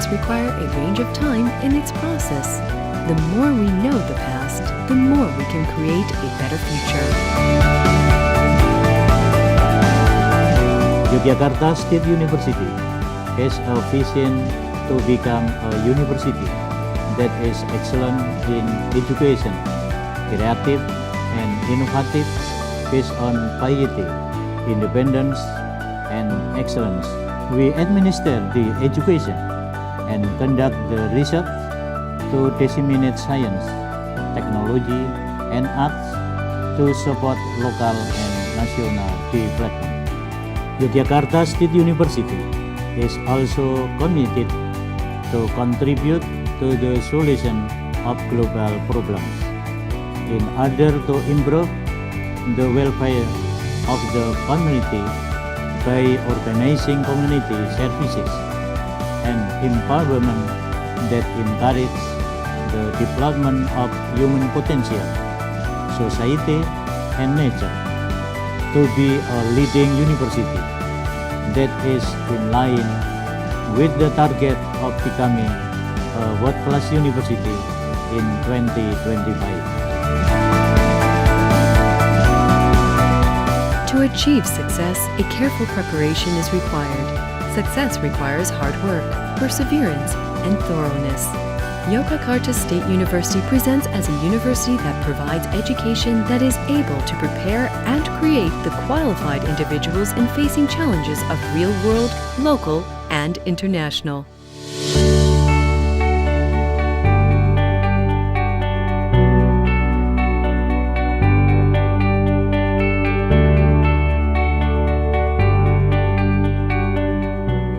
progress require a range of time in its process. The more we know the past, the more we can create a better future. Yogyakarta State University has a vision to become a university that is excellent in education, creative and innovative, based on piety, independence, and excellence. We administer the education and conduct the research to disseminate science, technology, and arts to support local and national development. Yogyakarta State University is also committed to contribute to the solution of global problems in order to improve the welfare of the community by organizing community services and empowerment that encourage the development of human potential, society, and nature to be a leading university that is in line with the target of becoming a world-class university in 2025. To achieve success, a careful preparation is required. Success requires hard work, perseverance, and thoroughness. Yogyakarta State University presents as a university that provides education that is able to prepare and create the qualified individuals in facing challenges of real world, local, and international.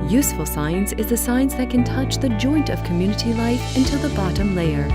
Useful science is the science that can touch the joint of community life into the bottom layer.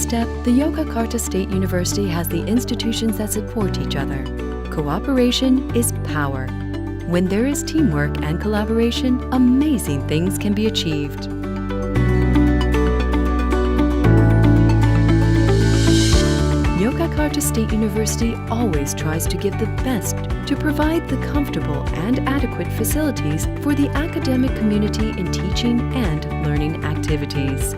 step, the Yogyakarta State University has the institutions that support each other. Cooperation is power. When there is teamwork and collaboration, amazing things can be achieved. Yogyakarta State University always tries to give the best to provide the comfortable and adequate facilities for the academic community in teaching and learning activities.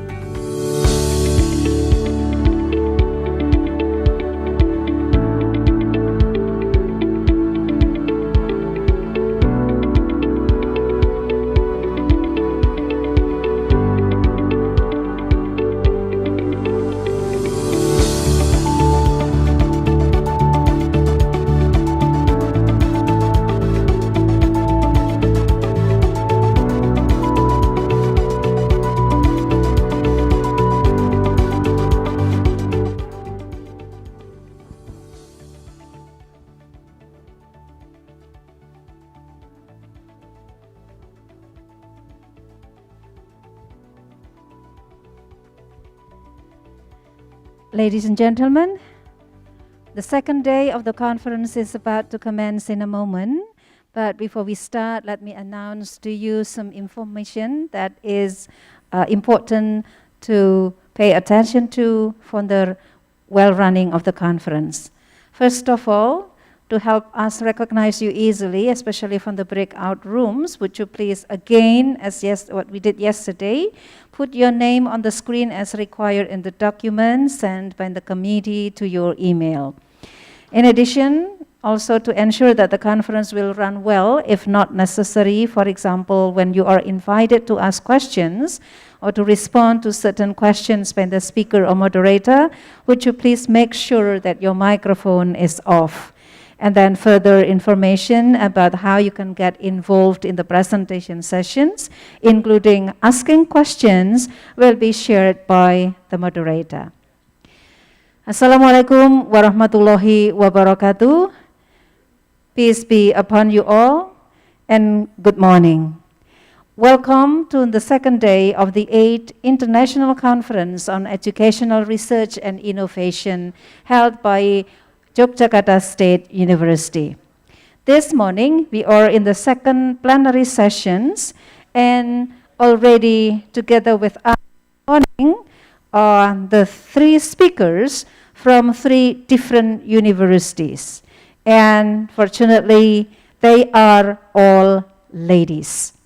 Ladies and gentlemen, the second day of the conference is about to commence in a moment. But before we start, let me announce to you some information that is important to pay attention to for the well-running of the conference. First of all, to help us recognize you easily, especially from the breakout rooms, would you please again, as what we did yesterday, put your name on the screen as required in the document sent by the committee to your email. In addition, also to ensure that the conference will run well, if not necessary, for example, when you are invited to ask questions or to respond to certain questions by the speaker or moderator, would you please make sure that your microphone is off. And then further information about how you can get involved in the presentation sessions, including asking questions, will be shared by the moderator. Assalamualaikum warahmatullahi wabarakatuh. Peace be upon you all, and good morning. Welcome to the second day of the 8th International Conference on Educational Research and Innovation held by Yogyakarta State University. This morning, we are in the second plenary sessions, and already together with us this morning are the 3 speakers from 3 different universities. And fortunately, they are all ladies.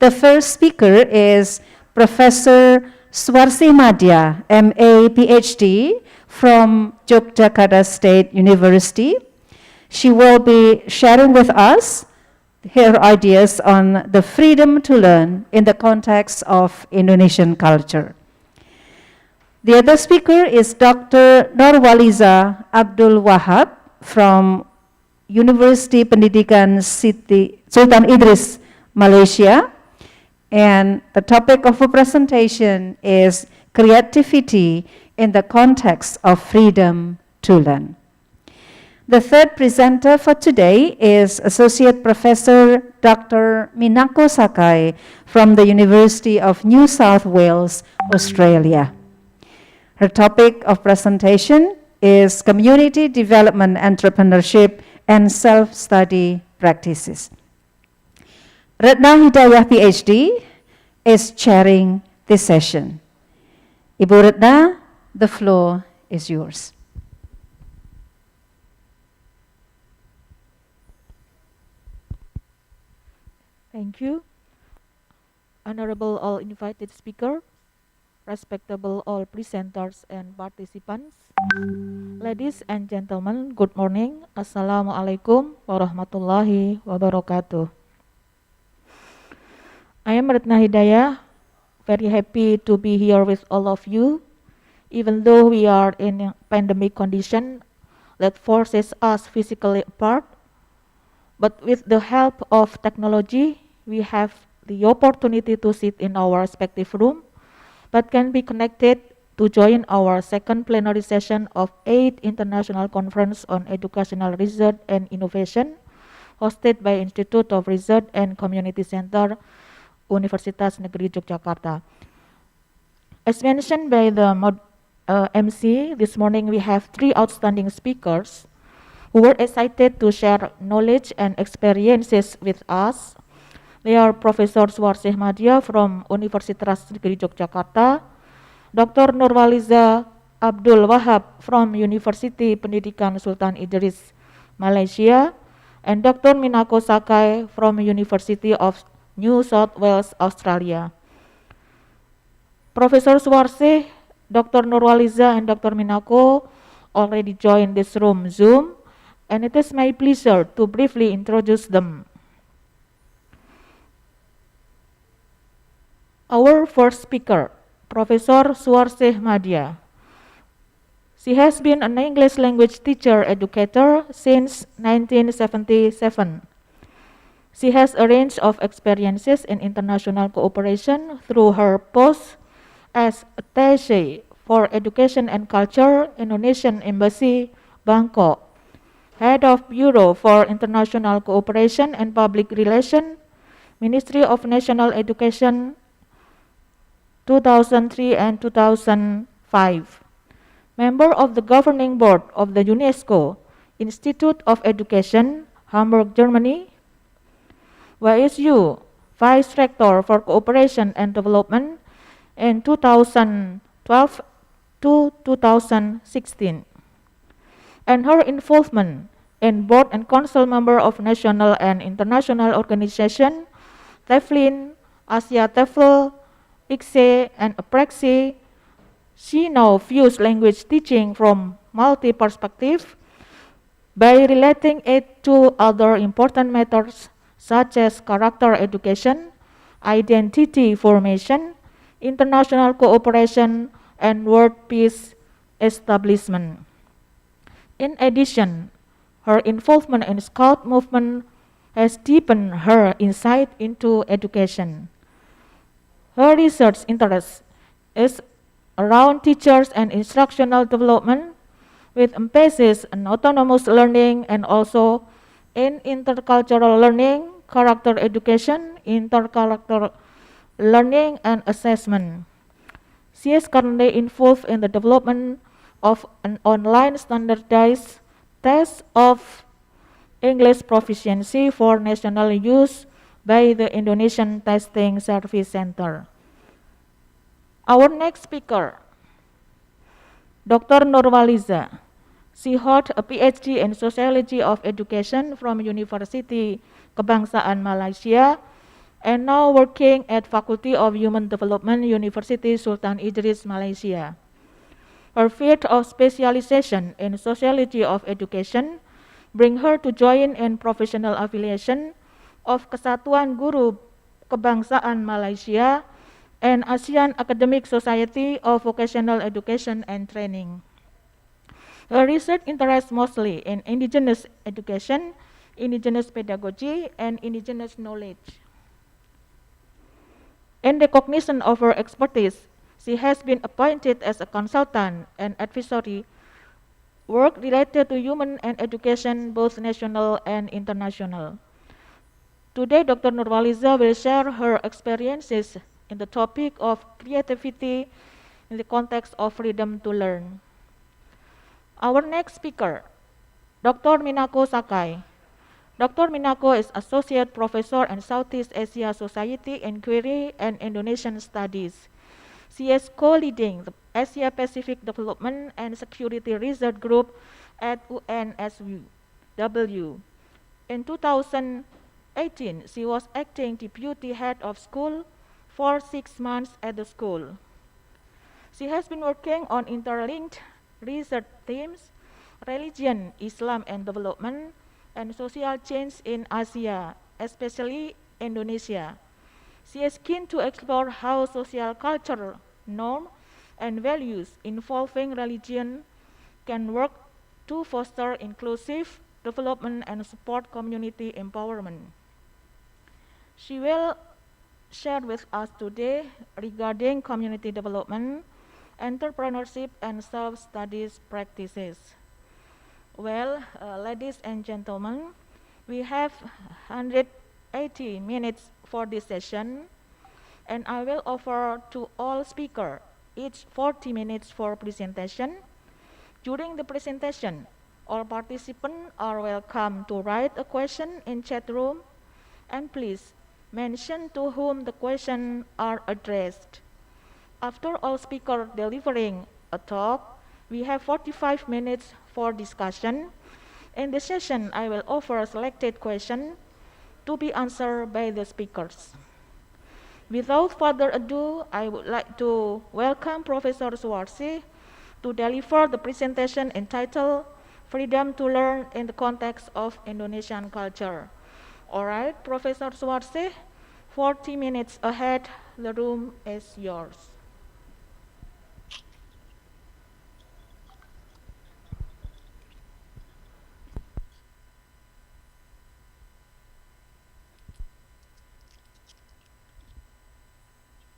The first speaker is Professor Swarsi Madya, MA, PhD, from Yogyakarta State University. She will be sharing with us her ideas on the freedom to learn in the context of Indonesian culture. The other speaker is Dr. Norwaliza Abdul Wahab from University Pendidikan Sultan Idris, Malaysia. And the topic of her presentation is creativity in the context of freedom to learn. The third presenter for today is Associate Professor Dr. Minako Sakai from the University of New South Wales, Australia. Her topic of presentation is Community Development Entrepreneurship and Self-Study Practices. Retna Hidayah, PhD, is chairing this session. Ibu Retna, the floor is yours. Thank you. Honorable all invited speakers, respectable all presenters and participants, ladies and gentlemen, good morning. Assalamualaikum warahmatullahi wabarakatuh. I am Retna Hidayah, very happy to be here with all of you, even though we are in a pandemic condition that forces us physically apart. But with the help of technology, we have the opportunity to sit in our respective room, but can be connected to join our second plenary session of 8th International Conference on Educational Research and Innovation, hosted by Institute of Research and Community Center, Universitas Negeri Yogyakarta. As mentioned by the MC. This morning we have 3 outstanding speakers who were excited to share knowledge and experiences with us. They are Professor Suwarsih Madya from Universitas Negeri Yogyakarta, Dr. Nurwaliza Abdul Wahab from University Pendidikan Sultan Idris, Malaysia, and Dr. Minako Sakai from University of New South Wales, Australia. Professor Suwarsih, Dr. Nurwaliza, and Dr. Minako already joined this room Zoom, and it is my pleasure to briefly introduce them. Our first speaker, Professor Suwarsih Madya. She has been an English language teacher educator since 1977. She has a range of experiences in international cooperation through her post as attaché for Education and Culture, Indonesian Embassy, Bangkok, Head of Bureau for International Cooperation and Public Relations, Ministry of National Education, 2003 and 2005. Member of the Governing Board of the UNESCO Institute of Education, Hamburg, Germany. YSU Vice Rector for Cooperation and Development in 2012 to 2016. And her involvement in board and council member of national and international organization, TEFLIN, Asia TEFL, ICSE, and APREXI. She now views language teaching from multi-perspective by relating it to other important matters such as character education, identity formation, international cooperation, and world peace establishment. In addition, her involvement in Scout movement has deepened her insight into education. Her research interest is around teachers and instructional development with emphasis on autonomous learning and also in intercultural learning, character education, intercharacter learning, and assessment. She is currently involved in the development of an online standardized test of English proficiency for national use by the Indonesian Testing Service Center. Our next speaker, Dr. Nurwaliza. She holds a PhD in Sociology of Education from University Kebangsaan Malaysia and now working at Faculty of Human Development, University Sultan Idris, Malaysia. Her field of specialization in Sociology of Education bring her to join in professional affiliation of Kesatuan Guru Kebangsaan Malaysia and ASEAN Academic Society of Vocational Education and Training. Her research interests mostly in indigenous education, indigenous pedagogy, and indigenous knowledge. In recognition of her expertise, she has been appointed as a consultant and advisory work related to human and education, both national and international. Today, Dr. Nurwaliza will share her experiences in the topic of creativity in the context of freedom to learn. Our next speaker, Dr. Minako Sakai. Dr. Minako is Associate Professor in Southeast Asia Society Inquiry and Indonesian Studies. She is co-leading the Asia Pacific Development and Security Research Group at UNSW. In 2018, she was acting deputy head of school for 6 months at the school. She has been working on interlinked research themes, religion, Islam and development, and social change in Asia, especially Indonesia. She is keen to explore how social culture, norms, and values involving religion can work to foster inclusive development and support community empowerment. She will share with us today regarding community development, entrepreneurship, and self-studies practices. Well, ladies and gentlemen, we have 180 minutes for this session, and I will offer to all speakers each 40 minutes for presentation. During the presentation, all participants are welcome to write a question in chat room, and please mention to whom the questions are addressed. After all speakers delivering a talk, we have 45 minutes for discussion. In this session, I will offer selected questions to be answered by the speakers. Without further ado, I would like to welcome Professor Suwarsi to deliver the presentation entitled Freedom to Learn in the Context of Indonesian Culture. All right, Professor Suwarsi, 40 minutes ahead, the room is yours.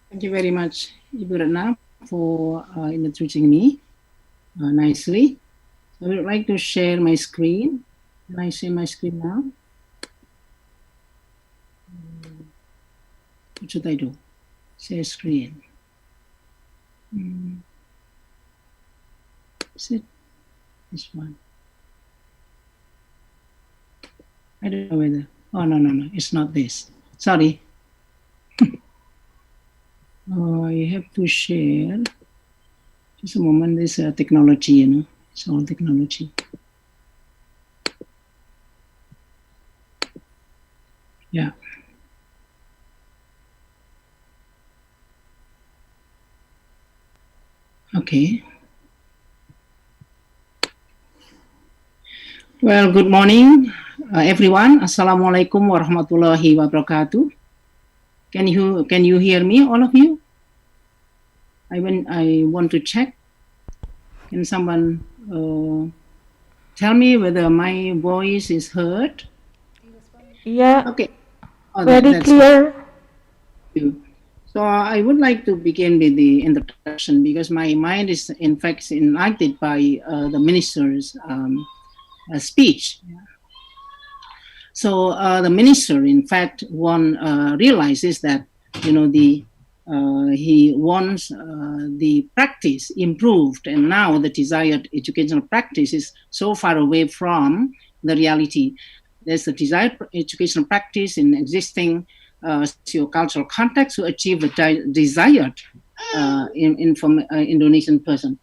Thank you very much, Ibu Ratna, for introducing me nicely. I would like to share my screen. Can I share my screen now? What should I do? Share screen. Is it this one? I don't know whether. Oh, no, it's not this. Sorry. I have to share. Just a moment, this technology, you know, it's all technology. Yeah. Okay. Well, good morning, everyone. Assalamualaikum warahmatullahi wabarakatuh. Can you hear me, all of you? I want to check. Can someone tell me whether my voice is heard? Yeah. Okay. Oh, Very that's clear. good. So I would like to begin with the introduction because my mind is in fact enlightened by the minister's speech. So the minister, in fact, realizes that he wants the practice improved, and now the desired educational practice is so far away from the reality. There's the desired educational practice in existing socio-cultural context to achieve the desired Indonesian person.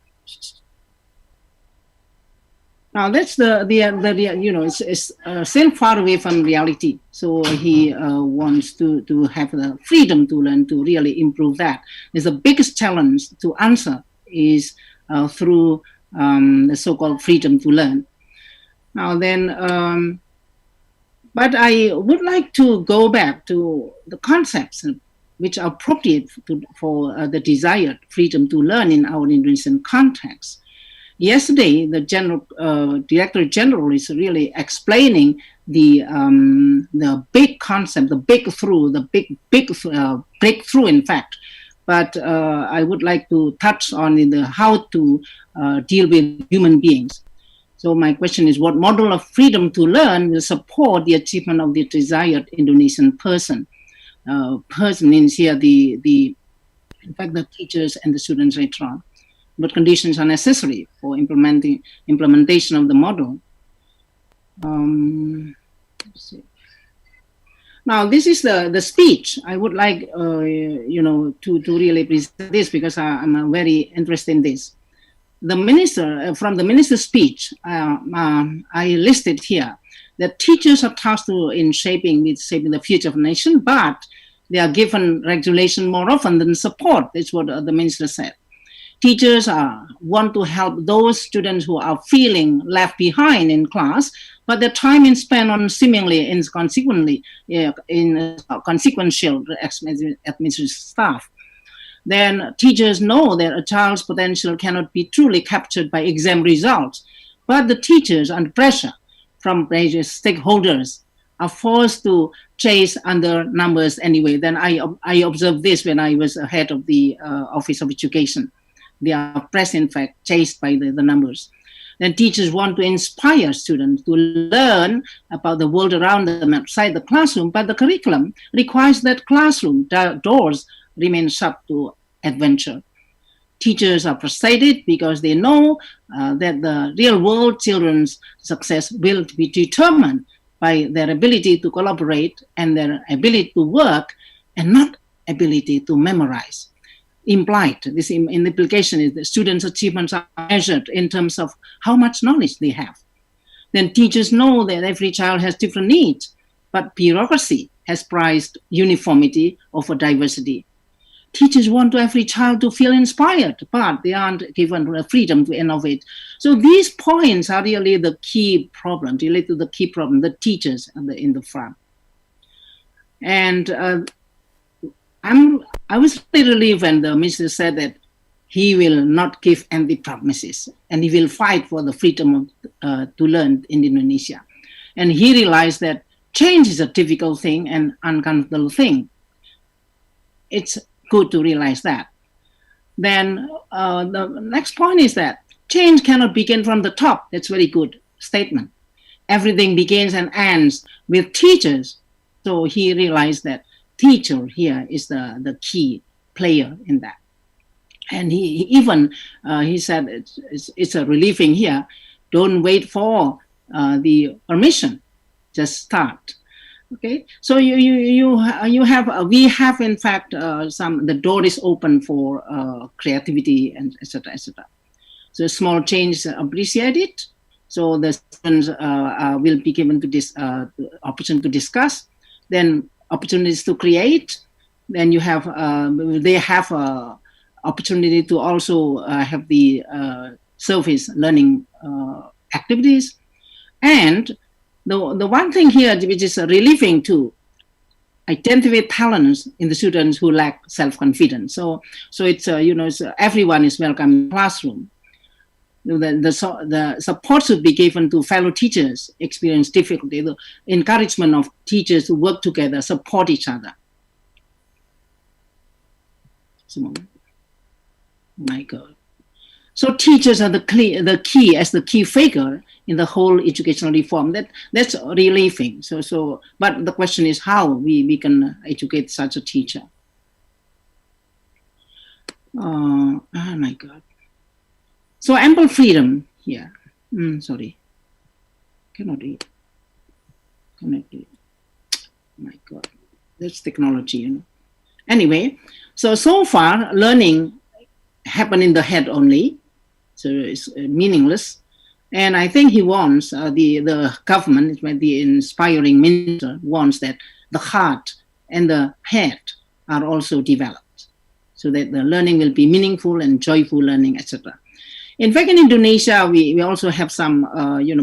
Now that's it's still far away from reality. So he wants to have the freedom to learn, to really improve that. There's the biggest challenge to answer is through the so-called freedom to learn. Now then, but I would like to go back to the concepts which are appropriate for the desired freedom to learn in our Indonesian context. Yesterday, the Director General is really explaining the big concept, the breakthrough, in fact. But I would like to touch on how to deal with human beings. So my question is, what model of freedom to learn will support the achievement of the desired Indonesian person? Person means here in fact, the teachers and the students later on. What conditions are necessary for implementation of the model? Let's see. Now, this is the speech. I would like to really present this because I'm very interested in this. The minister, from the minister's speech, I listed here that teachers are tasked in shaping the future of the nation, but they are given regulation more often than support. That's what the minister said. Teachers want to help those students who are feeling left behind in class, but their time is spent on seemingly inconsequential administrative staff. Then teachers know that a child's potential cannot be truly captured by exam results, but the teachers, under pressure from various stakeholders, are forced to chase under numbers anyway. Then I observed this when I was head of the Office of Education. They are pressed, in fact, chased by the numbers. Then teachers want to inspire students to learn about the world around them outside the classroom, but the curriculum requires that classroom doors remain shut to adventure. Teachers are frustrated because they know that the real world children's success will be determined by their ability to collaborate and their ability to work and not ability to memorize. Implied, this implication is the students' achievements are measured in terms of how much knowledge they have. Then teachers know that every child has different needs, but bureaucracy has prized uniformity over diversity. Teachers want every child to feel inspired, but they aren't given the freedom to innovate. So these points are really the key problem, related to the key problem, the teachers in the front. And I was really relieved when the minister said that he will not give empty promises and he will fight for the freedom to learn in Indonesia. And he realized that change is a difficult thing and uncomfortable thing. It's good to realize that. Then the next point is that change cannot begin from the top. That's a very good statement. Everything begins and ends with teachers. So he realized that teacher here is the key player in that. And he even said it's a relieving here. Don't wait for the permission, just start. Okay, so we have in fact the door is open for creativity and etc. etc. So small change appreciated. So the students will be given to this opportunity to discuss. Then opportunities to create. Then you have they have opportunity to also have the service learning activities. And the one thing here which is relieving too, identify talents in the students who lack self-confidence. So it's it's, everyone is welcome in the classroom. The support should be given to fellow teachers experience difficulty. The encouragement of teachers to work together, support each other. My God. So teachers are the key figure in the whole educational reform. That's relieving. So but the question is how we can educate such a teacher. Oh my God. So ample freedom here. Sorry. Cannot read. My God. That's technology, Anyway, so far learning happened in the head only. So it's meaningless. And I think he wants, the government, the inspiring minister, wants that the heart and the head are also developed so that the learning will be meaningful and joyful learning, etc. In fact, in Indonesia, we also have some,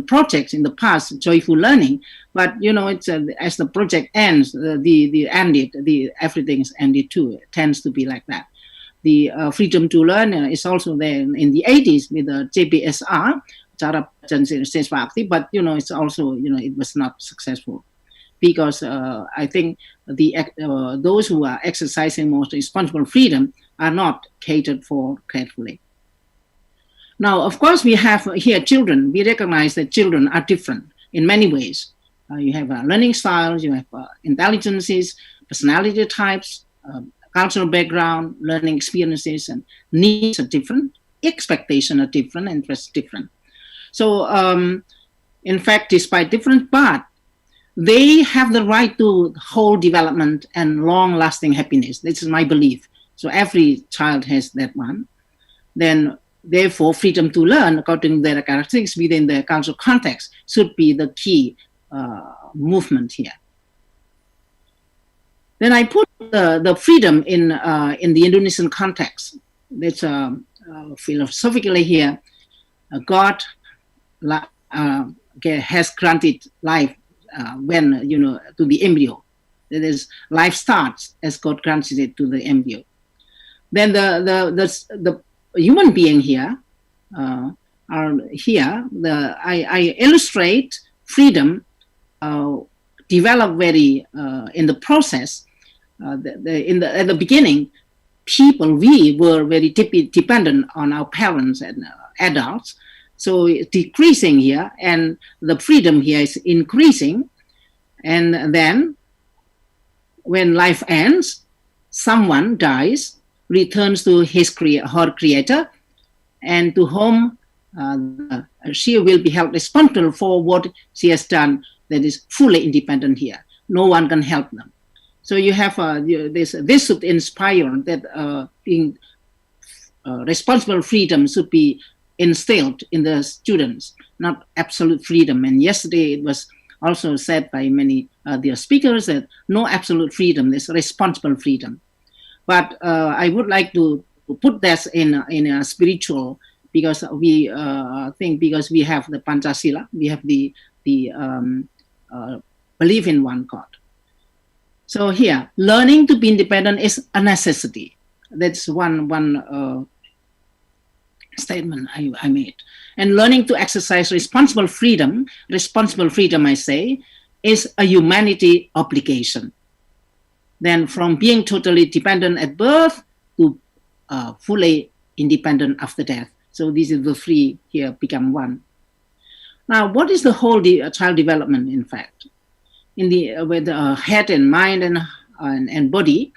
projects in the past, joyful learning. But, it's as the project ends, everything is ended too. It tends to be like that. The freedom to learn is also there in the 80s with the JBSR, but it's also it was not successful because I think those who are exercising most responsible freedom are not catered for carefully. Now, of course, we have here children. We recognize that children are different in many ways. You have learning styles, you have intelligences, personality types, cultural background, learning experiences, and needs are different. Expectations are different, interests different. So, in fact, despite different paths, they have the right to whole development and long-lasting happiness. This is my belief. So every child has that one. Then, therefore, freedom to learn according to their characteristics within their cultural context should be the key movement here. Then I put the freedom in the Indonesian context. That's philosophically here. God has granted life when to the embryo. That is, life starts as God granted it to the embryo. Then the human being here are here. I illustrate freedom develop very in the process. At the beginning, we were very dependent on our parents and adults. So it's decreasing here, and the freedom here is increasing. And then, when life ends, someone dies, returns to her creator, and to whom she will be held responsible for what she has done that is fully independent here. No one can help them. So you have this should inspire that being responsible freedom should be instilled in the students, not absolute freedom. And yesterday it was also said by many the speakers that no absolute freedom, there's responsible freedom. But I would like to put that in a spiritual, because we think, because we have the Panchasila, we have the belief in one God. So here, learning to be independent is a necessity. That's one statement I made. And learning to exercise responsible freedom, I say, is a humanity obligation. Then from being totally dependent at birth to fully independent after death. So these are the three here become one. Now, what is the whole child development, in fact? In the with head and mind and body,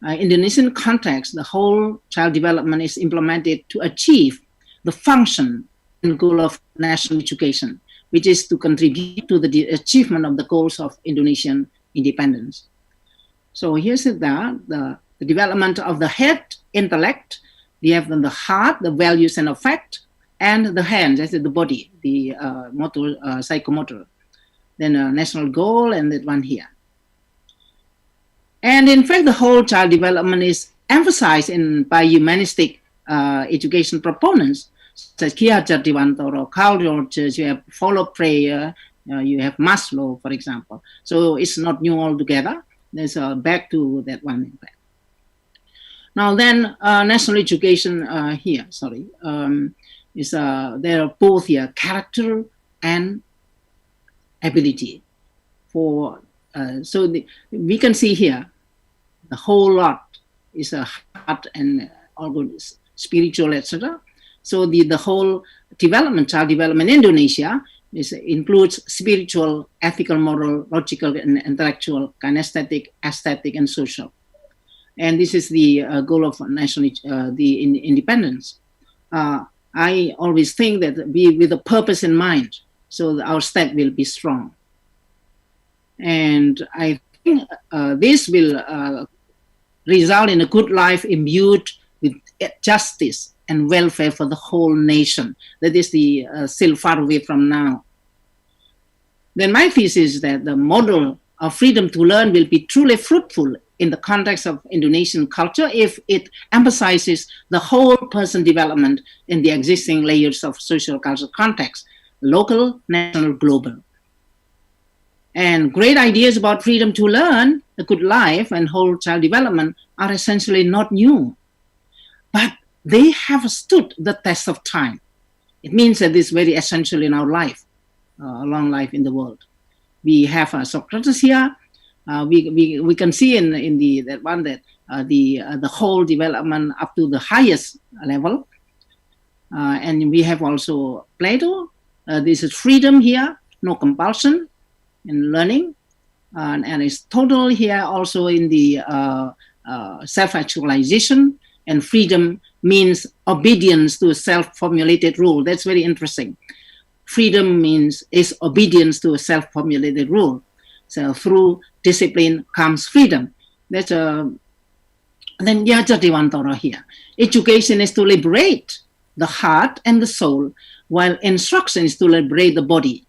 Indonesian context, the whole child development is implemented to achieve the function and goal of national education, which is to contribute to the achievement of the goals of Indonesian independence. So here's the development of the head, intellect. We have the heart, the values and affect, and the hands, that's the body, the motor, psychomotor. Then a national goal, and that one here. And in fact, the whole child development is emphasized by humanistic education proponents, such as Ki Hajar Dewantara, Carl Rogers. You have follow prayer, you have Maslow, for example. So it's not new altogether. There's back to that one, in fact. Now then, national education here, is there are both here, character and ability. For so we can see here the whole lot is a heart and all good spiritual, etc. So the whole development, child development in Indonesia includes spiritual, ethical, moral, logical, and intellectual, kinesthetic, aesthetic, and social. And this is the goal of national independence. I always think that with a purpose in mind, so our state will be strong. And I think this will result in a good life imbued with justice and welfare for the whole nation. That is still far away from now. Then my thesis is that the model of freedom to learn will be truly fruitful in the context of Indonesian culture if it emphasizes the whole person development in the existing layers of social cultural context, local, national, global. And great ideas about freedom to learn, a good life, and whole child development are essentially not new. But they have stood the test of time. It means that it's very essential in our life, a long life in the world. We have Socrates here. We can see in that one that the whole development up to the highest level. And we have also Plato. This is freedom here, no compulsion in learning. And it's total here also in the self-actualization. And freedom means obedience to a self-formulated rule. That's very interesting. Freedom is obedience to a self-formulated rule. So through discipline comes freedom. That's then Ki Hajar Dewantara here. Education is to liberate the heart and the soul, while instruction is to liberate the body.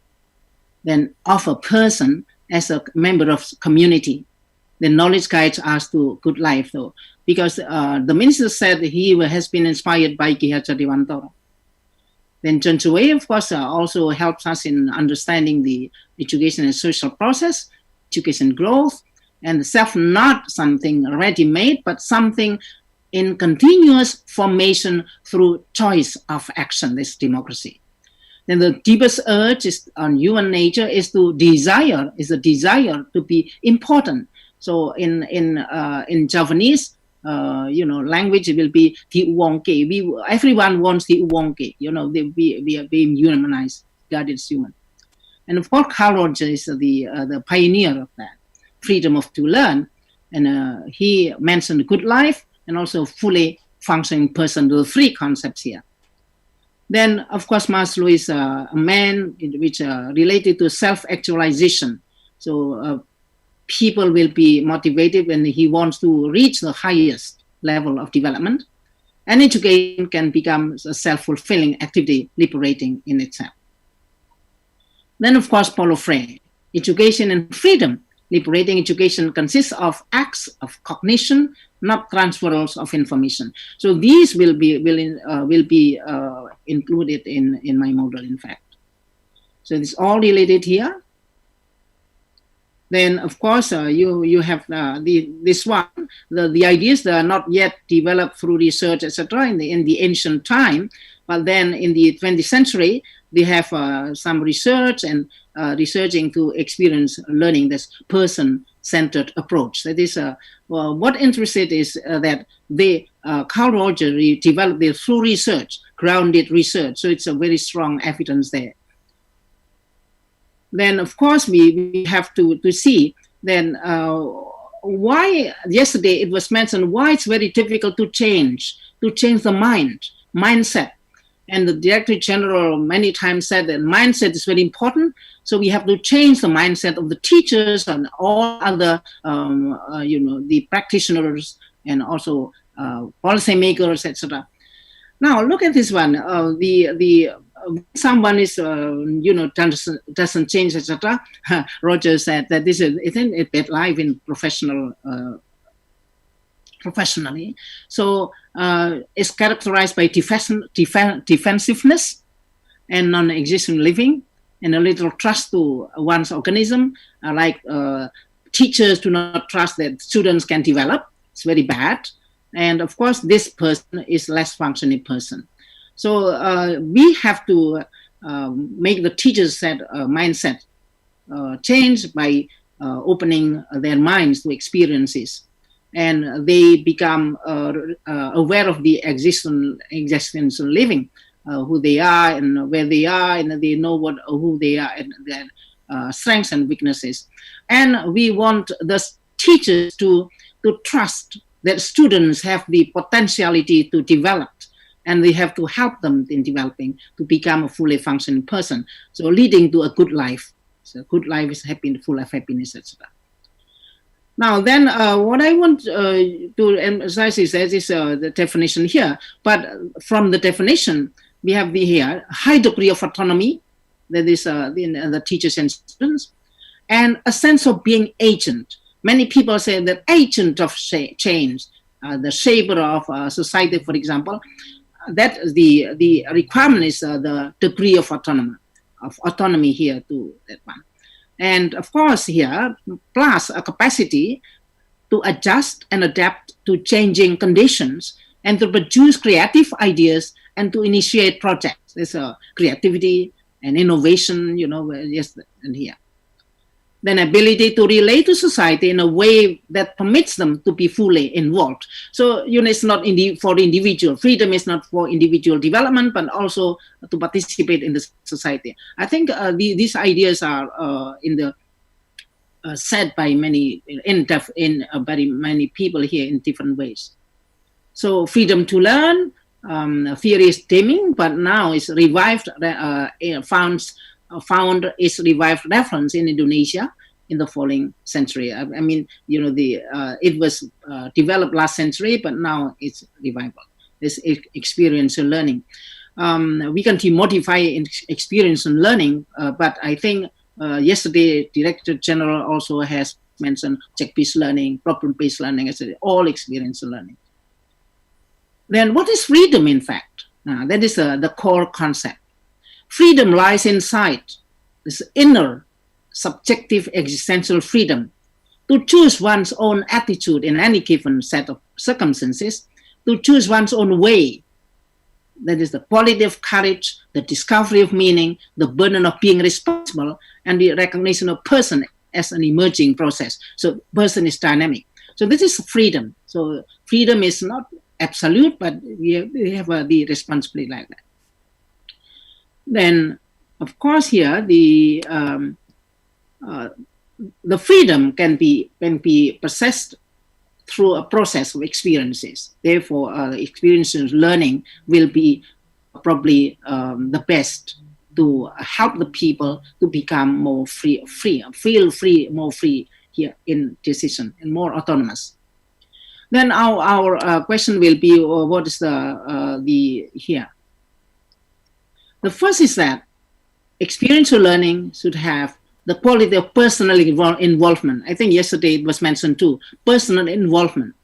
Then of a person as a member of community. The knowledge guides us to good life, though, because the minister said he has been inspired by Ki Hajar Dewantara. Then John Dewey, of course, also helps us in understanding the education and social process, education growth, and self not something ready-made, but something in continuous formation through choice of action. This democracy. Then the deepest urge on human nature is a desire to be important. So in Javanese, language will be the uwongke. Everyone wants the uwongke. We are being humanized, God is human. And of course, Carl Rogers is the pioneer of that freedom to learn, and he mentioned good life and also fully functioning person, the three concepts here. Then, of course, Maslow is a man which related to self-actualization. So people will be motivated when he wants to reach the highest level of development. And education can become a self-fulfilling activity, liberating in itself. Then, of course, Paulo Freire, education and freedom. Liberating education consists of acts of cognition, not transfers of information. So these will be included in my model, in fact. So it's all related here. Then, of course, you have this one. The ideas that are not yet developed through research, etc., in the ancient time, but then in the 20th century, they have some research and researching to experience learning, this person-centered approach. That is, what interested is that Carl Rogers developed this through research, grounded research. So it's a very strong evidence there. Then, of course, we have to see then why, yesterday it was mentioned, why it's very difficult to change the mindset. And the Director General many times said that mindset is very important. So we have to change the mindset of the teachers and all other, the practitioners and also policymakers, etc. Now look at this one. Someone is, doesn't change, etc. Roger said that this is a bad life in professionally. So it's characterized by defensiveness and non-existent living and a little trust to one's organism, like teachers do not trust that students can develop. It's very bad. And of course, this person is less functioning person. So we have to make the teachers' mindset change by opening their minds to experiences. And they become aware of the existential living, who they are and where they are, and they know who they are and their strengths and weaknesses. And we want the teachers to trust that students have the potentiality to develop, and we have to help them in developing to become a fully functioning person. So leading to a good life. So good life is happy, full of happiness, etc. Now, then, what I want to emphasize is that is the definition here. But from the definition, we have here high degree of autonomy, that is the teachers and students, and a sense of being agent. Many people say that agent of change, the shaper of society, for example, that the requirement is the degree of autonomy here to that one. And of course here, plus a capacity to adjust and adapt to changing conditions and to produce creative ideas and to initiate projects. There's creativity and innovation, yes, and here. Then ability to relate to society in a way that permits them to be fully involved. So, it's not for individual. Freedom is not for individual development, but also to participate in the society. I think these ideas are said by many, by many people here in different ways. So, freedom to learn, theory is dimming, but now it's revived, found its revived reference in Indonesia in the following century. I mean, it was developed last century, but now it's revival. This experiential learning. We can modify experiential learning, but I think yesterday Director General also has mentioned check-based learning, problem-based learning, etc. All experiential learning. Then what is freedom, in fact? That is the core concept. Freedom lies inside this inner subjective existential freedom to choose one's own attitude in any given set of circumstances, to choose one's own way. That is the quality of courage, the discovery of meaning, the burden of being responsible, and the recognition of person as an emerging process. So person is dynamic. So this is freedom. So freedom is not absolute, but we have the responsibility like that. Then, of course, here the freedom can be possessed through a process of experiences. Therefore, experiential learning will be probably the best to help the people to become more feel free, more free here in decision and more autonomous. Then our question will be, what is the here? The first is that experiential learning should have the quality of personal involvement. I think yesterday it was mentioned too, personal involvement.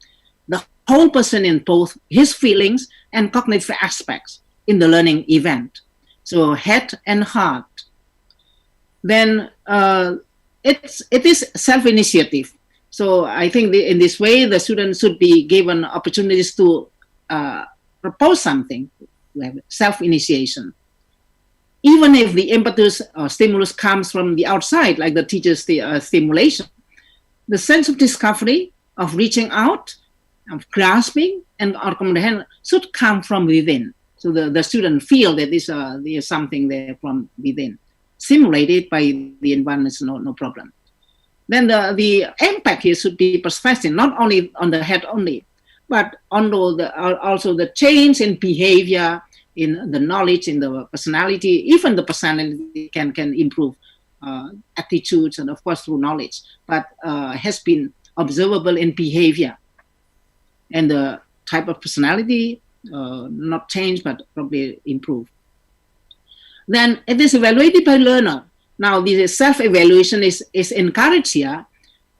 The whole person in both his feelings and cognitive aspects in the learning event. So head and heart. Then it is self-initiative. So I think in this way, the students should be given opportunities to propose something, to have self-initiation. Even if the impetus or stimulus comes from the outside, like the teacher's stimulation, the sense of discovery, of reaching out, of grasping, and or comprehend should come from within. So the student feel that there's something there from within. Simulated by the environment is no problem. Then the impact here should be perspective, not only on the head only, but on also the change in behavior, in the knowledge, in the personality. Even the personality can improve attitudes and of course through knowledge, but has been observable in behavior. And the type of personality not change, but probably improve. Then it is evaluated by learner. Now this self-evaluation is encouraged here.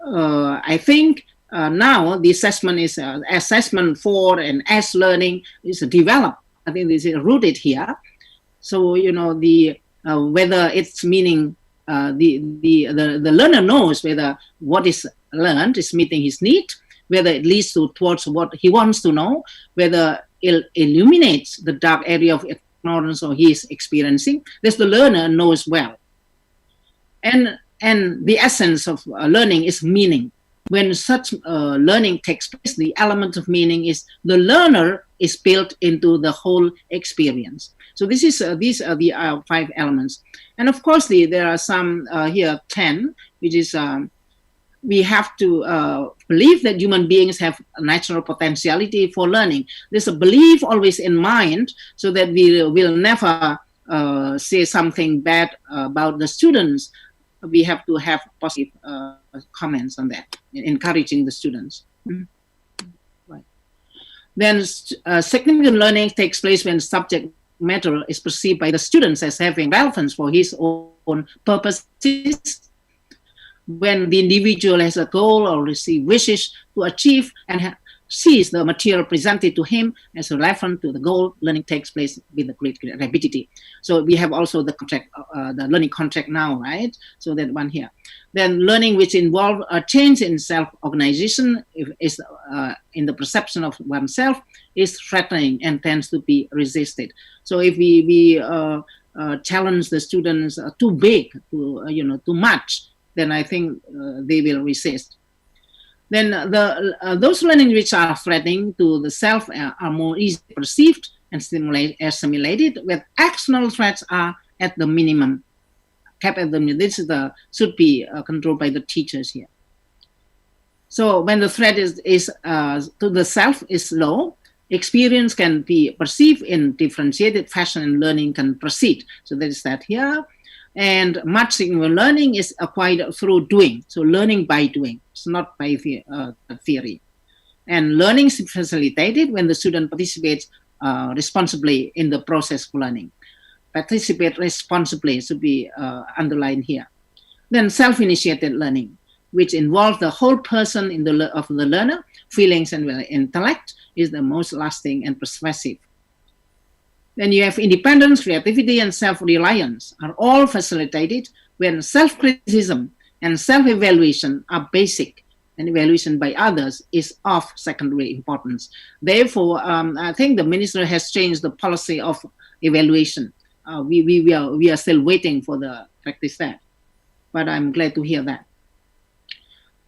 I think now the assessment is assessment for and as learning is developed. I think this is rooted here. So the whether it's meaning the learner knows whether what is learned is meeting his need, whether it leads towards what he wants to know, whether it illuminates the dark area of ignorance or he is experiencing. This the learner knows well. And the essence of learning is meaning. When such learning takes place, the element of meaning is the learner is built into the whole experience. So these are the 5 elements. And of course, there are some here 10, which is we have to believe that human beings have a natural potentiality for learning. There's a belief always in mind, so that we will never say something bad about the students. We have to have positive comments on that, encouraging the students. Right. Then significant learning takes place when subject matter is perceived by the students as having relevance for his own purposes, when the individual has a goal or wishes to achieve and sees the material presented to him as relevant to the goal, learning takes place with a great rapidity. So we have also the contract, the learning contract now, right? So that one here. Then learning which involve a change in self-organization is in the perception of oneself is threatening and tends to be resisted. So if we challenge the students too big, too much, then I think they will resist. Then those learning which are threatening to the self are more easily perceived and assimilated, where external threats are at the minimum, kept at the minimum. This is should be controlled by the teachers here. So when the threat is to the self is low, experience can be perceived in differentiated fashion and learning can proceed. So that is that here. And much significant learning is acquired through doing. So learning by doing. It's not by theory. And learning is facilitated when the student participates responsibly in the process of learning. Participate responsibly should be underlined here. Then self-initiated learning, which involves the whole person of the learner, feelings and intellect, is the most lasting and persuasive. Then you have independence, creativity, and self-reliance are all facilitated when self-criticism and self-evaluation are basic, and evaluation by others is of secondary importance. Therefore, I think the minister has changed the policy of evaluation. We are still waiting for the practice that, but I'm glad to hear that.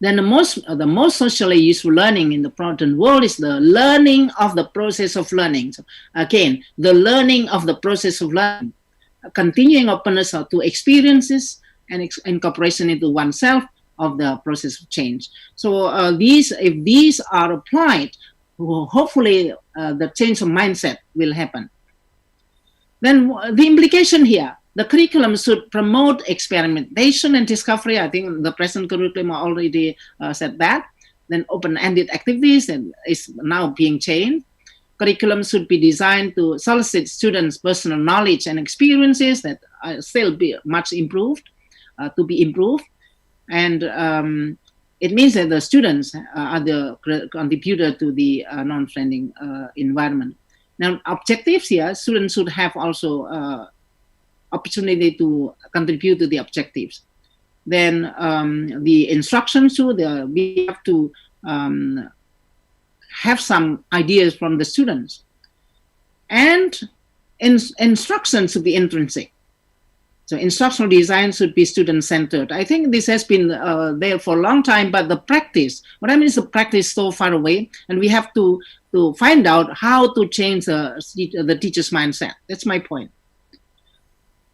Then the most socially useful learning in the modern world is the learning of the process of learning. So again, the learning of the process of learning, continuing openness to experiences and incorporation into oneself of the process of change. So if these are applied, hopefully the change of mindset will happen. Then the implication here, the curriculum should promote experimentation and discovery. I think the present curriculum already said that. Then open-ended activities is now being changed. Curriculum should be designed to solicit students' personal knowledge and experiences that are still be much improved, to be improved. And it means that the students are the contributor to the non-training environment. Now, objectives here, students should have also opportunity to contribute to the objectives. Then the instructions too, we have to have some ideas from the students. And instructions should be intrinsic. So instructional design should be student-centered. I think this has been there for a long time, but the practice, what I mean is the practice is so far away, and we have to find out how to change the teacher's mindset. That's my point.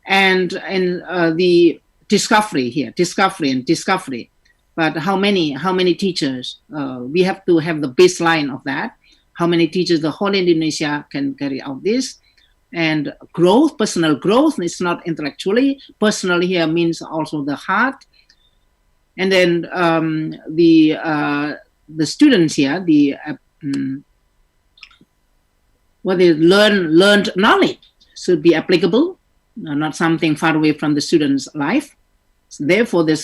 And the discovery here, discovery. But how many teachers? We have to have the baseline of that. How many teachers the whole Indonesia can carry out this? And growth, personal growth, it's not intellectually. Personal here means also the heart. And then the students here, what they learned knowledge should be applicable, not something far away from the student's life. So therefore, this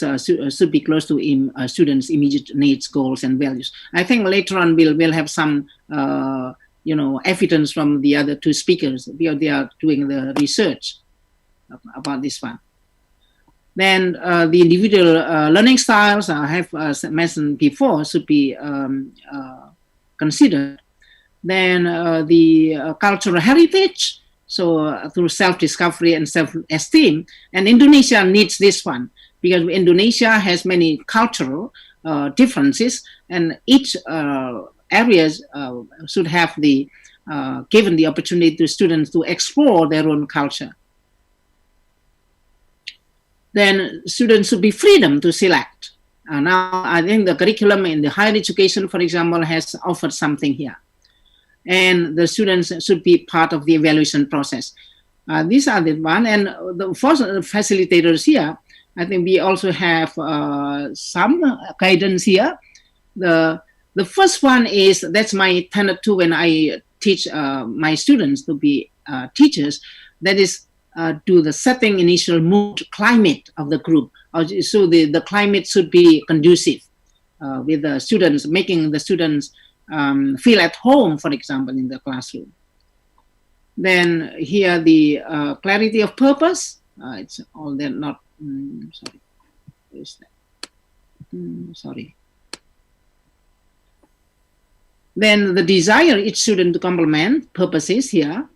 should be close to students' immediate needs, goals, and values. I think later on we'll have some evidence from the other two speakers. They are doing the research about this one. Then the individual learning styles I have mentioned before should be considered. Then the cultural heritage, so through self-discovery and self-esteem. And Indonesia needs this one because Indonesia has many cultural differences, and each areas should have given the opportunity to students to explore their own culture. Then students should be freedom to select. Now I think the curriculum in the higher education, for example, has offered something here. And the students should be part of the evaluation process. These are the one. And the first facilitators here, I think we also have some guidance here. The first one is, that's my tenet too when I teach my students to be teachers, that is to the setting initial mood climate of the group. So the climate should be conducive with the students, making the students feel at home, for example, in the classroom. Then here the clarity of purpose. It's all that not, sorry, where is that? Sorry. Then the desire each student to complement purposes here.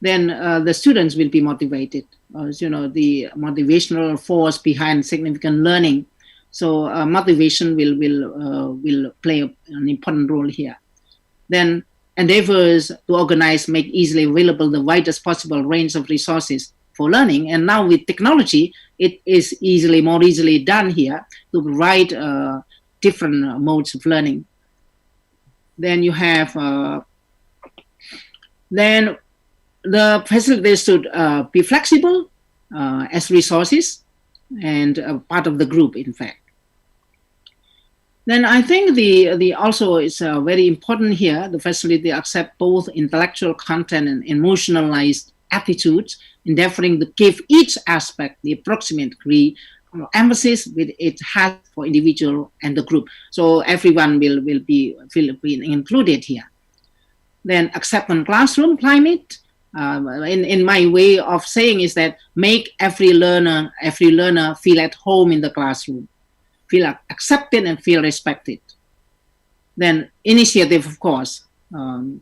Then the students will be motivated. The motivational force behind significant learning. So motivation will play an important role here. Then endeavors to organize, make easily available the widest possible range of resources for learning. And now with technology, it is more easily done here to provide different modes of learning. Then you have, then the facilities should be flexible as resources and part of the group, in fact. Then I think the also is very important here, the facility accept both intellectual content and emotionalized attitudes, endeavoring to give each aspect the approximate degree emphasis with it has for individual and the group. So everyone will be included here. Then acceptance classroom climate. In my way of saying is that make every learner feel at home in the classroom, feel accepted and feel respected. Then initiative, of course. Then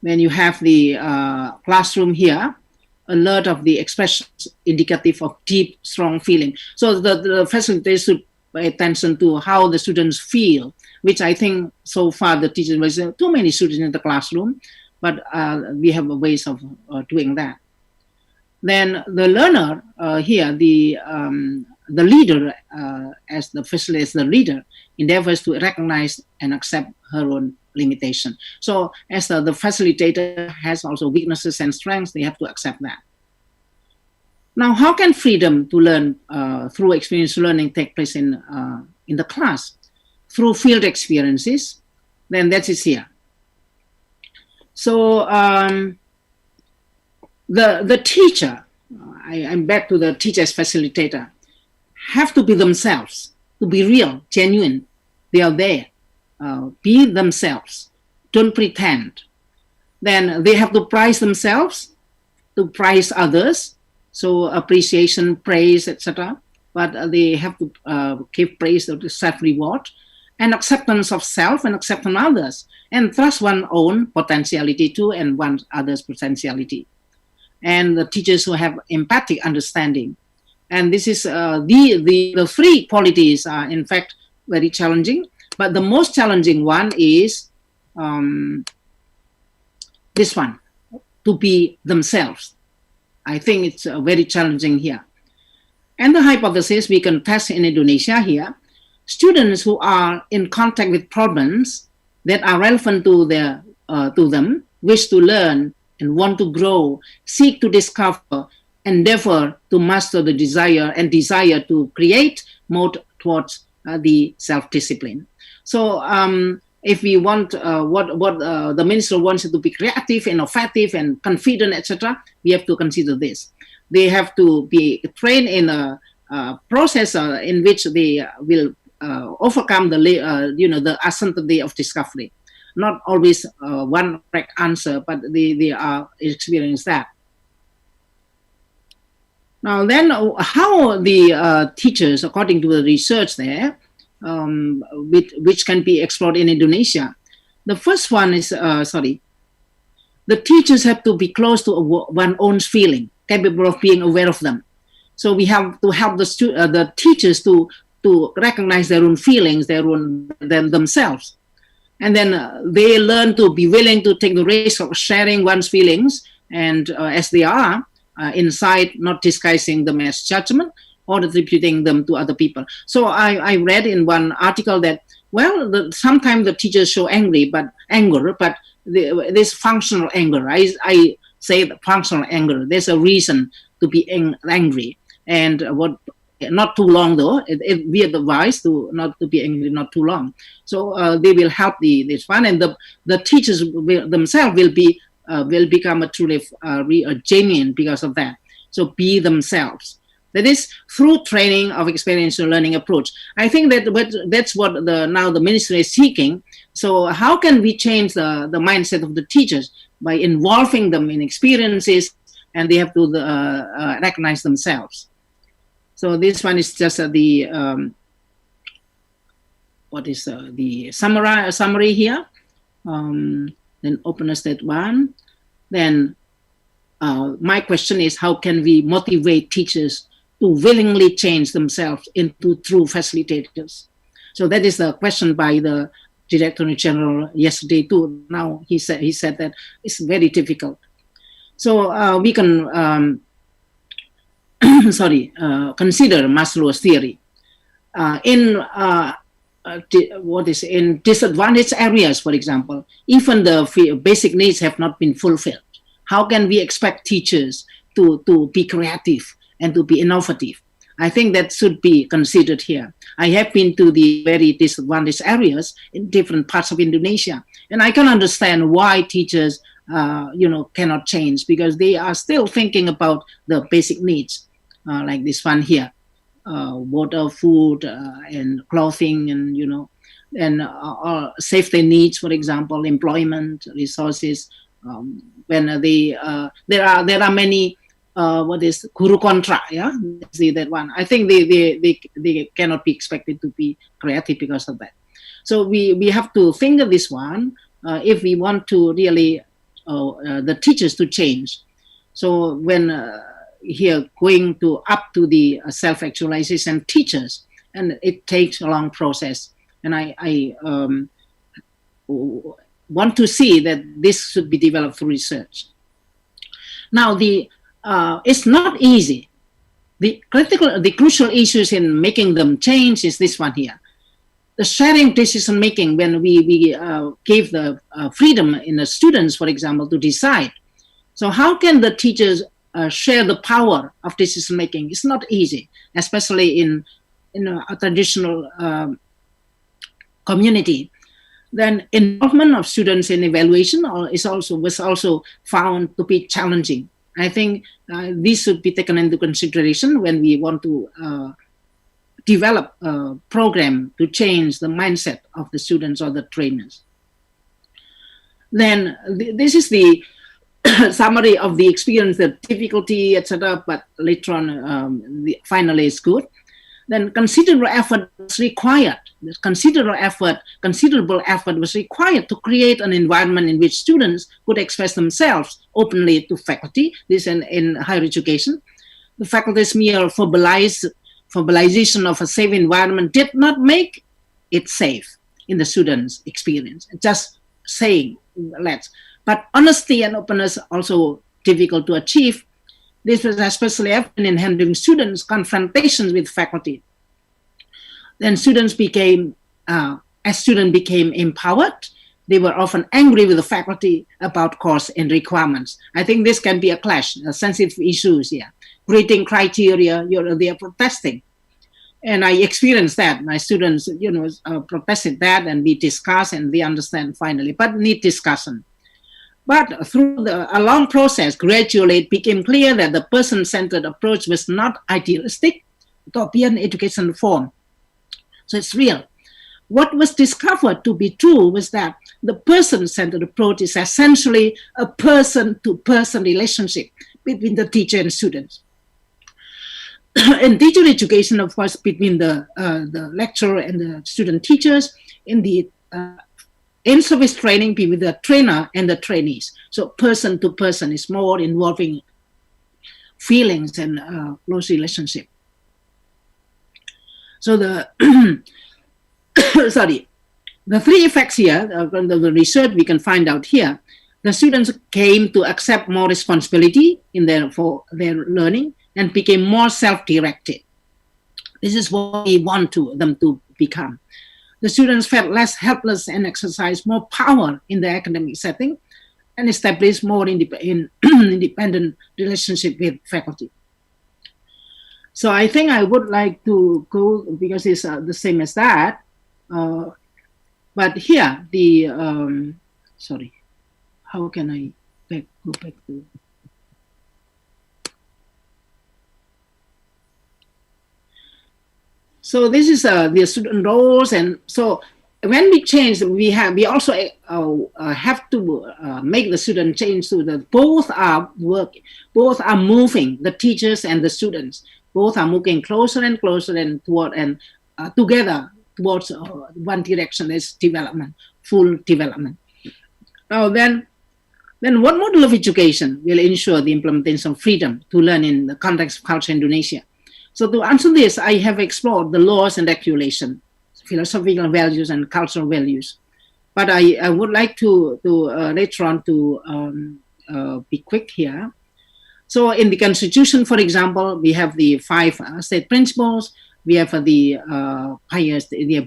you have the classroom here, a lot of the expressions indicative of deep, strong feeling. So the facilitators should pay attention to how the students feel, which I think so far the teachers was too many students in the classroom, but we have ways of doing that. Then the learner here, the the leader, as the facilitator, as the leader, endeavors to recognize and accept her own limitation. So as the facilitator has also weaknesses and strengths, they have to accept that. Now, how can freedom to learn through experiential learning take place in the class? Through field experiences, then that is here. So the teacher, I'm back to the teacher as facilitator, have to be themselves, to be real, genuine. They are there. Be themselves. Don't pretend. Then they have to prize themselves, to prize others. So appreciation, praise, etc. But they have to give praise to self-reward, and acceptance of self and acceptance of others, and trust one's own potentiality too and one other's potentiality. And the teachers who have empathic understanding. And this is the three qualities are in fact very challenging. But the most challenging one is this one, to be themselves. I think it's very challenging here. And the hypothesis we can test in Indonesia here, students who are in contact with problems that are relevant to them, wish to learn and want to grow, seek to discover, endeavor to master the desire and desire to create, move towards the self-discipline. So if we want what the minister wants it to be creative, innovative, and confident, etc., we have to consider this. They have to be trained in a process in which they will overcome the uncertainty of discovery. Not always one correct answer, but they are experience that. Now then, how the teachers, according to the research there, which can be explored in Indonesia. The first one is, the teachers have to be close to one's own feeling, capable of being aware of them. So we have to help the teachers to recognize their own feelings, themselves. And then they learn to be willing to take the risk of sharing one's feelings, and as they are, inside, not disguising them as judgment or attributing them to other people. So I read in one article that, well, sometimes the teachers show anger, but this functional anger. I say functional anger. There's a reason to be angry, and not too long though. It be advised to not to be angry not too long. So they will help this one, and the teachers themselves will become a truly genuine because of that. So be themselves. That is through training of experiential learning approach. I think that's what now the ministry is seeking. So how can we change the mindset of the teachers? By involving them in experiences, and they have to recognize themselves. So this one is just the summary here. Then openness, that one. Then my question is, how can we motivate teachers to willingly change themselves into true facilitators? So that is the question by the Director General yesterday too. Now he said that it's very difficult. So we can consider Maslow's theory in disadvantaged areas, for example. Even the basic needs have not been fulfilled. How can we expect teachers to be creative and to be innovative? I think that should be considered here. I have been to the very disadvantaged areas in different parts of Indonesia, and I can understand why teachers, cannot change, because they are still thinking about the basic needs, like this one here, water, food, and clothing, and safety needs, for example, employment, resources. When there are many. What is guru kontra? Yeah, see that one. I think they cannot be expected to be creative because of that. So we have to think of this one if we want to really the teachers to change. So when here going up to the self-actualization teachers, and it takes a long process. And I want to see that this should be developed through research. Now it's not easy. the crucial issues in making them change is this one here. The sharing decision making, when we gave the freedom in the students, for example, to decide. So how can the teachers share the power of decision making? It's not easy, especially in a traditional community. Then involvement of students in evaluation was also found to be challenging. I think this should be taken into consideration when we want to develop a program to change the mindset of the students or the trainers. Then this is the summary of the experience, the difficulty, etc. But later on, finally it's good. Then considerable effort was required. Considerable effort was required to create an environment in which students could express themselves openly to faculty. This in higher education. The faculty's mere verbalization of a safe environment did not make it safe in the students' experience. Just saying, let's. But honesty and openness also difficult to achieve. This was especially evident in handling students' confrontations with faculty. Then students became empowered, they were often angry with the faculty about course and requirements. I think this can be a clash, sensitive issues here. Grading criteria, they are protesting. And I experienced that. My students, protested that, and we discussed and we understand finally, but need discussion. But through a long process, gradually it became clear that the person-centered approach was not idealistic, utopian education form. So it's real. What was discovered to be true was that the person-centered approach is essentially a person-to-person relationship between the teacher and students. In teacher education, of course, between the lecturer and the student teachers, in the in-service training between the trainer and the trainees. So person to person is more involving feelings and close relationship. So the the three effects here from the research we can find out here. The students came to accept more responsibility for their learning and became more self-directed. This is what we want them to become. The students felt less helpless and exercised more power in the academic setting and established more independent relationship with faculty. So I think I would like to go, because it's the same as that. But here, how can I go back to? So this is the student roles, and so when we change, we also have to make the student change so that both are moving, the teachers and the students, both are moving closer and closer and together towards one direction, is development, full development. Now then what model of education will ensure the implementation of freedom to learn in the context of culture in Indonesia? So to answer this, I have explored the laws and regulation, philosophical values and cultural values. But I would like to later on to be quick here. So in the Constitution, for example, we have the 5 state principles. We have the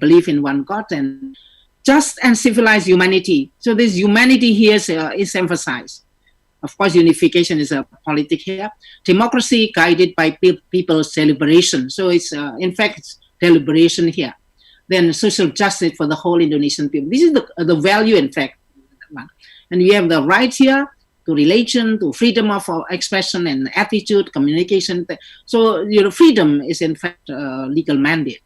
belief in one God and just and civilized humanity. So this humanity here is emphasized. Of course, unification is a politic here. Democracy guided by people's deliberation. So it's, in fact, it's deliberation here. Then social justice for the whole Indonesian people. This is the value, in fact. And we have the rights here to religion, to freedom of expression and attitude, communication. So, freedom is, in fact, a legal mandate.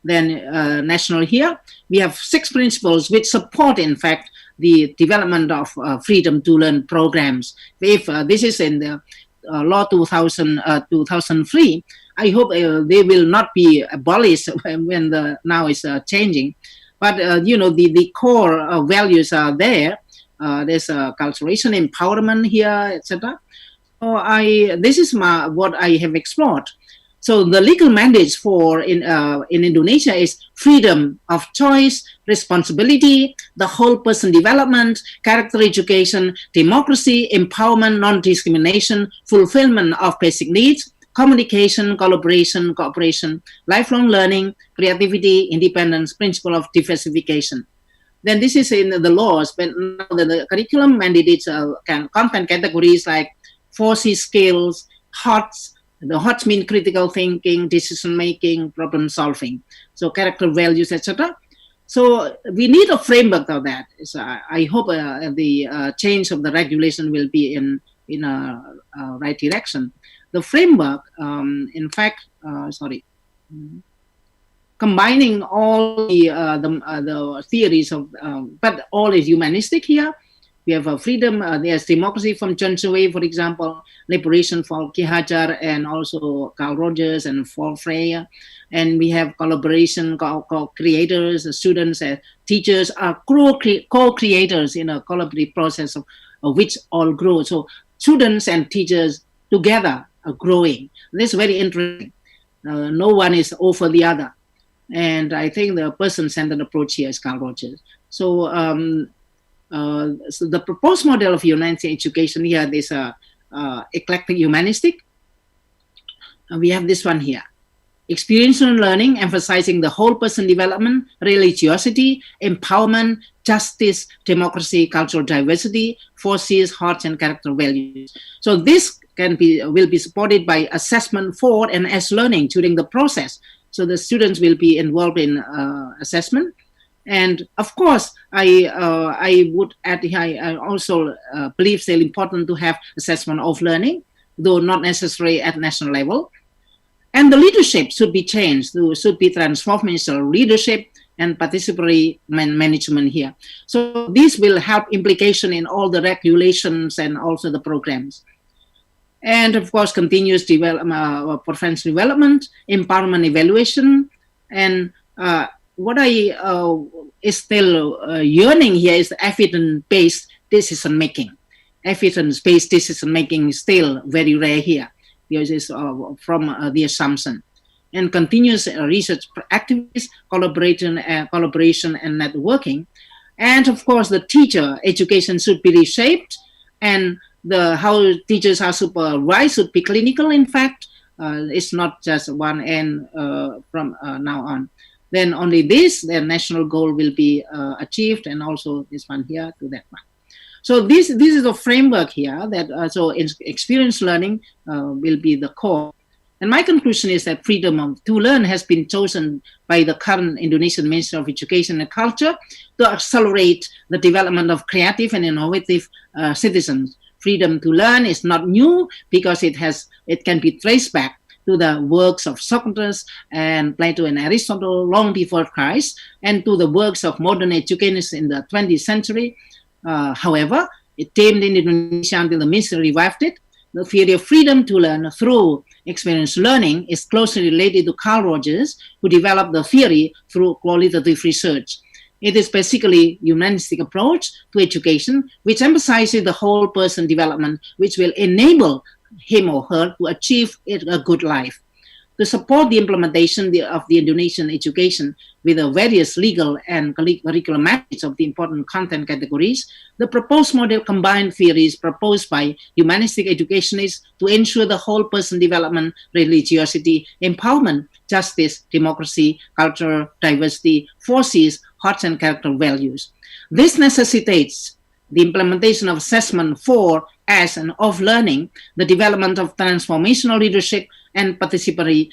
Then national here, we have 6 principles which support, in fact, the development of freedom to learn programs. If this is in the law 2003, I hope they will not be abolished when now is changing. But the core values are there. There's culturation, empowerment here, etc. So this is what I have explored. So the legal mandates in Indonesia is freedom of choice, responsibility, the whole person development, character education, democracy, empowerment, non-discrimination, fulfillment of basic needs, communication, collaboration, cooperation, lifelong learning, creativity, independence, principle of diversification. Then this is in the laws, but now the curriculum mandates content categories like 4C skills, HOTS. The HOTS mean critical thinking, decision making, problem solving. So character values, etc. So we need a framework of that. So I hope the change of the regulation will be in a right direction. The framework, in fact, combining all the theories of, but all is humanistic here. We have freedom, there's democracy from Chen Shui, for example, liberation for Ki Hajar and also Carl Rogers and Paul Freire. And we have collaboration, co-creators, students, teachers are co-creators in a collaborative process of which all grow. So students and teachers together are growing. This is very interesting. No one is over the other. And I think the person-centered approach here is Carl Rogers. So, so the proposed model of humanity education here is eclectic humanistic. We have this one here. Experiential learning, emphasizing the whole person development, religiosity, empowerment, justice, democracy, cultural diversity, 4Cs, hearts, and character values. So this will be supported by assessment for and as learning during the process. So the students will be involved in assessment. And of course, I would add, I also believe it's important to have assessment of learning, though not necessarily at national level. And the leadership should be changed, should be transformational leadership and participatory management here. So this will help implication in all the regulations and also the programs. And of course, continuous professional development, empowerment evaluation, and what I is still yearning here is evidence-based decision making. Evidence-based decision making is still very rare here. This is from the assumption. And continuous research activities, collaboration and networking. And of course, the teacher education should be reshaped, and how teachers are supervised should be clinical. In fact, it's not just one end from now on. Then only the national goal will be achieved, and also this one here to that one. So this is a framework here that so experience learning will be the core. And my conclusion is that freedom to learn has been chosen by the current Indonesian Ministry of Education and Culture to accelerate the development of creative and innovative citizens. Freedom to learn is not new because it can be traced back to the works of Socrates and Plato and Aristotle long before Christ, and to the works of modern educators in the 20th century. However, it tamed in Indonesia until the ministry revived it. The theory of freedom to learn through experience learning is closely related to Carl Rogers, who developed the theory through qualitative research. It is basically humanistic approach to education, which emphasizes the whole person development, which will enable him or her to achieve a good life. To support the implementation of the Indonesian education with the various legal and curriculum methods of the important content categories, the proposed model combined theories proposed by humanistic educationists to ensure the whole person development, religiosity, empowerment, justice, democracy, culture, diversity, 4Cs, hearts and character values. This necessitates the implementation of assessment for, as, and of learning, the development of transformational leadership and participatory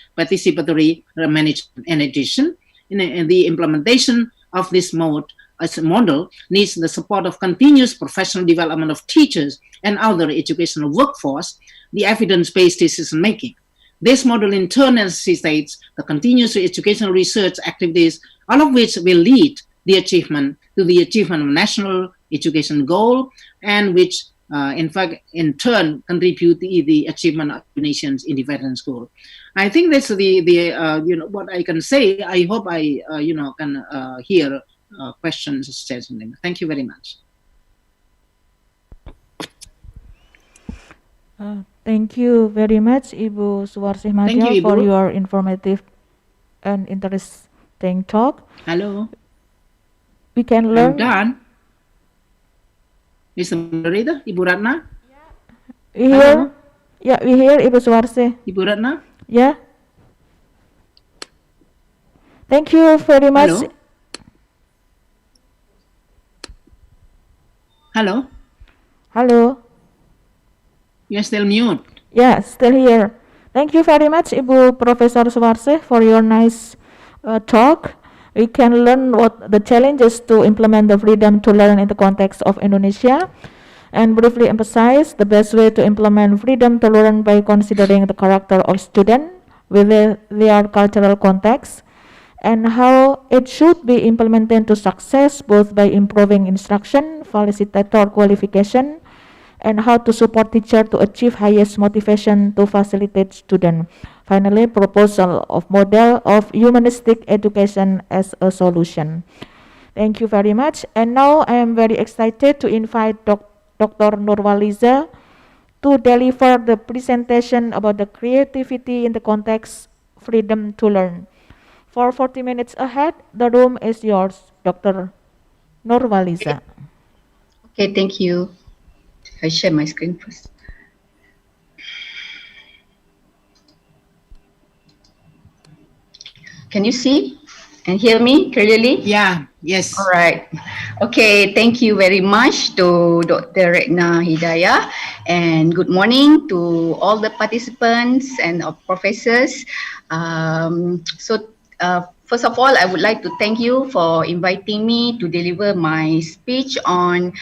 management. In addition, in the implementation of this model needs the support of continuous professional development of teachers and other educational workforce, the evidence-based decision making. This model in turn necessitates the continuous educational research activities, all of which will lead the achievement of national education goal, and which in fact, in turn, contribute to the achievement of nations independence goal. I think that's what I can say. I hope I can hear questions. Thank you very much. Thank you very much, Ibu Suwarsih Madya, for your informative and interesting talk. Hello. We can learn. I'm done. Mr. Moderator, Ibu Ratna? Here. Yeah, we hear Ibu Suwarse. Ibu Ratna? Yeah. Thank you very much. Hello? Hello? Hello. You're still mute. Yeah, still here. Thank you very much, Ibu Professor Suwarse, for your nice talk. We can learn what the challenges to implement the freedom to learn in the context of Indonesia, and briefly emphasize the best way to implement freedom to learn by considering the character of student within their cultural context, and how it should be implemented to success both by improving instruction, facilitator qualification, and how to support teacher to achieve highest motivation to facilitate student. Finally, proposal of model of humanistic education as a solution. Thank you very much. And now I am very excited to invite Dr. Nurwaliza to deliver the presentation about the creativity in the context freedom to learn. For 40 minutes ahead, the room is yours, Dr. Nurwaliza. Okay, thank you. I share my screen first. Can you see and hear me clearly? Yeah, yes. All right. Okay, thank you very much to Dr. Retna Hidayah, and good morning to all the participants and professors. First of all, I would like to thank you for inviting me to deliver my speech on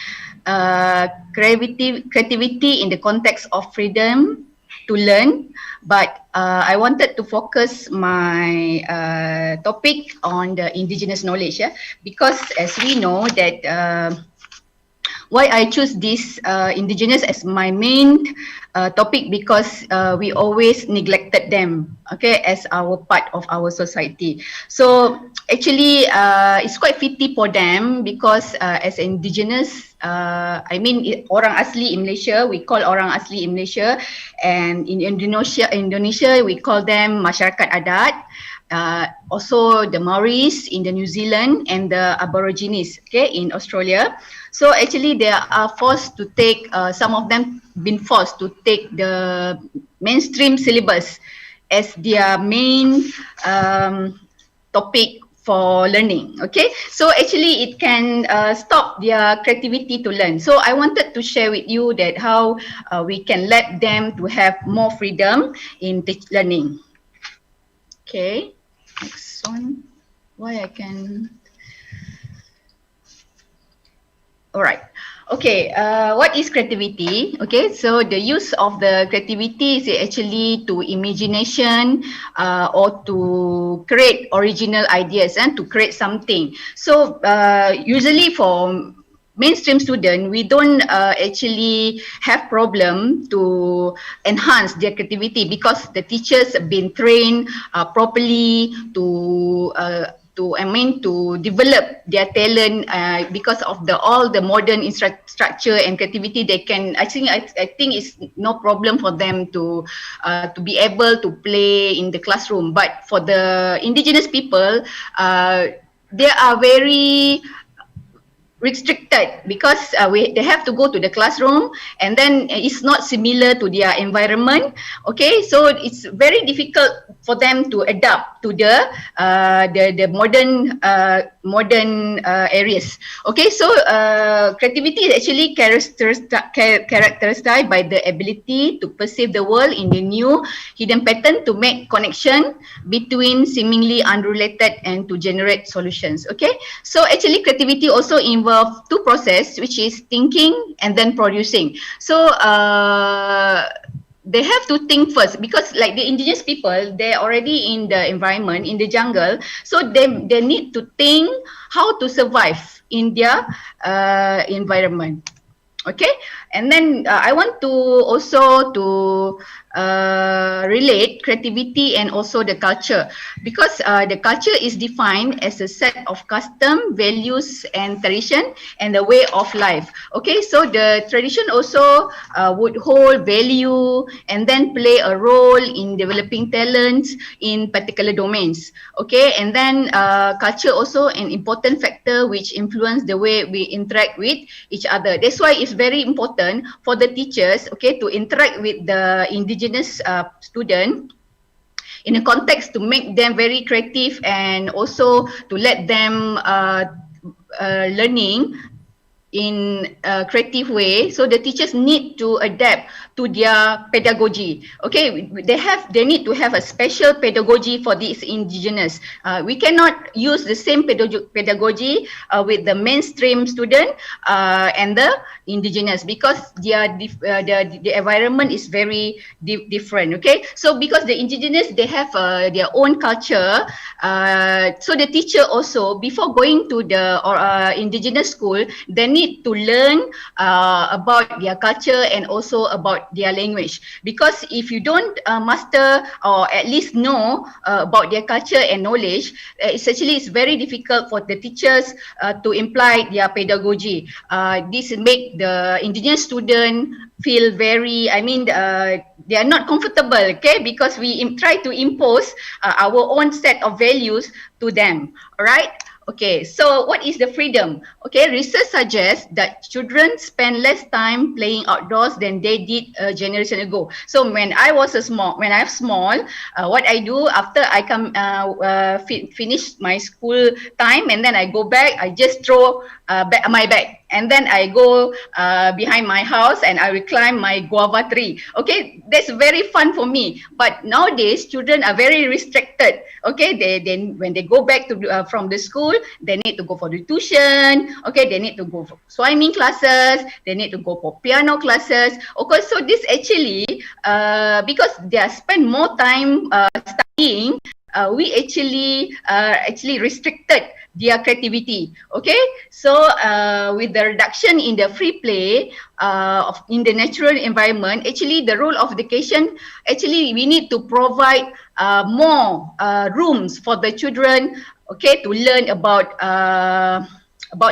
creativity in the context of freedom to learn. But I wanted to focus my topic on the indigenous knowledge, because as we know that why I choose this indigenous as my main topic, because we always neglected them, okay, as our part of our society. So actually it's quite fitting for them, because as indigenous, I mean orang asli in Malaysia, we call orang asli in Malaysia, and in Indonesia we call them masyarakat adat. Also the Maoris in the New Zealand, and the Aborigines, okay, in Australia. So actually they are forced to take, some of them been forced to take the mainstream syllabus as their main topic for learning, okay. So actually it can stop their creativity to learn. So I wanted to share with you that how we can let them to have more freedom in learning. Okay, next one. Why I can... Alright. Okay, what is creativity? Okay, so the use of the creativity is actually to imagination or to create original ideas and to create something. So usually for mainstream student, we don't actually have problem to enhance their creativity, because the teachers have been trained properly to develop their talent, because of all the modern structure and creativity. They can, I think it's no problem for them to be able to play in the classroom. But for the indigenous people, they are very restricted, because they have to go to the classroom, and then it's not similar to their environment, okay. So it's very difficult for them to adapt to the modern areas, okay. So creativity is actually characterized by the ability to perceive the world in the new hidden pattern, to make connection between seemingly unrelated, and to generate solutions, okay. So actually creativity also involves two process, which is thinking and then producing. So they have to think first, because like the indigenous people, they're already in the environment, in the jungle, so they need to think how to survive in their environment, okay. And then I want to also to relate creativity and also the culture, because the culture is defined as a set of custom, values and tradition and the way of life. Okay, so the tradition also would hold value and then play a role in developing talents in particular domains. Okay, and then culture also an important factor which influence the way we interact with each other. That's why it's very important for the teachers, okay, to interact with the indigenous student in a context to make them very creative and also to let them learning in a creative way. So the teachers need to adapt to their pedagogy. Okay, they need to have a special pedagogy for these indigenous. We cannot use the same pedagogy with the mainstream student and the indigenous, because the environment is very different. Okay, so because the indigenous, they have their own culture, so the teacher also, before going to the indigenous school, they need to learn about their culture and also about their language. Because if you don't master or at least know about their culture and knowledge, it's very difficult for the teachers to imply their pedagogy. This make the indigenous student feel very, they are not comfortable, okay, because we try to impose our own set of values to them. All right. Okay, so what is the freedom? Okay, research suggests that children spend less time playing outdoors than they did a generation ago. So when I was small, what I do after I come finish my school time, and then I go back, I just throw my bag, and then I go behind my house and I will climb my guava tree. Okay, that's very fun for me. But nowadays, children are very restricted. Okay, they when they go back to from the school, they need to go for the tuition. Okay, they need to go for swimming classes. They need to go for piano classes. Okay, so this actually because they are spend more time studying, we actually restricted their creativity. Okay, so with the reduction in the free play in the natural environment, actually the role of education, actually we need to provide more rooms for the children, okay, to learn about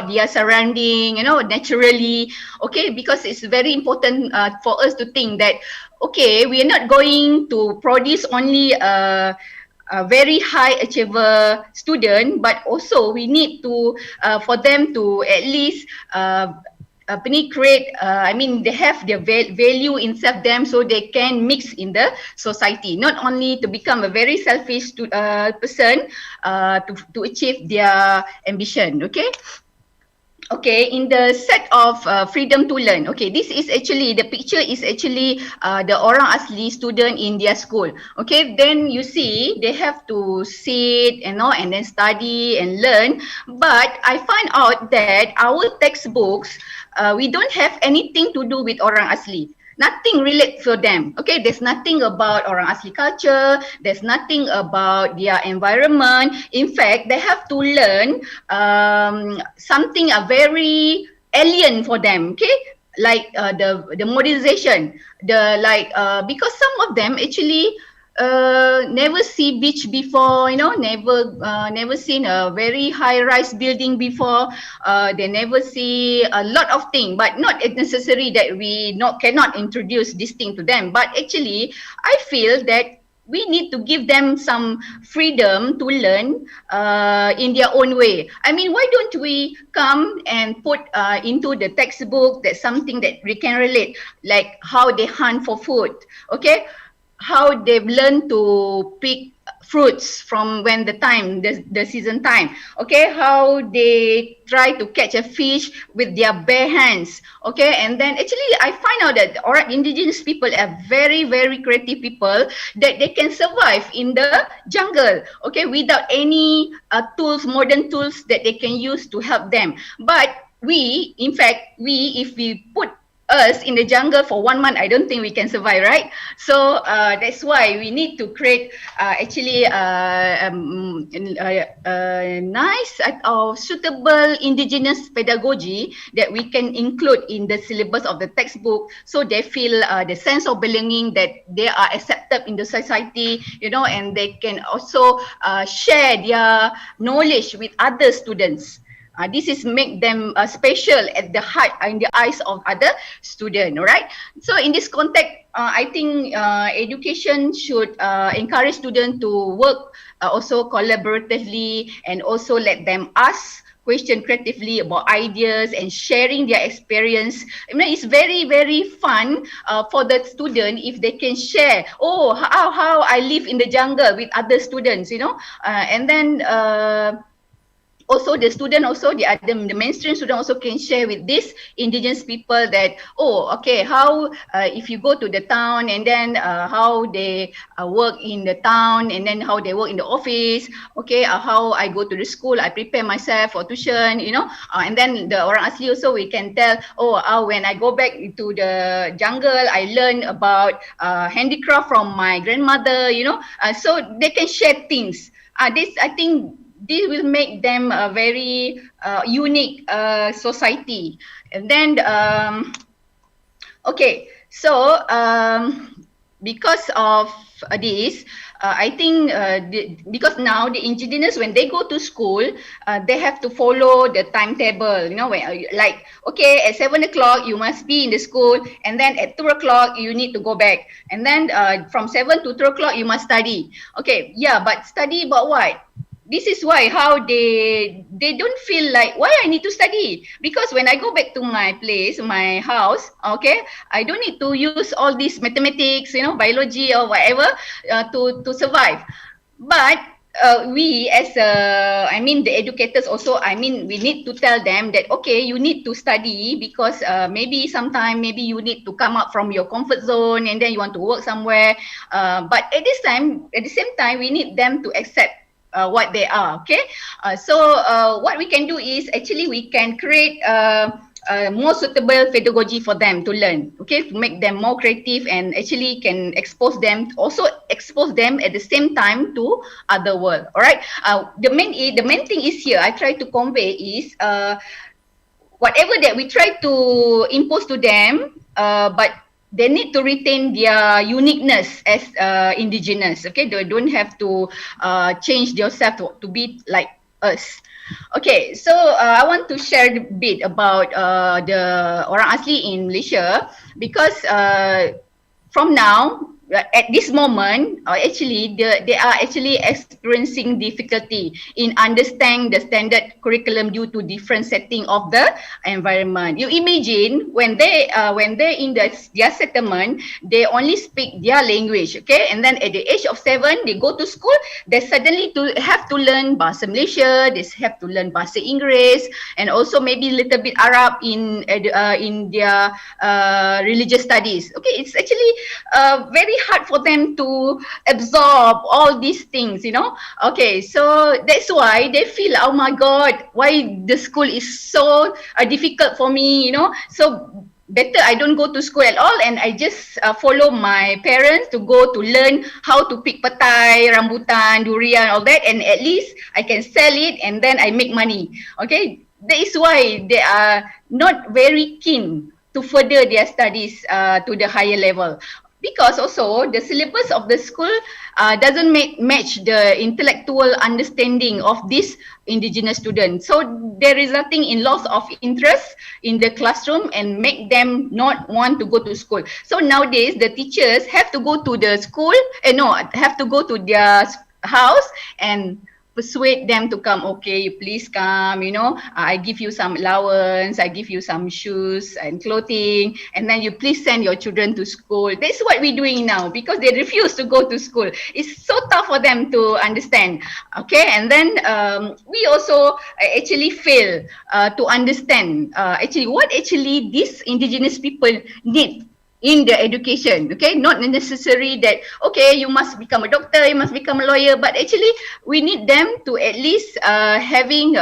their surrounding, naturally. Okay, because it's very important for us to think that, okay, we are not going to produce only a very high achiever student, but also we need to for them to at least create, they have their value inside them, so they can mix in the society, not only to become a very selfish person to achieve their ambition. Okay. Okay, in the set of freedom to learn, okay, this is actually, the picture is actually the orang asli student in their school. Okay, then you see they have to sit, and then study and learn. But I find out that our textbooks, we don't have anything to do with orang asli. Nothing relates to them. Okay, there's nothing about orang asli culture. There's nothing about their environment. In fact, they have to learn something very alien for them. Okay, like the modernization, because some of them actually never see beach before, never seen a very high rise building before. They never see a lot of things, but not necessary that we cannot introduce this thing to them. But actually, I feel that we need to give them some freedom to learn in their own way. Why don't we come and put into the textbook that something that we can relate, like how they hunt for food, okay? How they've learned to pick fruits from when the season time, okay? How they try to catch a fish with their bare hands, okay? And then actually I find out that indigenous people are very, very creative people, that they can survive in the jungle, okay, without any modern tools that they can use to help them. But if we put us in the jungle for 1 month, I don't think we can survive, right? So that's why we need to create nice or suitable indigenous pedagogy that we can include in the syllabus of the textbook, so they feel the sense of belonging, that they are accepted in the society, and they can also share their knowledge with other students. This is make them special at the heart in the eyes of other students, right? So in this context, I think education should encourage students to work also collaboratively, and also let them ask question creatively about ideas and sharing their experience. I mean, it's very, very fun for the student if they can share, how I live in the jungle with other students, and then also the student, also the mainstream student also can share with these indigenous people that, how if you go to the town, and then how they work in the town, and then how they work in the office, how I go to the school, I prepare myself for tuition, and then the orang asli also, we can tell, when I go back to the jungle, I learn about handicraft from my grandmother, so they can share things. This, I think, this will make them a very unique society. And then, because of this, I think because now the indigenous, when they go to school, they have to follow the timetable, like, at 7 o'clock you must be in the school, and then at 2 o'clock you need to go back, and then from 7 to 2 o'clock you must study. But study about what? This is why how they don't feel like, why I need to study, because when I go back to my place, my house, I don't need to use all these mathematics, biology or whatever to survive. But we as the educators also, we need to tell them that, you need to study, because maybe sometime, maybe you need to come out from your comfort zone, and then you want to work somewhere, but at the same time we need them to accept what they are. So what we can do is, actually we can create more suitable pedagogy for them to learn, to make them more creative, and actually can expose them at the same time to other world. All right. The main thing is here, I try to convey is whatever that we try to impose to them, but they need to retain their uniqueness as indigenous. They don't have to change themselves to be like us. So I want to share a bit about the orang asli in Malaysia, because from now, at this moment, actually they are actually experiencing difficulty in understanding the standard curriculum due to different setting of the environment. You imagine when they in their settlement, they only speak their language, and then at the age of 7 they go to school, they suddenly have to learn Bahasa Malaysia, they have to learn Bahasa Inggeris, and also maybe a little bit Arab in their religious studies. It's actually very hard for them to absorb all these things, so that's why they feel, oh my God, why the school is so difficult for me, so better I don't go to school at all, and I just follow my parents to go to learn how to pick petai, rambutan, durian, all that, and at least I can sell it, and then I make money. That is why they are not very keen to further their studies to the higher level. Because also the syllabus of the school doesn't match the intellectual understanding of these indigenous students. So they're resulting in loss of interest in the classroom and make them not want to go to school. So nowadays the teachers have to go to the school, have to go to their house and persuade them to come. You please come, I give you some allowance, I give you some shoes and clothing, and then you please send your children to school. That's what we're doing now, because they refuse to go to school. It's so tough for them to understand. And then we also actually fail to understand actually what actually these indigenous people need in the education. Not necessary that you must become a doctor, you must become a lawyer, but actually we need them to at least having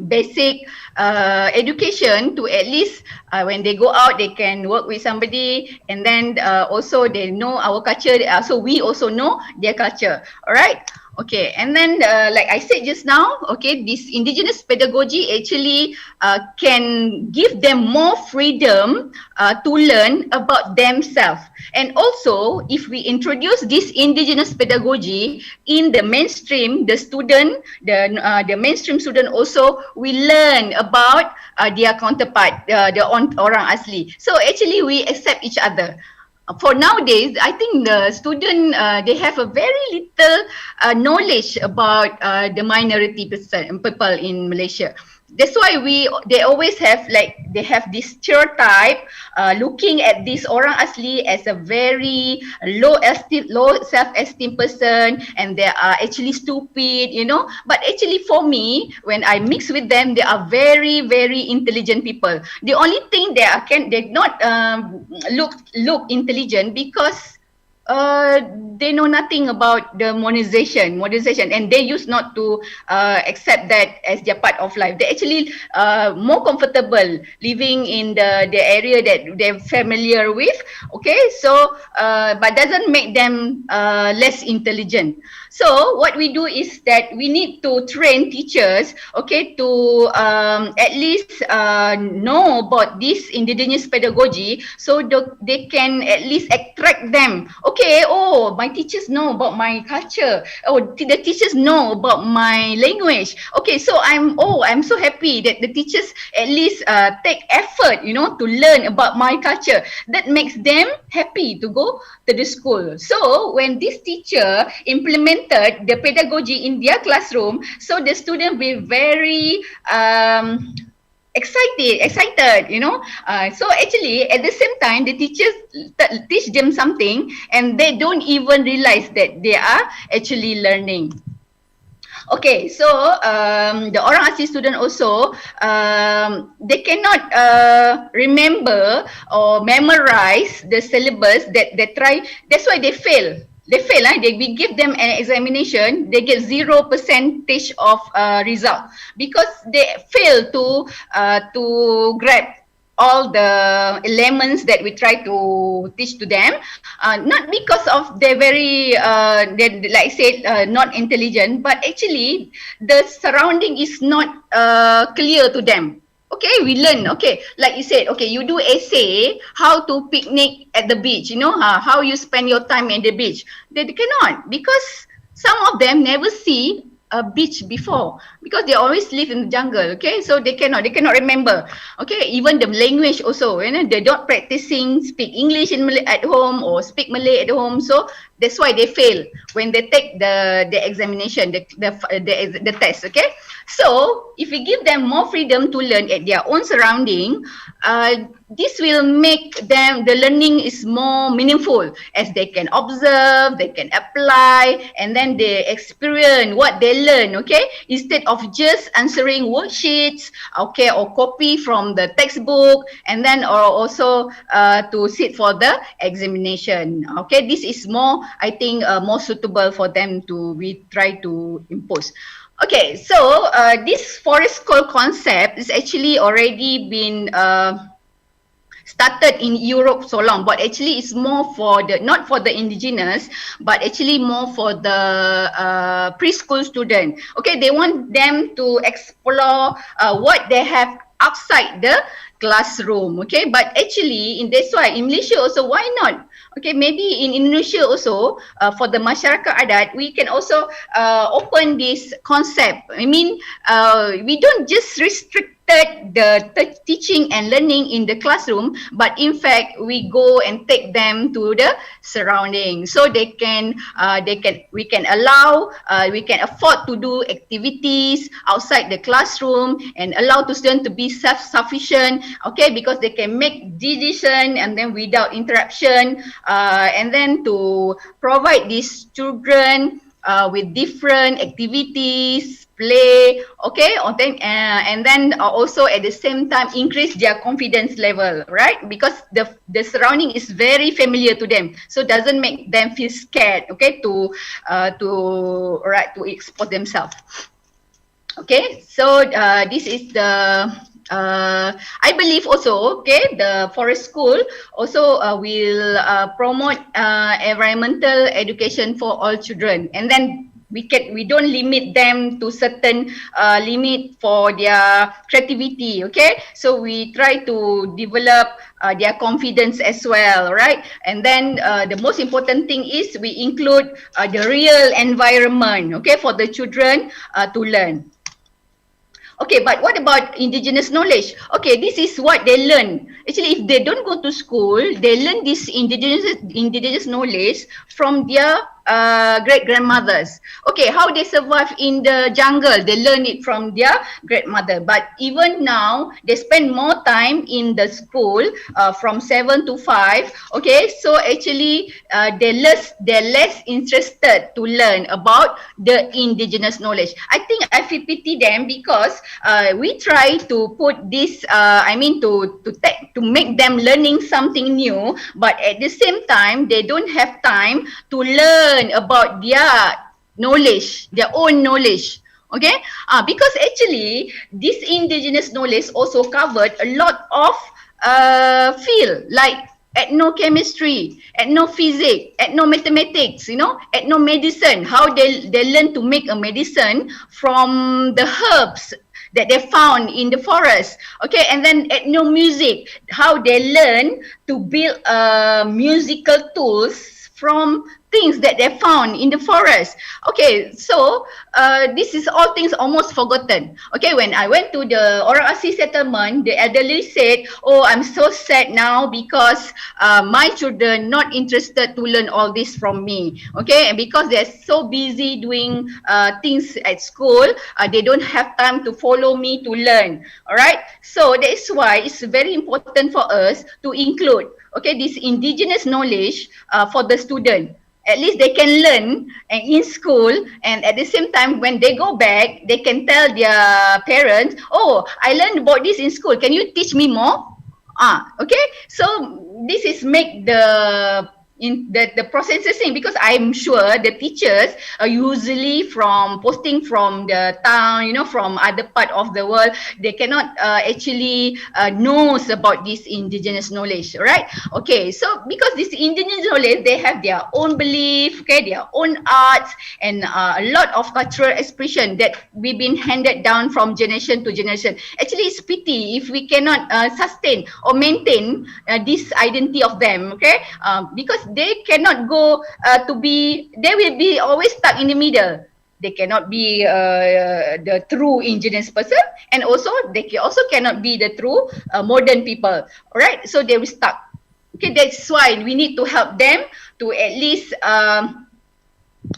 basic education to at least when they go out they can work with somebody, and then also they know our culture, so we also know their culture. All right. Okay, and then like I said just now, okay, this indigenous pedagogy actually can give them more freedom to learn about themselves. And also, if we introduce this indigenous pedagogy in the mainstream, the mainstream student also will learn about their counterpart, orang asli. So actually, we accept each other. For nowadays, I think the student they have a very little knowledge about the minority people in Malaysia. That's why they always have they have this stereotype looking at this orang asli as a very low self-esteem person, and they are actually stupid, you know. But actually for me, when I mix with them, they are very very intelligent people. The only thing they not look intelligent because they know nothing about the modernization, and they used not to accept that as their part of life. They actually more comfortable living in the area that they're familiar with. Okay, so but doesn't make them less intelligent. So what we do is that we need to train teachers, okay, to at least know about this indigenous pedagogy, so they can at least attract them. Okay, oh, my teachers know about my culture. Oh, the teachers know about my language. Okay, so I'm so happy that the teachers at least take effort, you know, to learn about my culture. That makes them happy to go to the school. So when this teacher implemented the pedagogy in their classroom, so the student will very excited, you know. So actually at the same time the teachers teach them something, and they don't even realize that they are actually learning. Okay, so the orang asli student also they cannot remember or memorize the syllabus that they try. That's why they fail. We give them an examination, they get 0% of result because they fail to grab all the elements that we try to teach to them, not because of they're very they, like I said, not intelligent, but actually the surrounding is not clear to them. Okay, we learn. Okay, like you said, okay, you do essay how to picnic at the beach, you know, how you spend your time at the beach. They cannot, because some of them never see a beach before, because they always live in the jungle. Okay, so they cannot remember. Okay, even the language also, you know, they don't practicing speak English in Malay at home or speak Malay at home. So that's why they fail when they take the examination, the test. Okay, so if we give them more freedom to learn at their own surrounding, this will make them, the learning is more meaningful, as they can observe, they can apply, and then they experience what they learn. Okay, instead of just answering worksheets, okay, or copy from the textbook, and then or also to sit for the examination. Okay, this is more, I think, more suitable for them to we try to impose. Okay, so this forest school concept is actually already been started in Europe so long, but actually it's more for the, not for the indigenous, but actually more for the preschool student. Okay, they want them to explore what they have outside the classroom. Okay, but actually in that's why in Malaysia also, why not? Okay, maybe in Indonesia also, for the masyarakat adat, we can also open this concept. I mean, we don't just restrict the teaching and learning in the classroom, but in fact we go and take them to the surrounding, so we can allow, we can afford to do activities outside the classroom and allow the student to be self-sufficient. Okay, because they can make decision and then without interruption, and then to provide these children with different activities, play, okay, and then also at the same time increase their confidence level, right? Because the surrounding is very familiar to them, so doesn't make them feel scared, okay, to expose themselves. Okay, so this is the I believe also, okay, the forest school also will promote environmental education for all children, and then we don't limit them to certain limit for their creativity. Okay, so we try to develop their confidence as well, right? And then the most important thing is we include the real environment, okay, for the children to learn. Okay, but what about indigenous knowledge? Okay, this is what they learn. Actually, if they don't go to school, they learn this indigenous knowledge from their great grandmothers. Okay, how they survive in the jungle, they learn it from their grandmother. But even now, they spend more time in the school from 7 to 5. Okay, so actually, they're less interested to learn about the indigenous knowledge. I think I feel pity them because we try to put this to make them learning something new, but at the same time they don't have time to learn about their knowledge, their own knowledge. Okay, because actually this indigenous knowledge also covered a lot of field like ethnochemistry, ethnophysics, ethnomathematics, ethnomedicine, how they learn to make a medicine from the herbs that they found in the forest. Okay, and then ethnomusic, how they learn to build musical tools from things that they found in the forest. Okay, so this is all things almost forgotten. Okay, when I went to the Orang Asli settlement, the elderly said, "Oh, I'm so sad now because my children not interested to learn all this from me." Okay, and because they're so busy doing things at school, they don't have time to follow me to learn. All right, so that's why it's very important for us to include, okay, this indigenous knowledge for the student. At least they can learn in school, and at the same time when they go back they can tell their parents, "Oh, I learned about this in school, can you teach me more?" Okay, so this is make the process the same, because I'm sure the teachers are usually from posting from the town, from other part of the world. They cannot actually knows about this indigenous knowledge, right? Okay, so because this indigenous knowledge, they have their own belief, okay, their own arts, and a lot of cultural expression that we've been handed down from generation to generation. Actually, it's pity if we cannot sustain or maintain this identity of them, okay, because they cannot go they will be always stuck in the middle. They cannot be the true indigenous person, and also they also cannot be the true modern people. All right, so they will stuck. Okay, that's why we need to help them to at least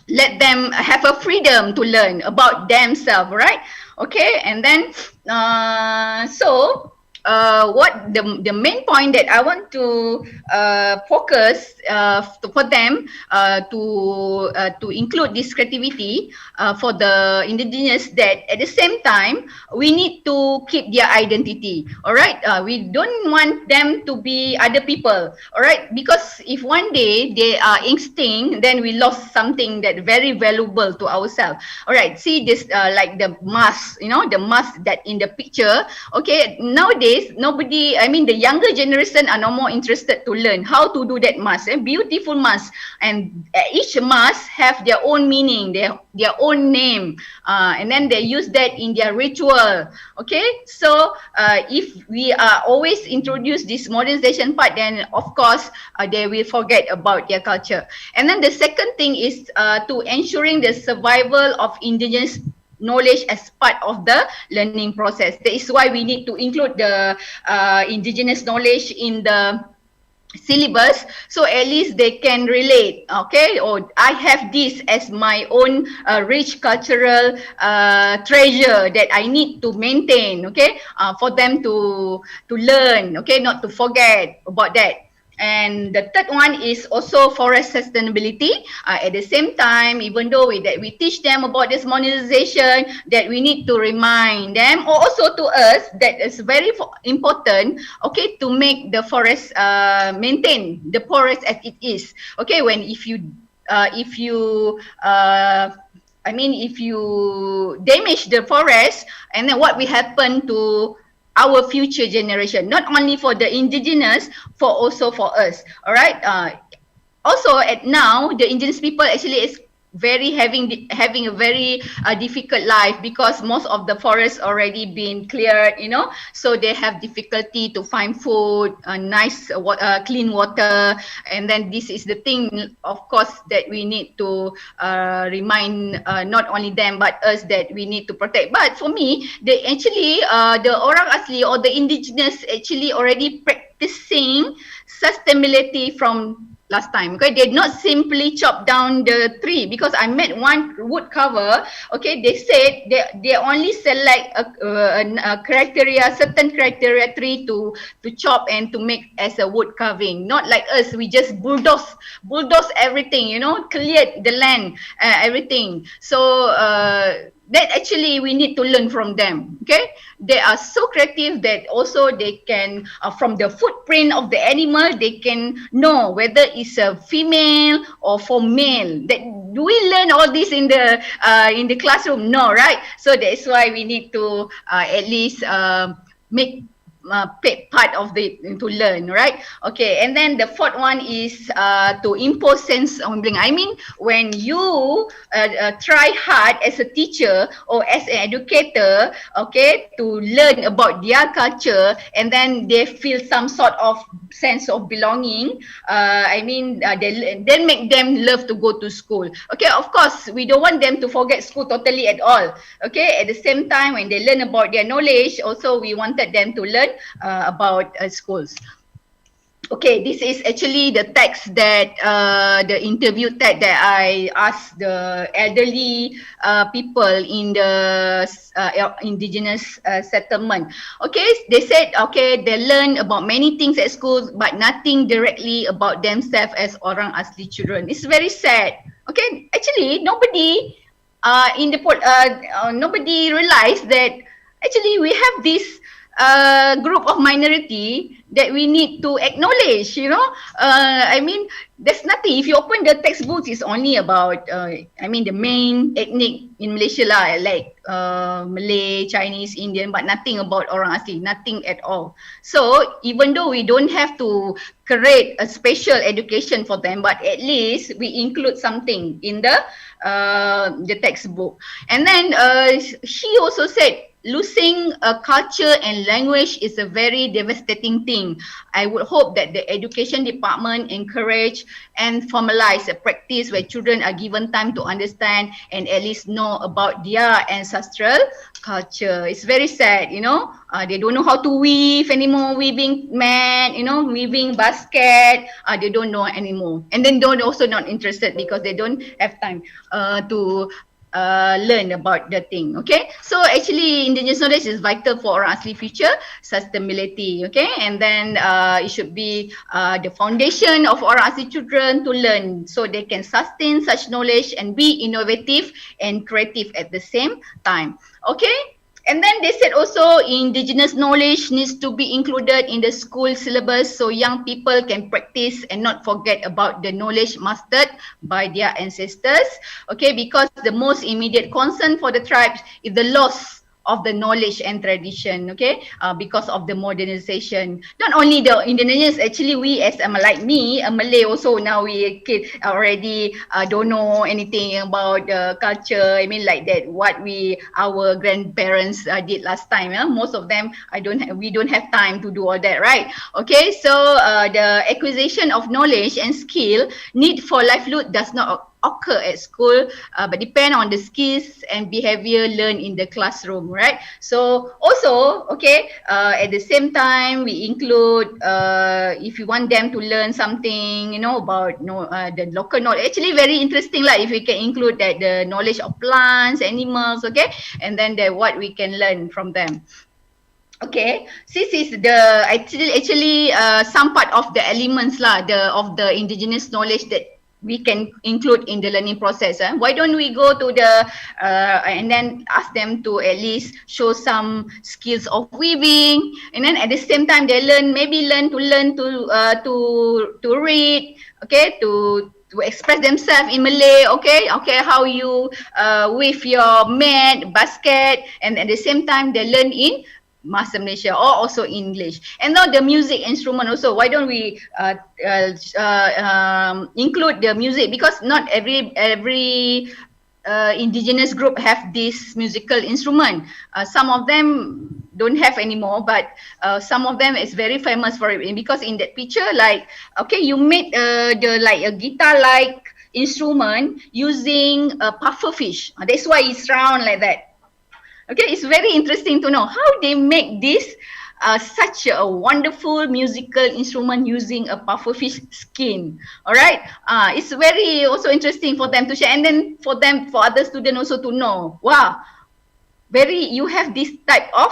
let them have a freedom to learn about themselves, right? Okay, and then what the main point that I want to focus for them to include this creativity for the indigenous, that at the same time we need to keep their identity. All right, we don't want them to be other people. All right, because if one day they are extinct, then we lost something that very valuable to ourselves. All right, see this like the mask, the mask that in the picture. Okay, nowadays nobody, I mean the younger generation are no more interested to learn how to do that mask, beautiful mask, and each mask have their own meaning, their own name, and then they use that in their ritual. Okay, so if we are always introduce this modernization part, then of course they will forget about their culture. And then the second thing is to ensuring the survival of indigenous knowledge as part of the learning process. That is why we need to include the indigenous knowledge in the syllabus, so at least they can relate. Okay, or I have this as my own rich cultural treasure that I need to maintain. Okay, for them to learn. Okay, not to forget about that. And the third one is also forest sustainability. At the same time, even though that we teach them about this monetization, that we need to remind them, or also to us, that it's very important, okay, to make the forest maintain the forest as it is. Okay, when if you I mean, if you damage the forest, and then what will happen to our future generation? Not only for the indigenous, for also for us. All right. Also, at now, the indigenous people actually is having a very difficult life, because most of the forests already been cleared, you know, so they have difficulty to find food, nice clean water. And then this is the thing, of course, that we need to remind not only them but us, that we need to protect. But for me, they actually the orang asli or the indigenous actually already practicing sustainability from last time. Okay, they not simply chop down the tree, because I met one wood carver. Okay, they said they only select a criteria, certain criteria tree to chop and to make as a wood carving. Not like us, we just bulldoze everything, you know, cleared the land, everything. So that actually we need to learn from them. Okay, they are so creative that also they can from the footprint of the animal, they can know whether it's a female or for male. That, do we learn all this in the classroom? No, right? So that's why we need to at least make part of the to learn, right? Okay, and then the fourth one is to impose sense of belonging. I mean, when you try hard as a teacher or as an educator, okay, to learn about their culture, and then they feel some sort of sense of belonging. I mean, they then make them love to go to school. Okay, of course, we don't want them to forget school totally at all. Okay, at the same time, when they learn about their knowledge, also we wanted them to learn about schools. Okay, this is actually the text that the interview text that I asked the elderly people in the indigenous settlement. Okay, they said, okay, they learn about many things at school, but nothing directly about themselves as orang asli children. It's very sad. Okay, actually, nobody nobody realized that actually we have this group of minority that we need to acknowledge, you know. I mean, there's nothing. If you open the textbooks, it's only about, I mean, the main ethnic in Malaysia lah, like Malay, Chinese, Indian, but nothing about orang asli, nothing at all. So even though we don't have to create a special education for them, but at least we include something in the textbook. And then she also said, losing a culture and language is a very devastating thing. I would hope that the education department encourage and formalize a practice where children are given time to understand and at least know about their ancestral culture. It's very sad, you know. They don't know how to weave anymore, weaving mat, you know, weaving basket. They don't know anymore. And then don't also not interested because they don't have time to learn about the thing. Okay, so actually indigenous knowledge is vital for orang asli future sustainability. Okay, and then it should be the foundation of orang asli children to learn, so they can sustain such knowledge and be innovative and creative at the same time. Okay. And then they said also indigenous knowledge needs to be included in the school syllabus so young people can practice and not forget about the knowledge mastered by their ancestors. Okay, because the most immediate concern for the tribes is the loss of the knowledge and tradition, okay, because of the modernization. Not only the Indonesians, actually we as like me, a Malay also, now we already don't know anything about the culture. I mean, like that, what our grandparents did last time. Most of them, we don't have time to do all that, right? Okay, so the acquisition of knowledge and skill need for livelihood does not occur at school, but depend on the skills and behavior learned in the classroom, right? So also, okay, at the same time, we include, if you want them to learn something, you know, about the local knowledge, actually very interesting, like if we can include that the knowledge of plants, animals, okay, and then what we can learn from them. Okay, this is the actually some part of the elements lah, of the indigenous knowledge that we can include in the learning process. Why don't we go to the and then ask them to at least show some skills of weaving, and then at the same time they learn to read, okay, to to express themselves in Malay, okay, how you with your mat, basket, and at the same time they learn in Bahasa Malaysia or also English. And now the music instrument also, why don't we include the music, because not every indigenous group have this musical instrument. Some of them don't have anymore, but some of them is very famous for it, because in that picture, like, okay, you made the like a guitar like instrument using a puffer fish. That's why it's round like that. Okay, it's very interesting to know how they make this such a wonderful musical instrument using a pufferfish skin. All right, it's very also interesting for them to share, and then for other students also to know. Wow, you have this type of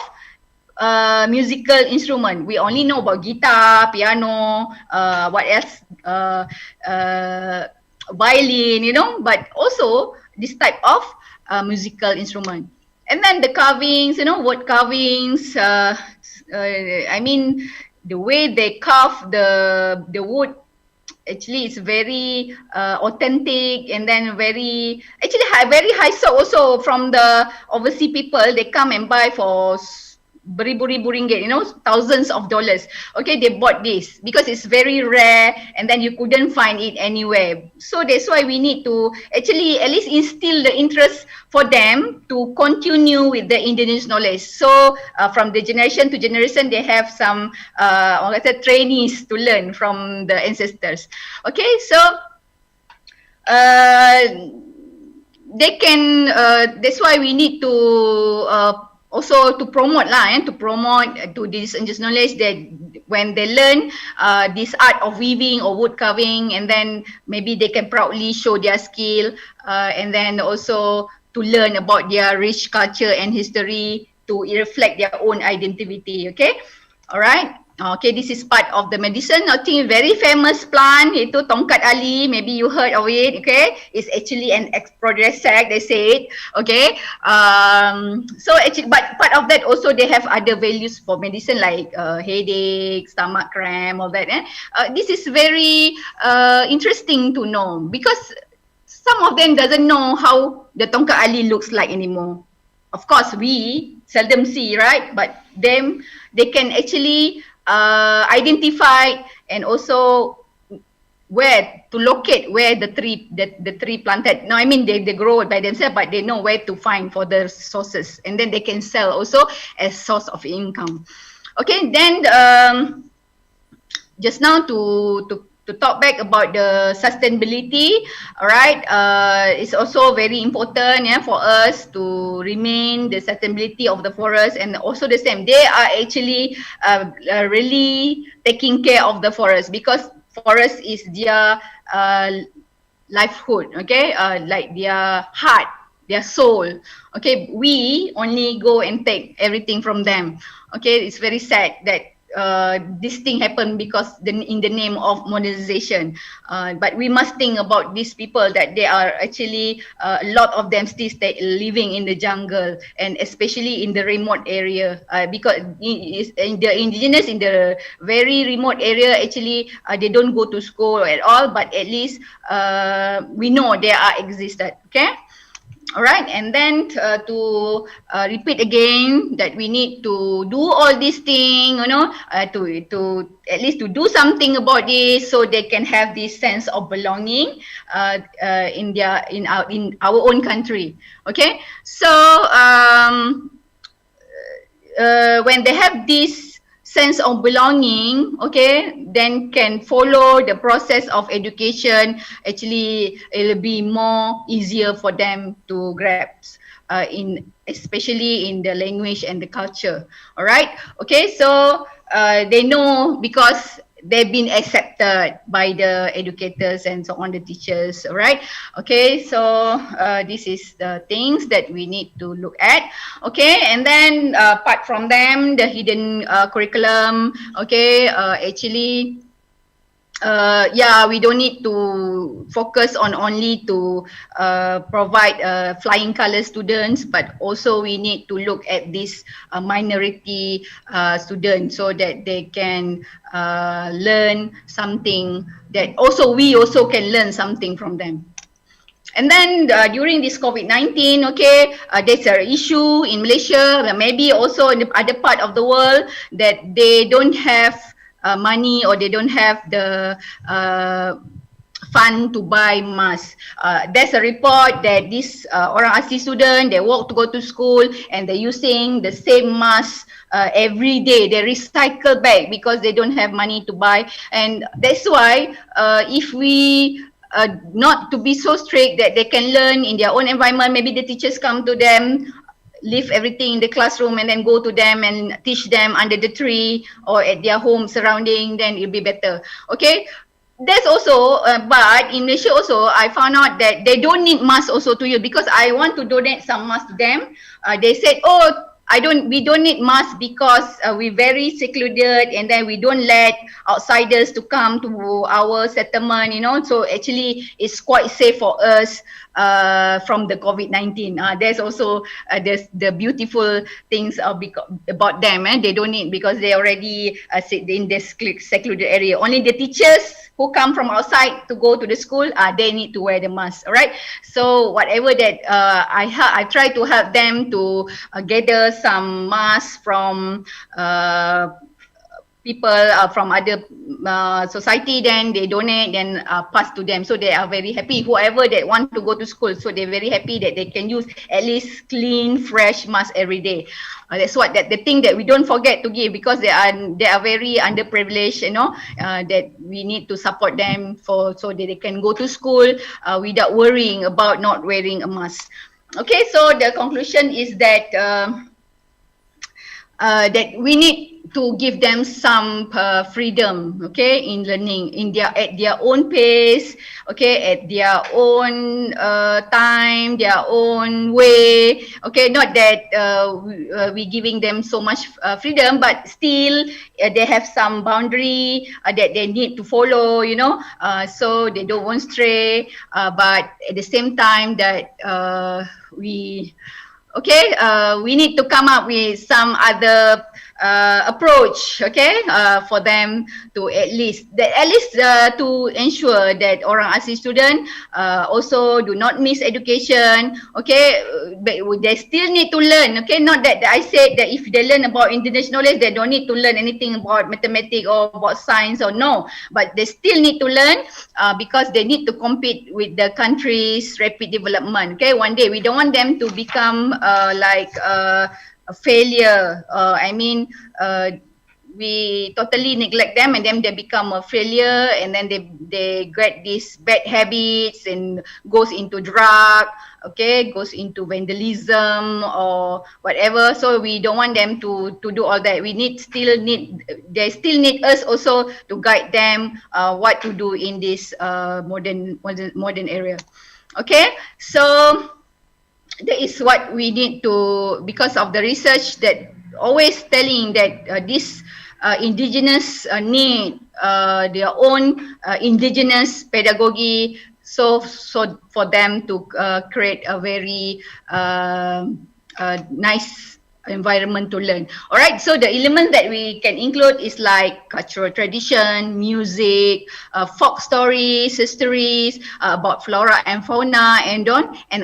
musical instrument. We only know about guitar, piano, what else? Violin, you know, but also this type of musical instrument. And then the carvings, you know, wood carvings. I mean, the way they carve the wood, actually it's very authentic, and then very high sold also from the overseas people. They come and buy for beribu-ribu ringgit, you know, thousands of dollars. Okay, they bought this because it's very rare, and then you couldn't find it anywhere. So that's why we need to actually at least instill the interest for them to continue with the indigenous knowledge. So from the generation to generation, they have some trainees to learn from the ancestors. Okay, so they can. That's why we need to. Also to promote to this indigenous knowledge, that when they learn this art of weaving or wood carving, and then maybe they can proudly show their skill, and then also to learn about their rich culture and history, to reflect their own identity. Okay, all right. Okay, this is part of the medicine. I think very famous plant, itu tongkat ali. Maybe you heard of it. Okay, it's actually an aphrodisiac, they say it. Okay, so actually, but part of that also they have other values for medicine, like headache, stomach cramp, all that. This is very interesting to know, because some of them doesn't know how the tongkat ali looks like anymore. Of course, we seldom see, right? But they can actually identify, and also where to locate where the tree planted. No, I mean they grow it by themselves, but they know where to find for the sources, and then they can sell also as source of income. Okay, then just now to talk back about the sustainability, all right, it's also very important, yeah, for us to remain the sustainability of the forest. And also the same, they are actually really taking care of the forest, because forest is their livelihood, okay, like their heart, their soul. Okay, we only go and take everything from them. Okay, it's very sad that this thing happened because in the name of modernization. But we must think about these people, that they are actually a lot of them still living in the jungle, and especially in the remote area, because in the indigenous in the very remote area, actually they don't go to school at all, but at least we know they are existed. Okay. All right, and then to repeat again that we need to do all these things, you know, to at least to do something about this, so they can have this sense of belonging in our own country. Okay, so when they have this sense of belonging, okay, then can follow the process of education. Actually, it'll be more easier for them to grasp especially in the language and the culture. All right, okay, so they know because they've been accepted by the educators and so on, the teachers. All right, okay, so this is the things that we need to look at. Okay, and then apart from them, the hidden curriculum, okay, actually yeah, we don't need to focus on only to provide flying color students, but also we need to look at this minority students so that they can learn something, that also we also can learn something from them. And then during this COVID-19, okay, there's an issue in Malaysia, maybe also in the other part of the world, that they don't have money, or they don't have the fund to buy masks. There's a report that this orang asli student, they walk to go to school and they're using the same mask every day. They recycle back because they don't have money to buy. And that's why if we not to be so strict, that they can learn in their own environment. Maybe the teachers come to them, leave everything in the classroom, and then go to them and teach them under the tree or at their home surrounding, then it'll be better. Okay. There's also, but in Malaysia also, I found out that they don't need masks also to use, because I want to donate some masks to them. They said, oh, we don't need masks because we're very secluded, and then we don't let outsiders to come to our settlement, you know. So actually it's quite safe for us from the COVID-19. There's also there's the beautiful things about them. They don't need, because they already sit in this secluded area. Only the teachers who come from outside to go to the school, they need to wear the mask. All right. So whatever that I try to help them to gather some masks from people from other society, then they donate, then pass to them. So they are very happy, whoever that want to go to school. So they're very happy that they can use at least clean, fresh mask every day. That's what the thing that we don't forget to give, because they are very underprivileged, you know, that we need to support them for, so that they can go to school without worrying about not wearing a mask. Okay, so the conclusion is that that we need to give them some freedom, okay, in learning, in at their own pace, okay, at their own time, their own way, okay. Not that we giving them so much freedom, but still they have some boundary that they need to follow, you know, so they don't want stray, but at the same time that we need to come up with some other approach, okay, for them to at least to ensure that orang asli student also do not miss education, okay, but they still need to learn, okay. Not that I said that if they learn about international knowledge, they don't need to learn anything about mathematics or about science, or no, but they still need to learn because they need to compete with the country's rapid development, okay. One day we don't want them to become like a failure. We totally neglect them, and then they become a failure, and then they get these bad habits and goes into drug, okay, goes into vandalism or whatever. So we don't want them to do all that. They still need us also to guide them what to do in this modern area. Okay, so that is what we need to, because of the research that always telling that this indigenous need their own indigenous pedagogy, so for them to create a very nice environment to learn. All right, so the elements that we can include is like cultural tradition, music, folk stories, histories about flora and fauna, and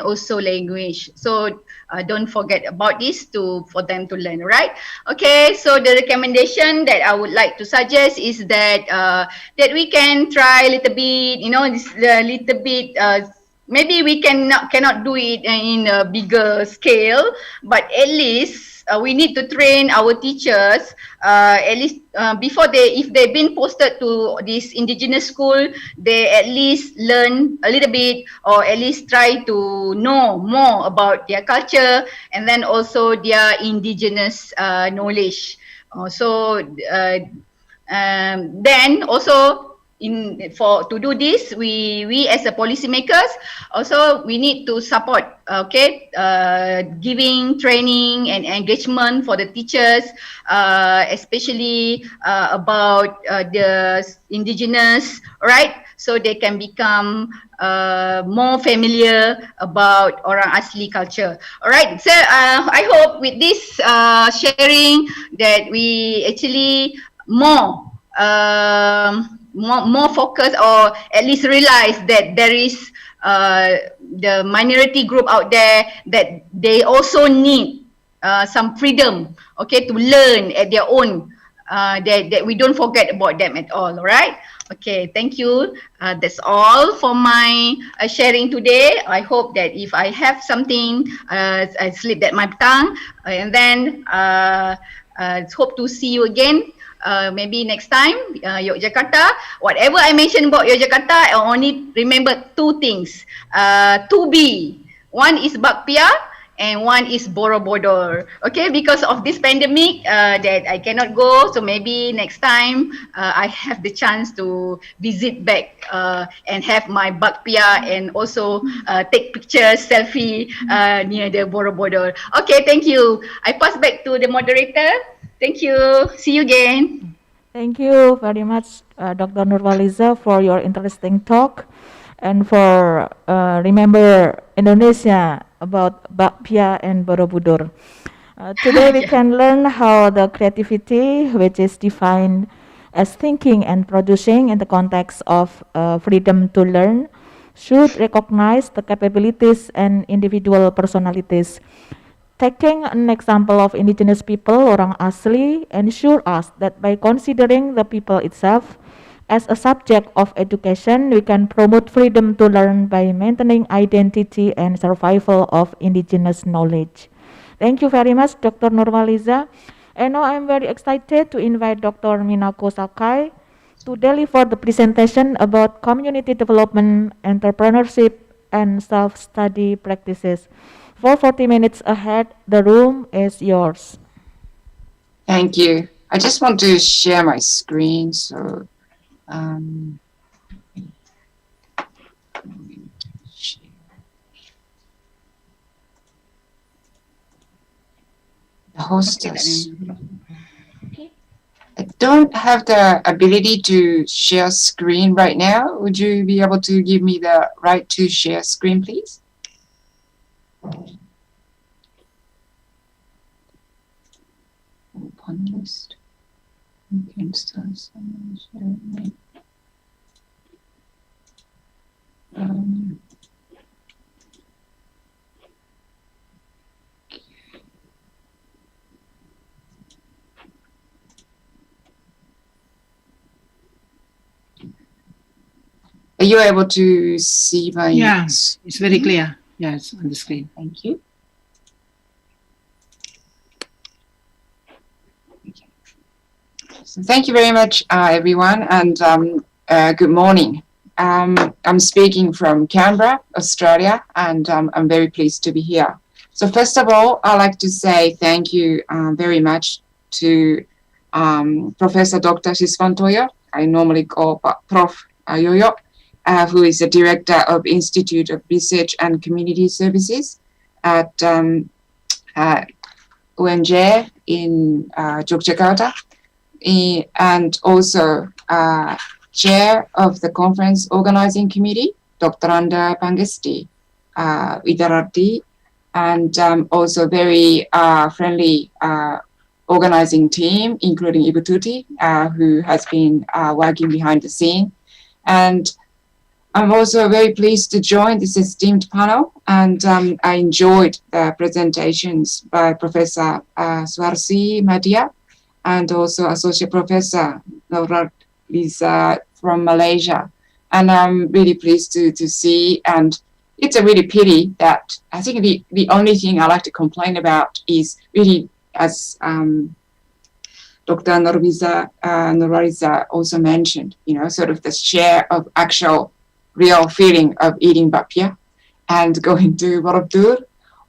also language. So don't forget about this for them to learn, right? Okay, so the recommendation that I would like to suggest is that that we can try a little bit, you know, little bit. Maybe we cannot do it in a bigger scale, but at least we need to train our teachers at least before if they've been posted to this indigenous school, they at least learn a little bit, or at least try to know more about their culture, and then also their indigenous knowledge. Then also to do this, we as a policymakers also we need to support, giving training and engagement for the teachers, especially about the indigenous, right? So they can become more familiar about orang asli culture. Alright, so I hope with this sharing that we actually more focus, or at least realize that there is the minority group out there that they also need some freedom, to learn at their own, that we don't forget about them at all. Right? Okay, thank you. That's all for my sharing today. I hope that if I have something, I slip that my tongue, and then hope to see you again. Maybe next time, Yogyakarta. Whatever I mentioned about Yogyakarta, I only remember two things. 2B. One is Bakpia and one is Borobudur. Okay, because of this pandemic that I cannot go, so maybe next time I have the chance to visit back and have my Bakpia and also take pictures, selfie near the Borobudur. Okay, thank you. I pass back to the moderator. Thank you. See you again. Thank you very much, Dr. Nurwaliza, for your interesting talk and for remember Indonesia about Bakpia and Borobudur. Today we can learn how the creativity, which is defined as thinking and producing in the context of freedom to learn, should recognize the capabilities and individual personalities. Taking an example of indigenous people, orang asli, ensure us that by considering the people itself as a subject of education, we can promote freedom to learn by maintaining identity and survival of indigenous knowledge. Thank you very much, Dr. Nurwaliza. And now I'm very excited to invite Dr. Minako Sakai to deliver the presentation about community development, entrepreneurship, and self-study practices. For 40 minutes ahead, the room is yours. Thank you. I just want to share my screen. So, the hostess. I don't have the ability to share screen right now. Would you be able to give me the right to share screen, please? Open list. Okay, are you able to see my? Yes, it's very clear. Yes, on the screen. Thank you. So thank you very much, everyone, and good morning. I'm speaking from Canberra, Australia, and I'm very pleased to be here. So first of all, I'd like to say thank you very much to Professor Dr. Siswantoyo. I normally call Prof. Yoyo, who is the Director of Institute of Research and Community Services at UNJ in Yogyakarta, and also Chair of the Conference Organizing Committee, Dr. Anda Pangesti Widarati, and also very friendly organizing team, including Ibu Tuti, who has been working behind the scene. And I'm also very pleased to join this esteemed panel, and I enjoyed the presentations by Professor Swarsi Madia and also Associate Professor Laura Lisa from Malaysia. And I'm really pleased to see, and it's a really pity that I think the only thing I like to complain about is really, as Dr. Nurwaliza also mentioned, sort of the share of actual real feeling of eating bapia and going to Borobudur,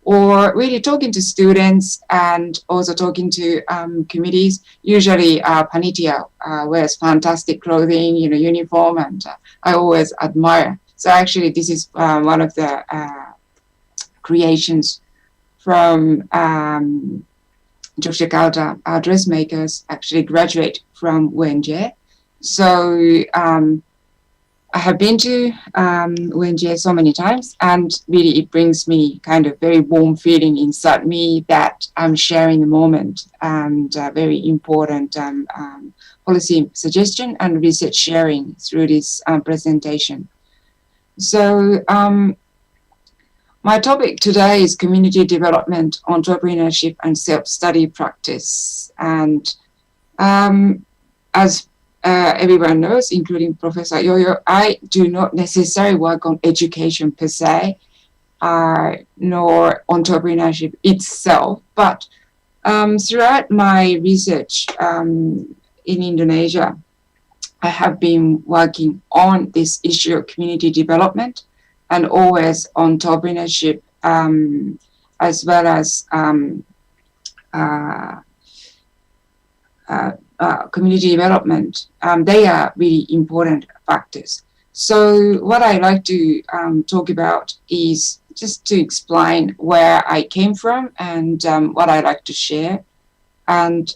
or really talking to students and also talking to committees. Usually panitia wears fantastic clothing, uniform, and I always admire. So actually this is one of the creations from Yogyakarta. Our dressmakers actually graduate from UNJ. So I have been to UNJ so many times, and really it brings me kind of very warm feeling inside me that I'm sharing the moment and very important policy suggestion and research sharing through this presentation. So my topic today is community development, entrepreneurship, and self-study practice. And as everyone knows, including Professor Yo-Yo, I do not necessarily work on education per se, nor entrepreneurship itself, but throughout my research in Indonesia, I have been working on this issue of community development and always entrepreneurship, as well as community development. They are really important factors. So what I like to talk about is just to explain where I came from and what I like to share. And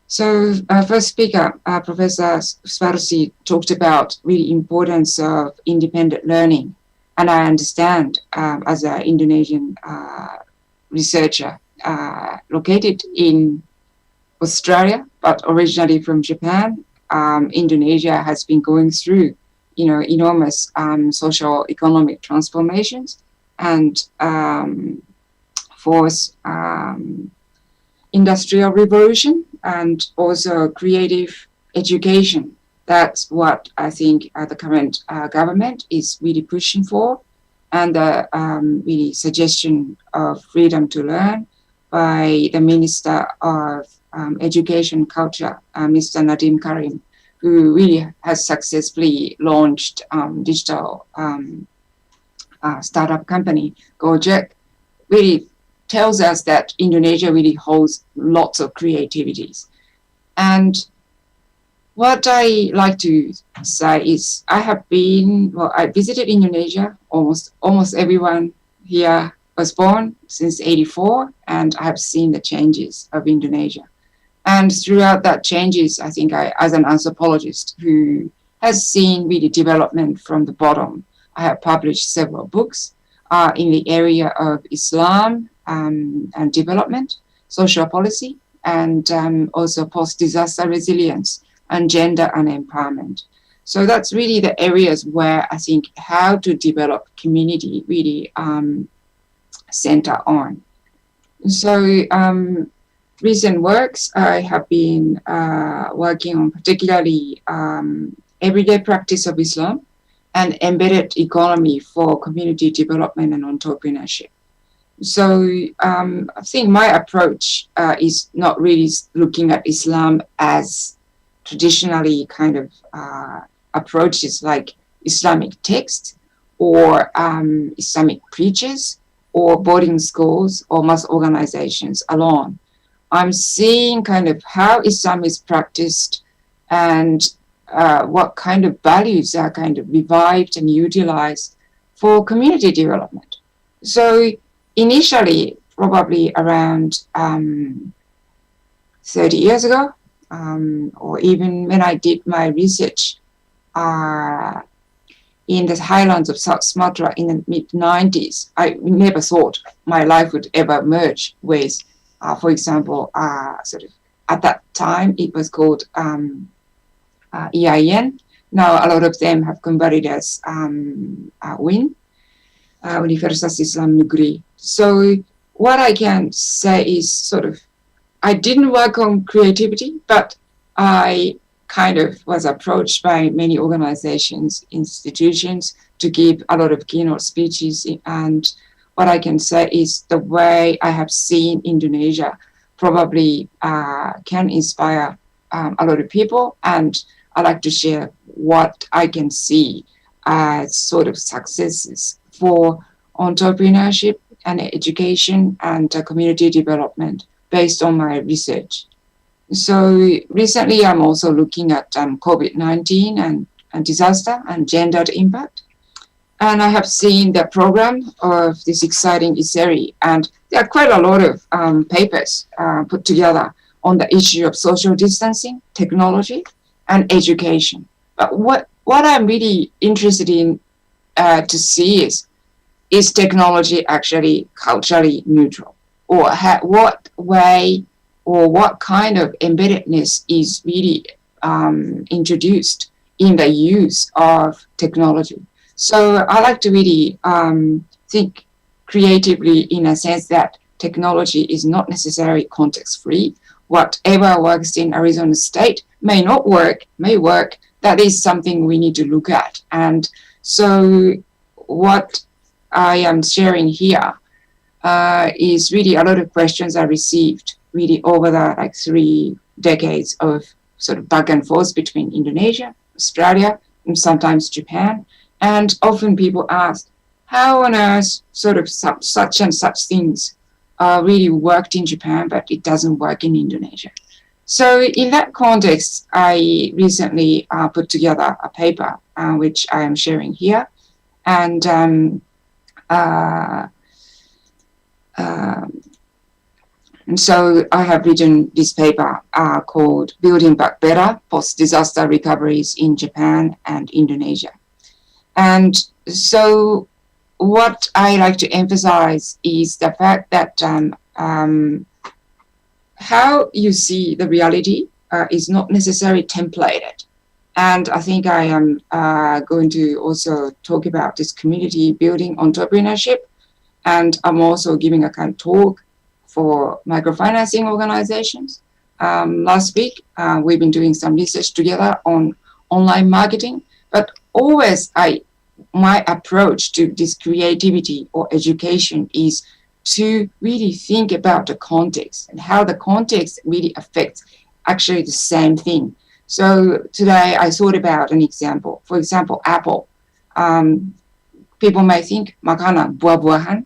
so first speaker, Professor Svarsi, talked about really importance of independent learning. And I understand as an Indonesian researcher located in Australia, but originally from Japan, Indonesia has been going through, enormous social economic transformations and forced industrial revolution and also creative education. That's what I think the current government is really pushing for, and the really suggestion of freedom to learn by the Minister of Education Culture, Mr. Nadiem Karim, who really has successfully launched digital startup company Gojek. Really tells us that Indonesia really holds lots of creativities. And what I like to say is I visited Indonesia. Almost everyone here was born since '84, and I have seen the changes of Indonesia. And throughout that changes, I think as an anthropologist who has seen really development from the bottom, I have published several books in the area of Islam and development, social policy, and also post-disaster resilience and gender and empowerment. So that's really the areas where I think how to develop community really center on. So recent works I have been working on particularly everyday practice of Islam and embedded economy for community development and entrepreneurship. So I think my approach is not really looking at Islam as traditionally kind of approaches like Islamic texts or Islamic preachers or boarding schools or mass organizations alone. I'm seeing kind of how Islam is practiced and what kind of values are kind of revived and utilized for community development. So initially, probably around 30 years ago, or even when I did my research in the highlands of South Sumatra in the mid-90s, I never thought my life would ever merge with, for example, sort of at that time it was called EIN. Now a lot of them have converted as WIN, Universitas Islam Negeri. So what I can say is sort of, I didn't work on creativity, but I kind of was approached by many organizations, institutions to give a lot of keynote speeches. And what I can say is the way I have seen Indonesia probably can inspire a lot of people. And I like to share what I can see as sort of successes for entrepreneurship, and education and community development based on my research. So recently, I'm also looking at COVID-19 and disaster and gendered impact. And I have seen the program of this exciting ICERI, and there are quite a lot of papers put together on the issue of social distancing, technology, and education. But what I'm really interested in to see is technology actually culturally neutral? Or what way or what kind of embeddedness is really introduced in the use of technology? So I like to really think creatively in a sense that technology is not necessarily context-free. Whatever works in Arizona State may not work, may work. That is something we need to look at. And so what I am sharing here is really a lot of questions I received really over the 3 decades of sort of back and forth between Indonesia, Australia, and sometimes Japan. And often people ask, how on earth sort of such and such things really worked in Japan, but it doesn't work in Indonesia. So in that context, I recently put together a paper, which I am sharing here. And so I have written this paper called Building Back Better, Post-Disaster Recoveries in Japan and Indonesia. And so what I like to emphasize is the fact that how you see the reality is not necessarily templated. And I think I am going to also talk about this community building entrepreneurship. And I'm also giving a kind of talk for microfinancing organizations. Last week, we've been doing some research together on online marketing, but always my approach to this creativity or education is to really think about the context and how the context really affects actually the same thing. So today I thought about an example. For example, Apple. People may think makanan buah-buahan,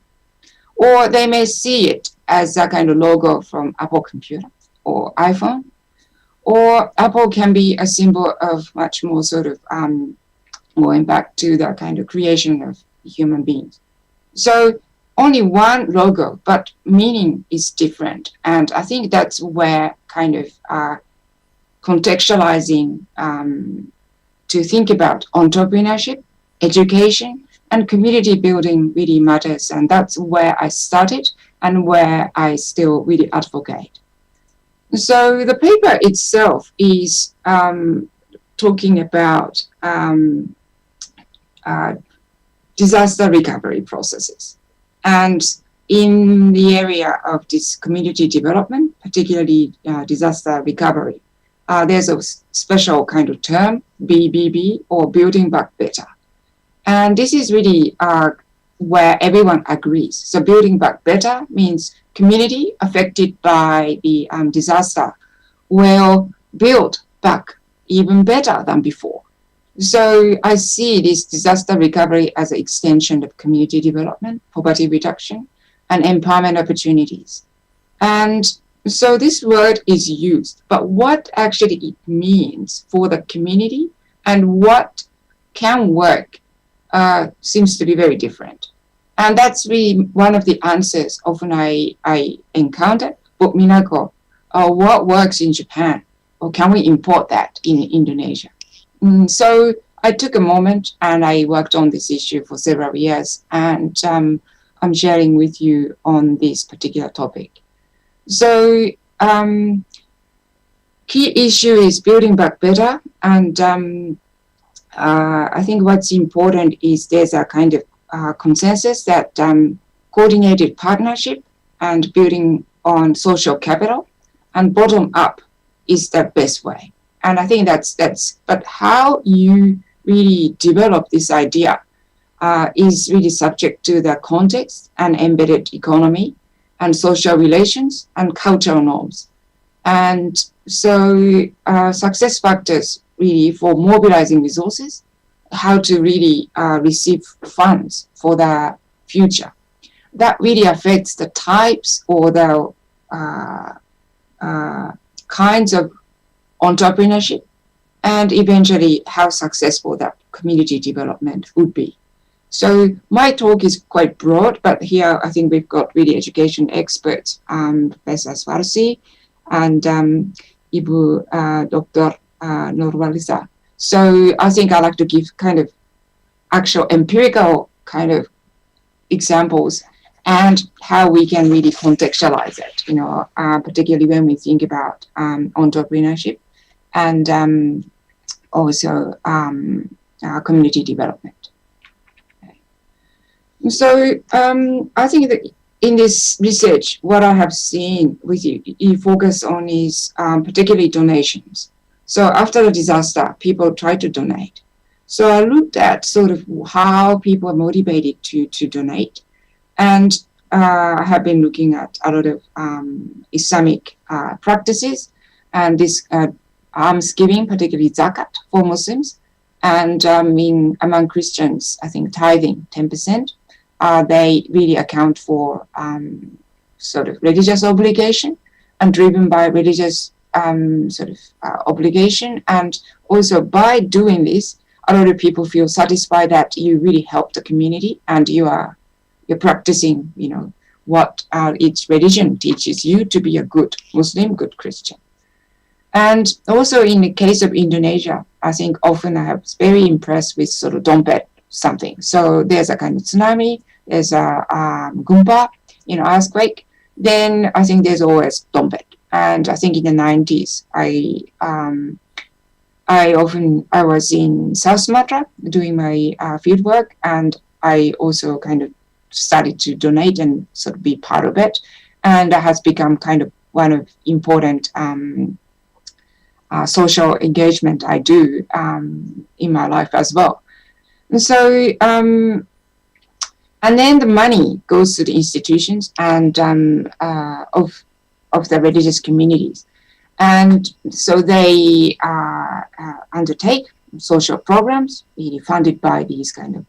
or they may see it as a kind of logo from Apple computer or iPhone, or Apple can be a symbol of much more sort of going back to the kind of creation of human beings. So only one logo, but meaning is different. And I think that's where kind of contextualizing to think about entrepreneurship, education, and community building really matters. And that's where I started and where I still really advocate. So the paper itself is talking about disaster recovery processes. And in the area of this community development, particularly disaster recovery, there's a special kind of term, BBB, or Building Back Better. And this is really where everyone agrees. So Building Back Better means community affected by the disaster will build back even better than before. So I see this disaster recovery as an extension of community development, poverty reduction, and empowerment opportunities. And so this word is used, but what actually it means for the community and what can work seems to be very different. And that's really one of the answers often I encounter. But Minako, what works in Japan? Or can we import that in Indonesia? So I took a moment and I worked on this issue for several years, and I'm sharing with you on this particular topic. So key issue is building back better, and I think what's important is there's a kind of consensus that coordinated partnership and building on social capital and bottom up is the best way. And I think that's but how you really develop this idea is really subject to the context and embedded economy and social relations and cultural norms. And so success factors really for mobilizing resources, how to really receive funds for the future. that really affects the types or the kinds of entrepreneurship, and eventually how successful that community development would be. So my talk is quite broad, but here I think we've got really education experts, Professor Swarsi and Dr. Nurwaliza. So I think I'd like to give kind of actual empirical kind of examples and how we can really contextualize it, particularly when we think about entrepreneurship and also community development. So I think that in this research, what I have seen with you focus on is particularly donations. So after the disaster, people try to donate. So I looked at sort of how people are motivated to donate. And I have been looking at a lot of Islamic practices and this almsgiving, particularly zakat for Muslims. And among Christians, I think tithing, 10%. They really account for sort of religious obligation and driven by religious obligation. And also by doing this, a lot of people feel satisfied that you really help the community and you're practicing, what each religion teaches you to be a good Muslim, good Christian. And also in the case of Indonesia, I think often I was very impressed with sort of dompet something. So there's a kind of tsunami, there's a gumpa, earthquake. Then I think there's always dompet. And I think in the 90s, I was in South Sumatra doing my field work, and I also kind of started to donate and sort of be part of it. And that has become kind of one of important social engagement I do in my life as well. And so, and then the money goes to the institutions and of the religious communities. And so they undertake social programs really funded by these kind of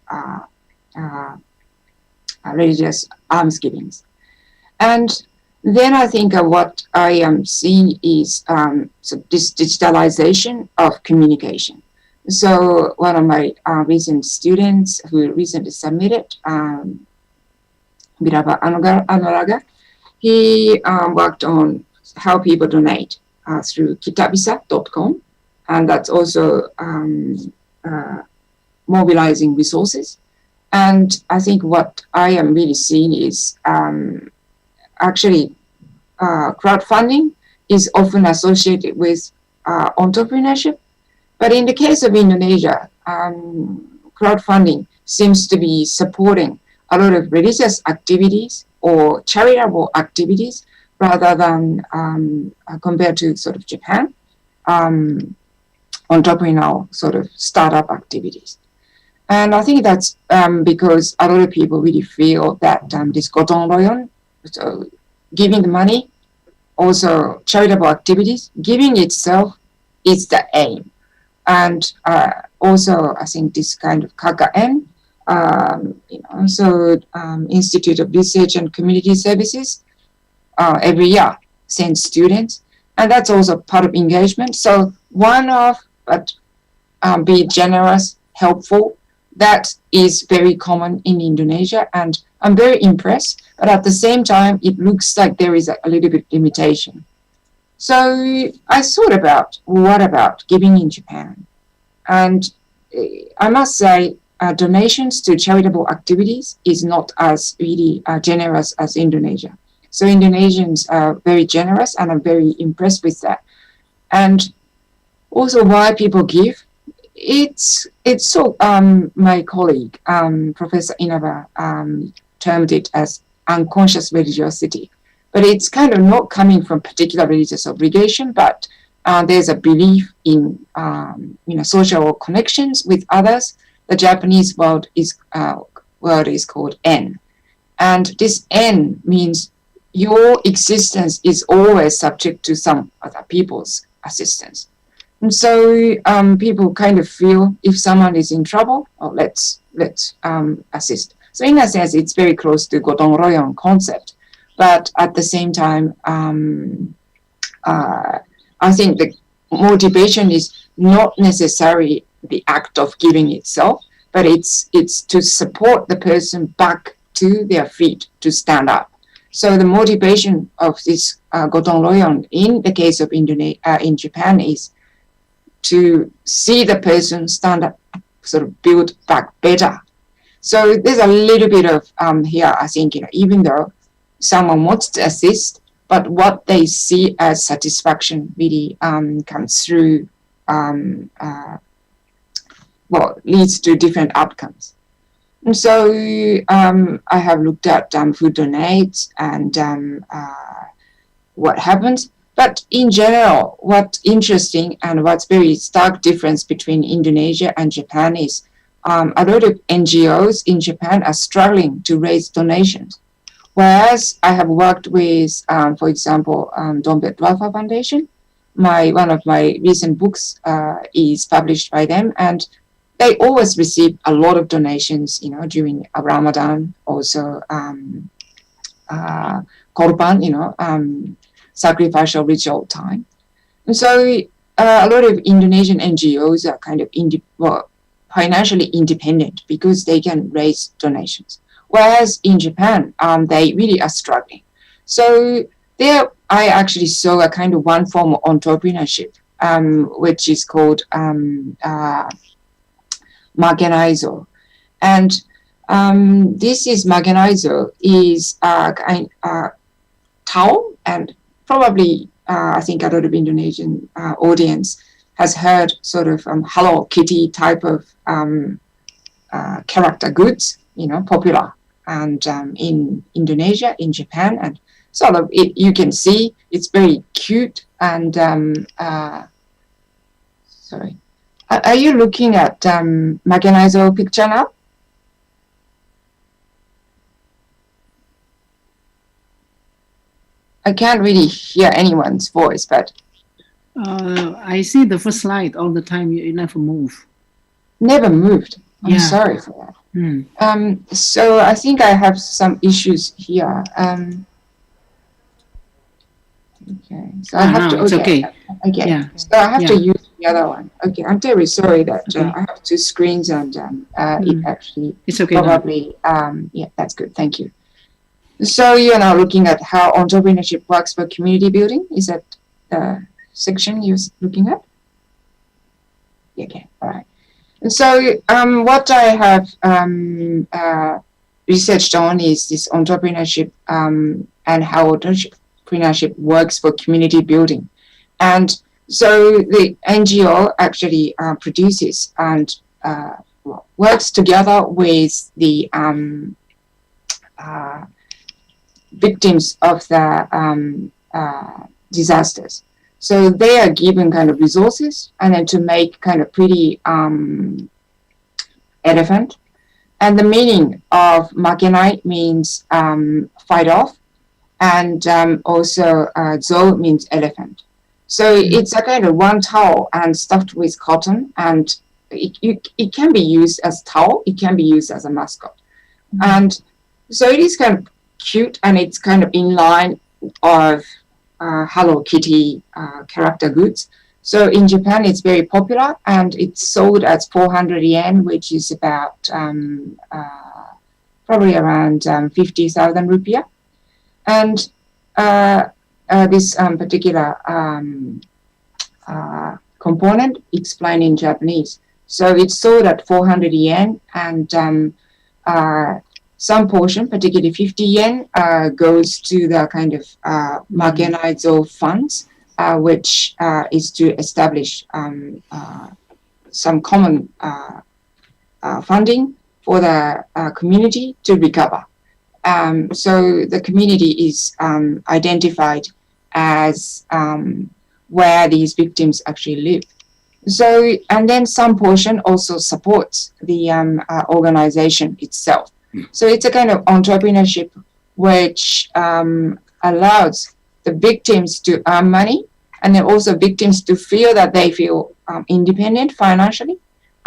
religious almsgivings. And then I think what I am seeing is this digitalization of communication. So one of my recent students who recently submitted, Biraba Anuraga, he worked on how people donate through kitabisa.com, and that's also mobilizing resources. And I think what I am really seeing is actually crowdfunding is often associated with entrepreneurship. But in the case of Indonesia, crowdfunding seems to be supporting a lot of religious activities or charitable activities rather than compared to sort of Japan, entrepreneurial sort of startup activities. And I think that's because a lot of people really feel that this gotong royong, so giving the money, also charitable activities, giving itself is the aim. And also, I think this kind of KKN, Institute of Research and Community Services, every year sends students, and that's also part of engagement. So be generous, helpful. That is very common in Indonesia, and I'm very impressed. But at the same time, it looks like there is a little bit limitation. So I thought about what about giving in Japan, and I must say donations to charitable activities is not as really generous as Indonesia. So Indonesians are very generous, and I'm very impressed with that. And also why people give. It's so my colleague Professor Inaba termed it as unconscious religiosity, but it's kind of not coming from particular religious obligation, but there's a belief in social connections with others. The Japanese word is called en, and this en means your existence is always subject to some other people's assistance. And so people kind of feel if someone is in trouble, let's assist. So in a sense, it's very close to gotong royong concept. But at the same time, I think the motivation is not necessarily the act of giving itself, but it's to support the person back to their feet to stand up. So the motivation of this gotong royong in the case of in Japan is to see the person stand up, sort of build back better. So there's a little bit of here, I think, even though someone wants to assist, but what they see as satisfaction really comes through, leads to different outcomes. And so I have looked at who donates and what happens. But in general, what's interesting and what's very stark difference between Indonesia and Japan is a lot of NGOs in Japan are struggling to raise donations. Whereas I have worked with, for example, Dompet Dwafa Foundation. One of my recent books is published by them, and they always receive a lot of donations, during Ramadan, also Korban, sacrificial ritual time. And so a lot of Indonesian NGOs are kind of financially independent because they can raise donations. Whereas in Japan, they really are struggling. So there, I actually saw a kind of one form of entrepreneurship, which is called Magenaizo. And this is Magenaizo is Tao, and probably I think a lot of Indonesian audience has heard sort of Hello Kitty type of character goods, popular. And in Indonesia, in Japan, and sort of you can see it's very cute. And sorry, are you looking at Magenaizo picture now? I can't really hear anyone's voice, but I see the first slide all the time. You never move. Never moved. I'm sorry for that. So I think I have some issues here. Okay, so I have to. Okay. Yeah. So I have to use the other one. Okay, I'm very sorry that I have two screens and it actually. It's okay. Probably. Yeah, that's good. Thank you. So you're now looking at how entrepreneurship works for community building. Is that the section you're looking at? Okay. All right. So what I have researched on is this entrepreneurship and how entrepreneurship works for community building. And so the NGO actually produces and works together with the victims of the disasters. So they are given kind of resources and then to make kind of pretty elephant. And the meaning of makenai means fight off, and also zo means elephant. So it's a kind of one towel and stuffed with cotton, and it can be used as towel, it can be used as a mascot. And so it is kind of cute, and it's kind of in line of Hello Kitty character goods. So in Japan, it's very popular, and it's sold as 400 yen, which is about probably around 50,000 rupiah. And this particular component explained in Japanese. So it's sold at 400 yen, and some portion, particularly 50 yen, goes to the kind of Magenaizo funds, which is to establish some common funding for the community to recover. So the community is identified as where these victims actually live. So, and then some portion also supports the organization itself. So it's a kind of entrepreneurship which allows the victims to earn money, and then also victims to feel that they feel independent financially,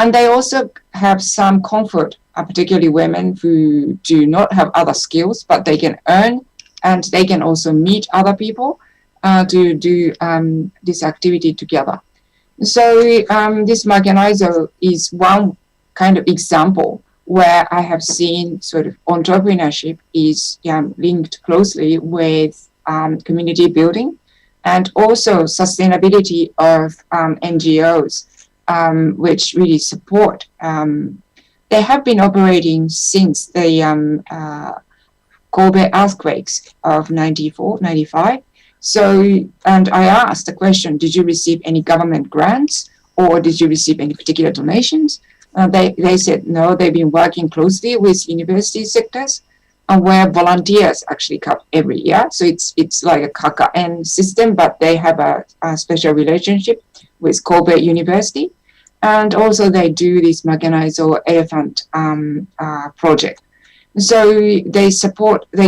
And they also have some comfort, particularly women who do not have other skills, but they can earn and they can also meet other people to do this activity together. So this Marganizo is one kind of example where I have seen sort of entrepreneurship is linked closely with community building and also sustainability of NGOs, which really support. They have been operating since the Kobe earthquakes of 94, 95. So, and I asked the question, did you receive any government grants or did you receive any particular donations? They said, no, they've been working closely with university sectors where volunteers actually come every year. So it's like a KKN system, but they have a special relationship with Kobe University. And also they do this Marganizo elephant project. So they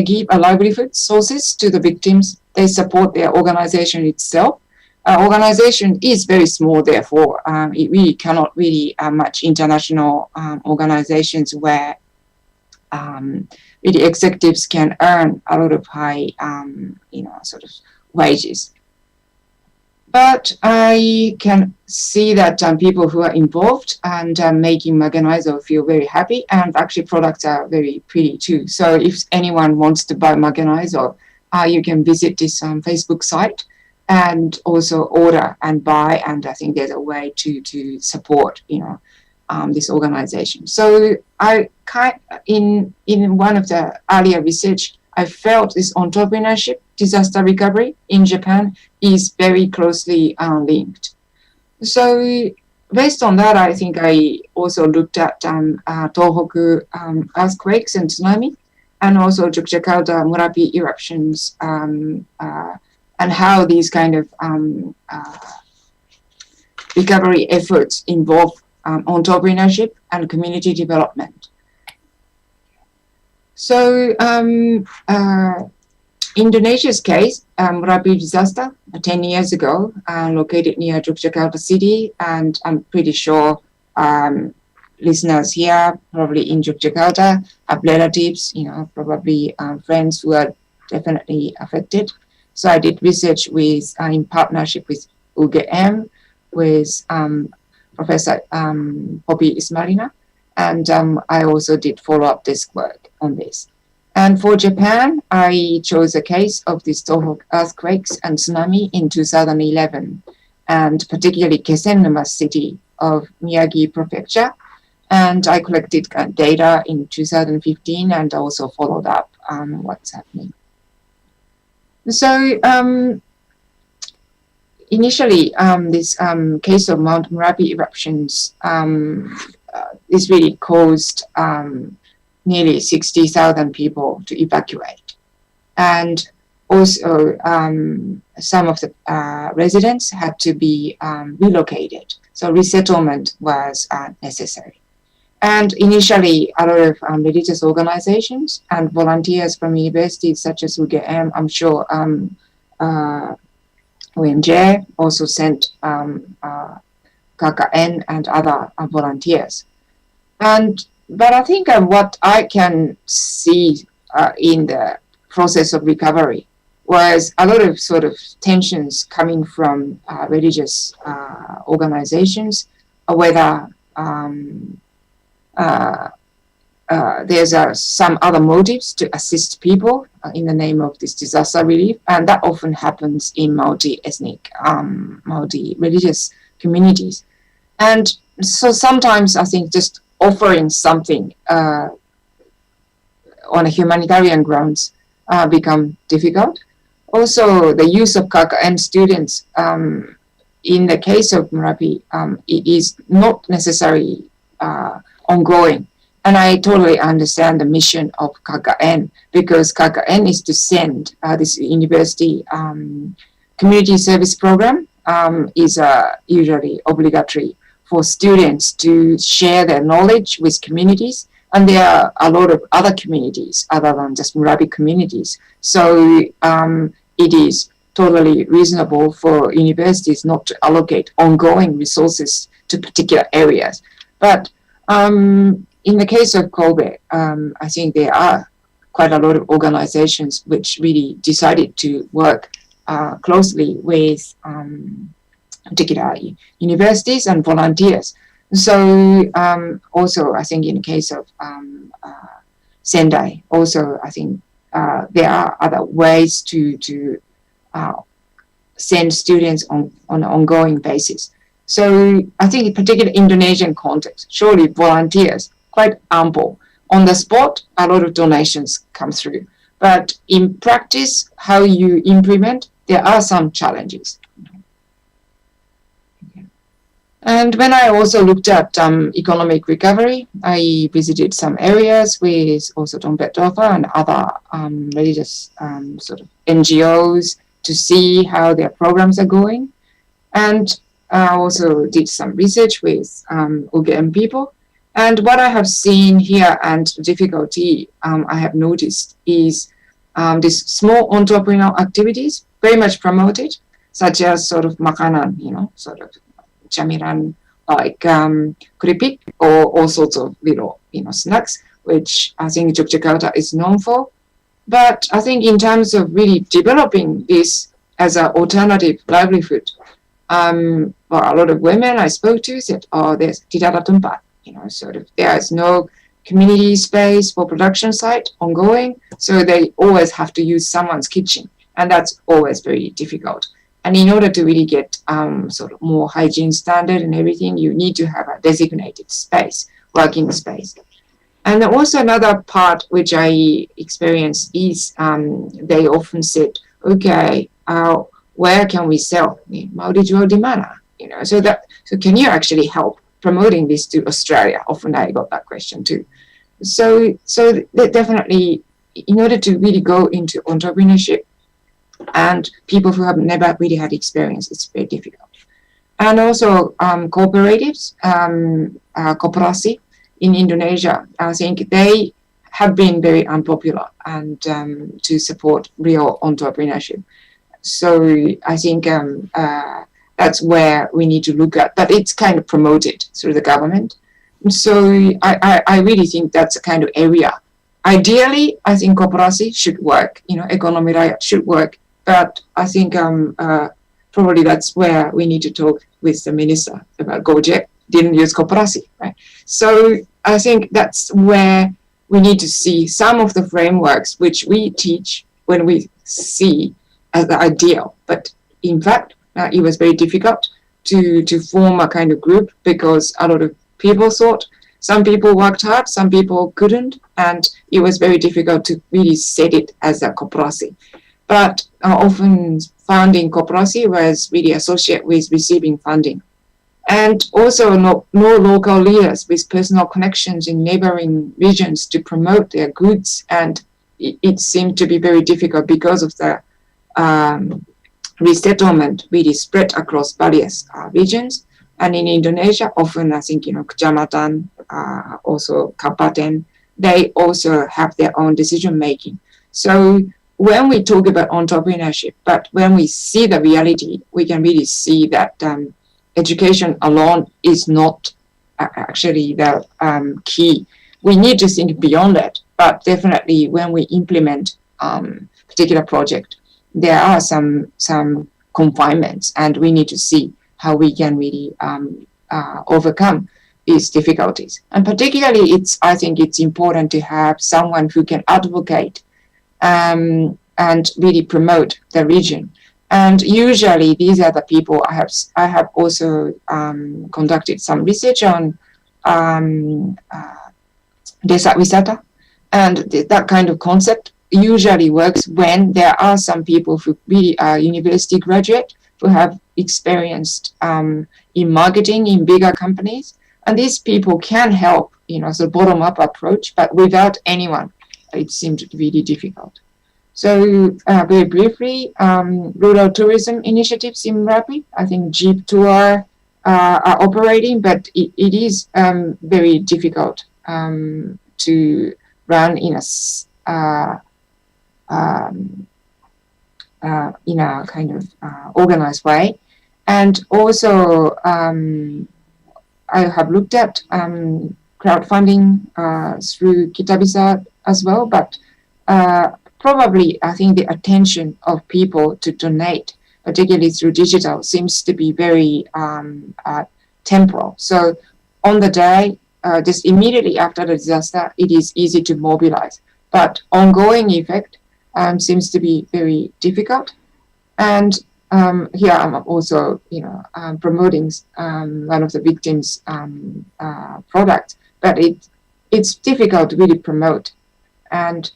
give a livelihood sources to the victims. They support their organization itself. Organization is very small, therefore, it really cannot really much international organizations where really executives can earn a lot of high, sort of wages. But I can see that people who are involved and making Marganizo feel very happy, and actually products are very pretty too. So if anyone wants to buy Marganizo, you can visit this Facebook site and also order and buy. And I think there's a way to support, this organization. So in one of the earlier research, I felt this entrepreneurship, disaster recovery in Japan is very closely linked. So based on that, I think I also looked at Tohoku earthquakes and tsunami, and also Yogyakarta Murapi eruptions, and how these kind of recovery efforts involve entrepreneurship and community development. So Indonesia's case, Merapi disaster 10 years ago, located near Yogyakarta city, and I'm pretty sure listeners here, probably in Yogyakarta, have relatives, probably friends who are definitely affected. So I did research with, in partnership with UGM, with Professor Poppy Ismarina, and I also did follow-up desk work on this. And for Japan, I chose a case of the Tohoku earthquakes and tsunami in 2011, and particularly Kesennuma city of Miyagi Prefecture. And I collected data in 2015 and also followed up on what's happening. So initially, this case of Mount Merapi eruptions is really caused nearly 60,000 people to evacuate. And also some of the residents had to be relocated. So resettlement was necessary. And initially, a lot of religious organizations and volunteers from universities such as UGM, I'm sure UNJ also sent KKN and other volunteers. But I think what I can see in the process of recovery was a lot of sort of tensions coming from religious organizations, whether there's some other motives to assist people in the name of this disaster relief, and that often happens in multi-ethnic, multi-religious communities. And so sometimes I think just offering something on a humanitarian grounds become difficult. Also, the use of KKN students in the case of Merapi, it is not necessarily ongoing. And I totally understand the mission of KKN, because KKN is to send this university community service program is usually obligatory for students to share their knowledge with communities. And there are a lot of other communities other than just Merapi communities. So it is totally reasonable for universities not to allocate ongoing resources to particular areas. But in the case of Kobe, I think there are quite a lot of organizations which really decided to work closely with particular universities and volunteers. So also, I think in the case of Sendai, also I think there are other ways to send students on an ongoing basis. So I think in particular Indonesian context, surely volunteers quite ample. On the spot, a lot of donations come through. But in practice, how you implement, there are some challenges. And when I also looked at economic recovery, I visited some areas with also Dompet Dova and other religious sort of NGOs to see how their programs are going. And I also did some research with UGM people. And what I have seen here and difficulty I have noticed is these small entrepreneurial activities very much promoted, such as sort of makanan, sort of camilan like keripik or all sorts of little, snacks, which I think Yogyakarta is known for. But I think in terms of really developing this as an alternative livelihood, well, a lot of women I spoke to said, oh, there's tidak ada tempat, sort of there is no community space for production site ongoing, so they always have to use someone's kitchen, and that's always very difficult. And in order to really get sort of more hygiene standard and everything, you need to have a designated space, working space. And also another part which I experienced is they often said, okay, where can we sell? Mau dijual di mana? So can you actually help promoting this to Australia? Often I got that question too. So definitely, in order to really go into entrepreneurship, and people who have never really had experience, it's very difficult. And also cooperatives, koperasi in Indonesia, I think they have been very unpopular and to support real entrepreneurship. So I think that's where we need to look at, but it's kind of promoted through the government. So I really think that's a kind of area. Ideally, I think koperasi should work, economy rakyat should work. But I think probably that's where we need to talk with the minister about Gojek didn't use koperasi, right? So I think that's where we need to see some of the frameworks which we teach when we see as the ideal. But in fact, it was very difficult to form a kind of group because a lot of people thought some people worked hard, some people couldn't, and it was very difficult to really set it as a koperasi. But often founding koperasi was really associated with receiving funding. And also no local leaders with personal connections in neighboring regions to promote their goods. And it seemed to be very difficult because of the resettlement really spread across various regions. And in Indonesia, often I think, kecamatan, also kabupaten, they also have their own decision making. So when we talk about entrepreneurship, but when we see the reality, we can really see that education alone is not actually the key. We need to think beyond that, but definitely when we implement particular project, there are some confinements, and we need to see how we can really overcome these difficulties. And particularly, I think it's important to have someone who can advocate and really promote the region. And usually these are the people I have also conducted some research on desa wisata, and that kind of concept usually works when there are some people who really are university graduate who have experienced in marketing in bigger companies, and these people can help, so bottom-up approach, but without anyone, it seemed really difficult. So very briefly, rural tourism initiatives in Merapi, I think Jeep Tour are operating, but it is very difficult to run in a kind of organized way. And also I have looked at crowdfunding through Kitabisa as well, but probably I think the attention of people to donate, particularly through digital, seems to be very temporal. So on the day, just immediately after the disaster, it is easy to mobilize. But ongoing effect seems to be very difficult. And here I'm also, promoting one of the victims' products, but it's difficult to really promote. And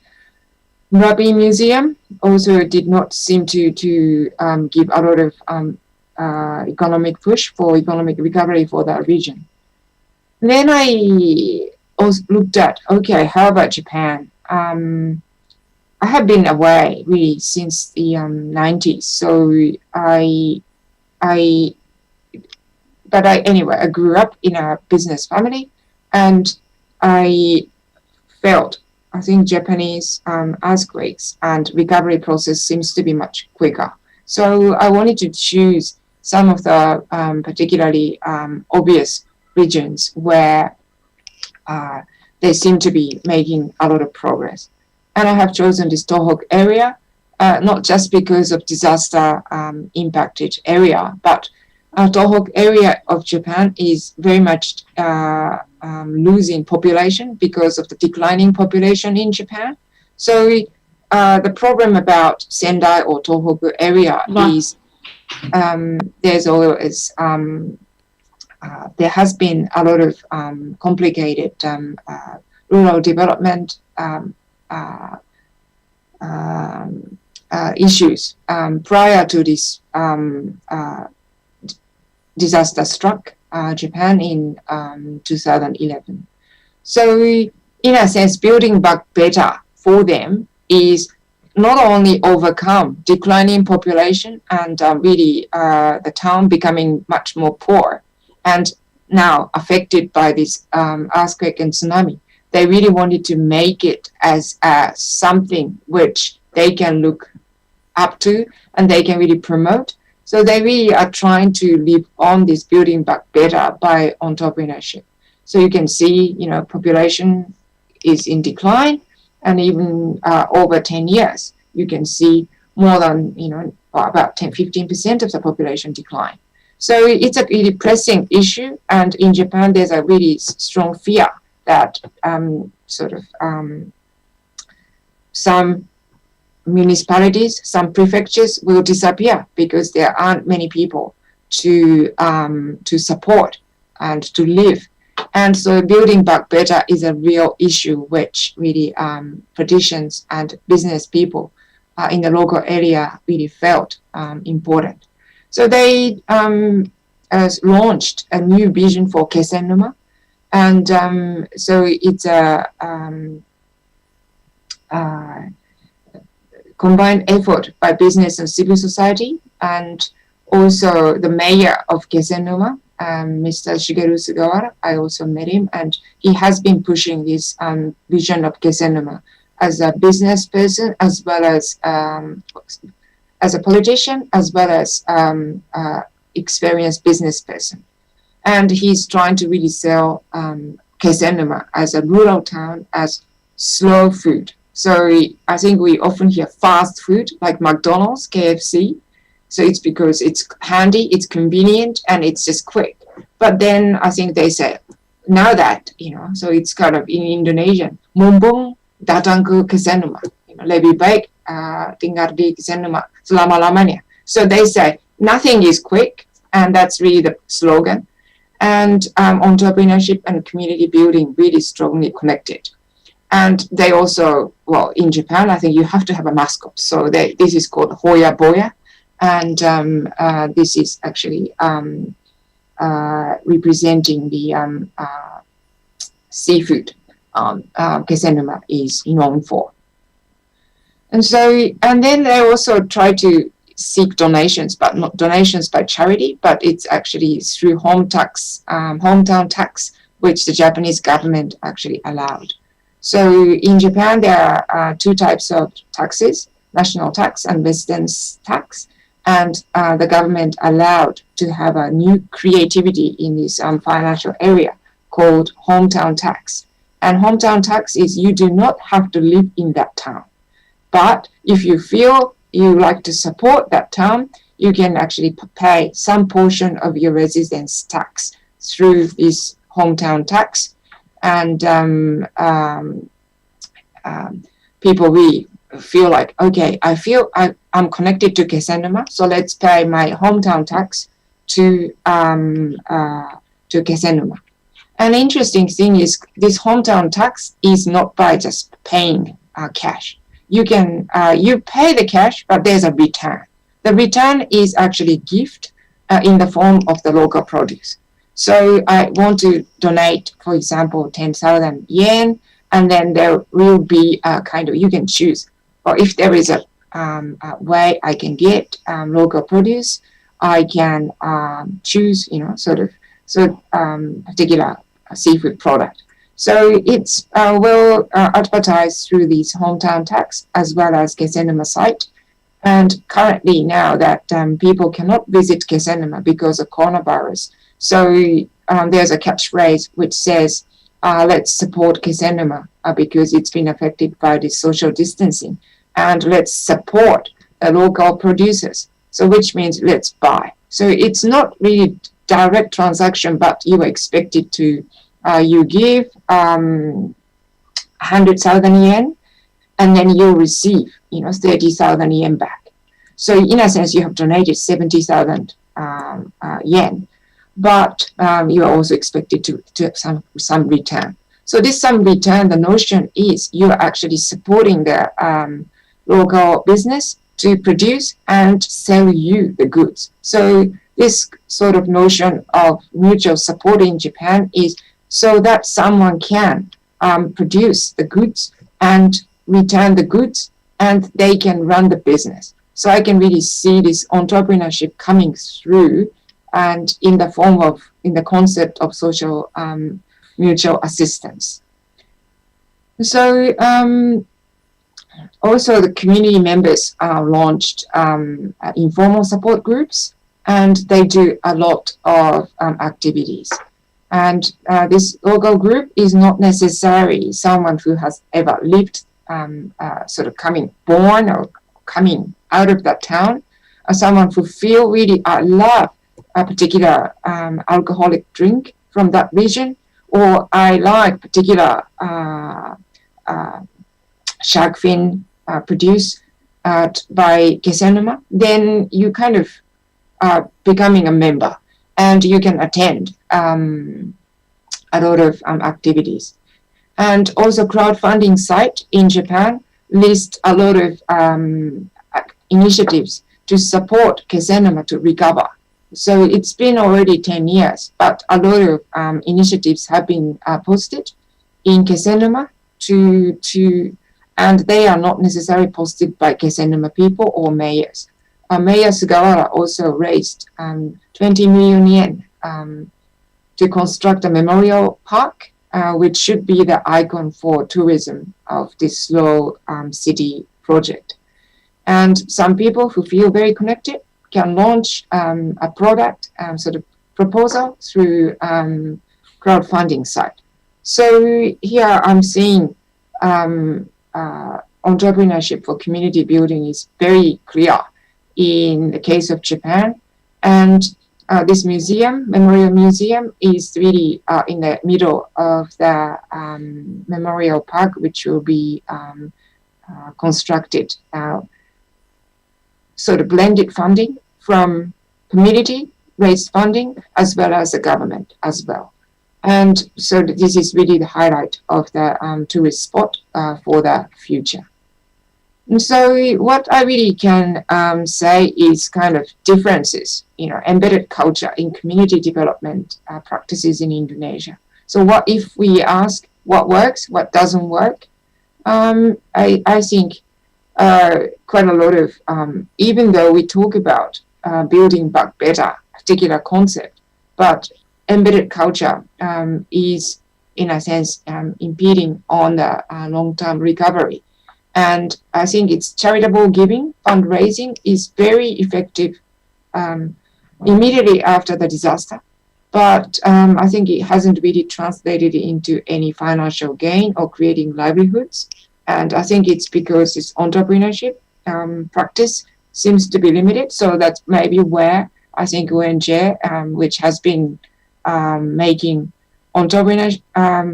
Merapi Museum also did not seem to give a lot of economic push for economic recovery for that region. Then I also looked at, okay, how about Japan? I have been away really since the 90s, so anyway, I grew up in a business family, and I think Japanese earthquakes and recovery process seems to be much quicker. So I wanted to choose some of the particularly obvious regions where they seem to be making a lot of progress. And I have chosen this Tohoku area, not just because of disaster impacted area, but Tohoku area of Japan is very much losing population because of the declining population in Japan. So the problem about Sendai or Tohoku area is there's always there has been a lot of complicated rural development issues prior to this disaster struck Japan in 2011. So in a sense, building back better for them is not only overcome declining population and really the town becoming much more poor and now affected by this earthquake and tsunami. They really wanted to make it as something which they can look up to and they can really promote. So they really are trying to live on this building back better by entrepreneurship. So you can see, population is in decline, and even over 10 years, you can see more than, about 10-15% of the population decline. So it's a really pressing issue, and in Japan, there's a really strong fear that some municipalities, some prefectures will disappear because there aren't many people to support and to live. And so building back better is a real issue which really politicians and business people in the local area really felt important. So they launched a new vision for Kesennuma. And so it's a combined effort by business and civil society, and also the mayor of Kesennuma, Mr. Shigeru Sugawara. I also met him, and he has been pushing this vision of Kesennuma as a business person, as well as a politician, as well as experienced business person. And he's trying to really sell Kesennuma as a rural town, as slow food. So I think we often hear fast food like McDonald's, KFC. So it's because it's handy, it's convenient, and it's just quick. But then I think they say, now that, so it's kind of in Indonesian, mumpung datang ke Kesennuma, lebih baik tinggal di Kesennuma selama-lamanya. So they say nothing is quick, and that's really the slogan. And entrepreneurship and community building really strongly connected. And they also, in Japan, I think you have to have a mascot. So this is called Hoya Boya. And this is actually representing the seafood Kesennuma is known for. And then they also try to seek donations, but not donations by charity, but it's actually through hometown tax, which the Japanese government actually allowed. So in Japan, there are two types of taxes, national tax and residence tax. and the government allowed to have a new creativity in this financial area called hometown tax. And hometown tax is you do not have to live in that town. But if you feel you like to support that town, you can actually pay some portion of your residence tax through this hometown tax. And people really feel like, okay, I feel I'm connected to Kesenuma, so let's pay my hometown tax to Kesenuma. An interesting thing is this hometown tax is not by just paying cash. You can you pay the cash, but there's a return. The return is actually gift in the form of the local produce. So I want to donate, for example, 10,000 yen, and then there will be a kind of, you can choose. Or if there is a way I can get local produce, I can choose, particular seafood product. So it's well advertised through these hometown tax as well as Kesenuma site. And currently now that people cannot visit Kesenuma because of coronavirus, so there's a catchphrase which says, let's support Kesenuma because it's been affected by this social distancing, and let's support the local producers. So which means let's buy. So it's not really direct transaction, but you are expected to you give 100,000 yen, and then you receive 30,000 yen back. So in a sense, you have donated 70,000 yen, but you are also expected to have some return. So this some return, the notion is you are actually supporting the local business to produce and sell you the goods. So this sort of notion of mutual support in Japan is so that someone can produce the goods and return the goods, and they can run the business. So I can really see this entrepreneurship coming through, and in the form of, in the concept of social mutual assistance. So also the community members launched informal support groups, and they do a lot of activities. And this local group is not necessarily someone who has ever lived, born or coming out of that town, or someone who feel really love a particular alcoholic drink from that region, or I like particular shark fin produced by Kesenuma, then you kind of are becoming a member, and you can attend a lot of activities. And also crowdfunding site in Japan lists a lot of initiatives to support Kesenuma to recover. So it's been already 10 years, but a lot of initiatives have been posted in Kesenuma and they are not necessarily posted by Kesenuma people or mayors. Mayor Sugawara also raised 20 million yen to construct a memorial park, which should be the icon for tourism of this slow city project. And some people who feel very connected can launch a product proposal through crowdfunding site. So here I'm seeing entrepreneurship for community building is very clear in the case of Japan. And this museum, Memorial Museum, is really in the middle of the memorial park, which will be constructed. Sort of blended funding from community raised funding as well as the government as well. And so this is really the highlight of the tourist spot for the future. And so what I really can say is kind of differences, embedded culture in community development practices in Indonesia. So what if we ask what works, what doesn't work? I think quite a lot of, even though we talk about building back better, particular concept, but embedded culture is, in a sense, impeding on the long-term recovery. And I think its charitable giving, fundraising is very effective immediately after the disaster. But I think it hasn't really translated into any financial gain or creating livelihoods. And I think it's because its entrepreneurship practice seems to be limited. So that's maybe where I think UNJ, which has been making entrepreneur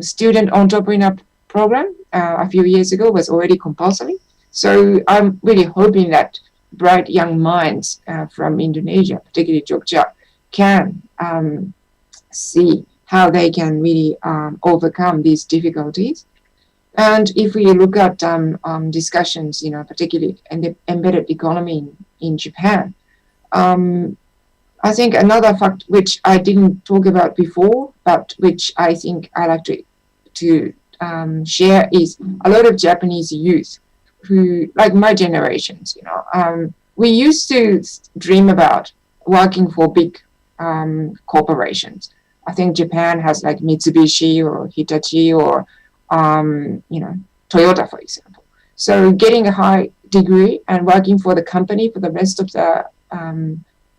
student entrepreneur program a few years ago, was already compulsory. So I'm really hoping that bright young minds from Indonesia, particularly Jogja, can see how they can really overcome these difficulties. And if we look at discussions, particularly in the embedded economy in Japan, I think another fact which I didn't talk about before, but which I think I like to share is a lot of Japanese youth who, like my generations, we used to dream about working for big corporations. I think Japan has like Mitsubishi or Hitachi or Toyota, for example. So getting a high degree and working for the company for the rest of the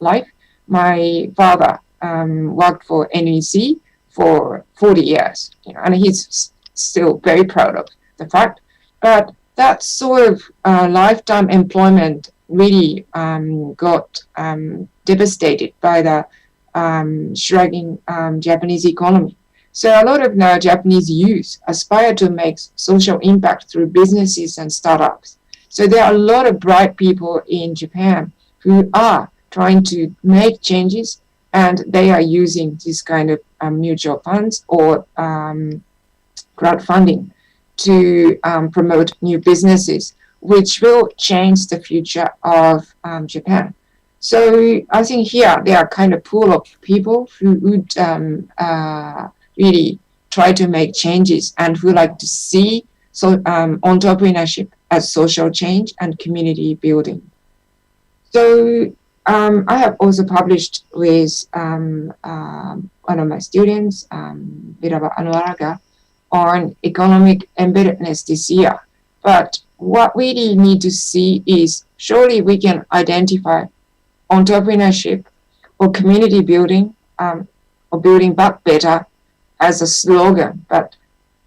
life. My father worked for NEC for 40 years, and he's still very proud of the fact. But that sort of lifetime employment really got devastated by the shrinking Japanese economy. So a lot of now Japanese youth aspire to make social impact through businesses and startups. So there are a lot of bright people in Japan who are trying to make changes, and they are using this kind of mutual funds or crowdfunding to promote new businesses, which will change the future of Japan. So I think here there are kind of pool of people who would really try to make changes and who like to see entrepreneurship as social change and community building. So I have also published with one of my students, Viraba Anuaraga, on economic embeddedness this year. But what we really need to see is surely we can identify entrepreneurship or community building or building back better as a slogan, but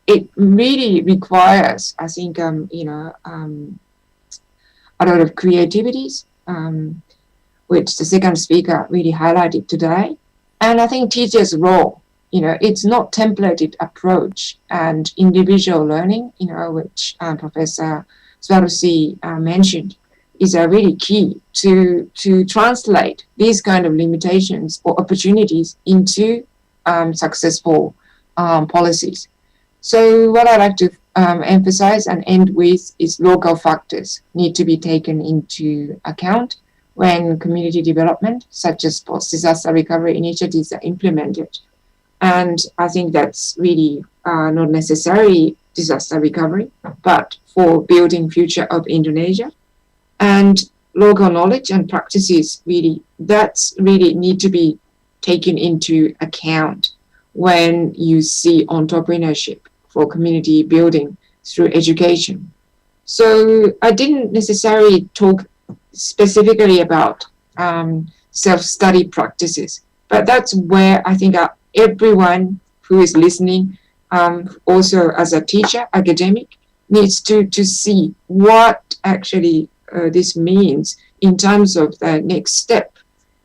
it really requires, I think, a lot of creativities, which the second speaker really highlighted today. And I think teachers' role, it's not templated approach and individual learning, which Professor Swarusi mentioned, is really key to translate these kind of limitations or opportunities into successful policies. So what I like to emphasize and end with is local factors need to be taken into account when community development, such as post-disaster recovery initiatives, are implemented. And I think that's really not necessarily disaster recovery, but for building future of Indonesia. And local knowledge and practices that's really need to be taken into account when you see entrepreneurship for community building through education. So I didn't necessarily talk specifically about self-study practices, but that's where I think everyone who is listening, also as a teacher, academic, needs to see what actually this means in terms of the next step.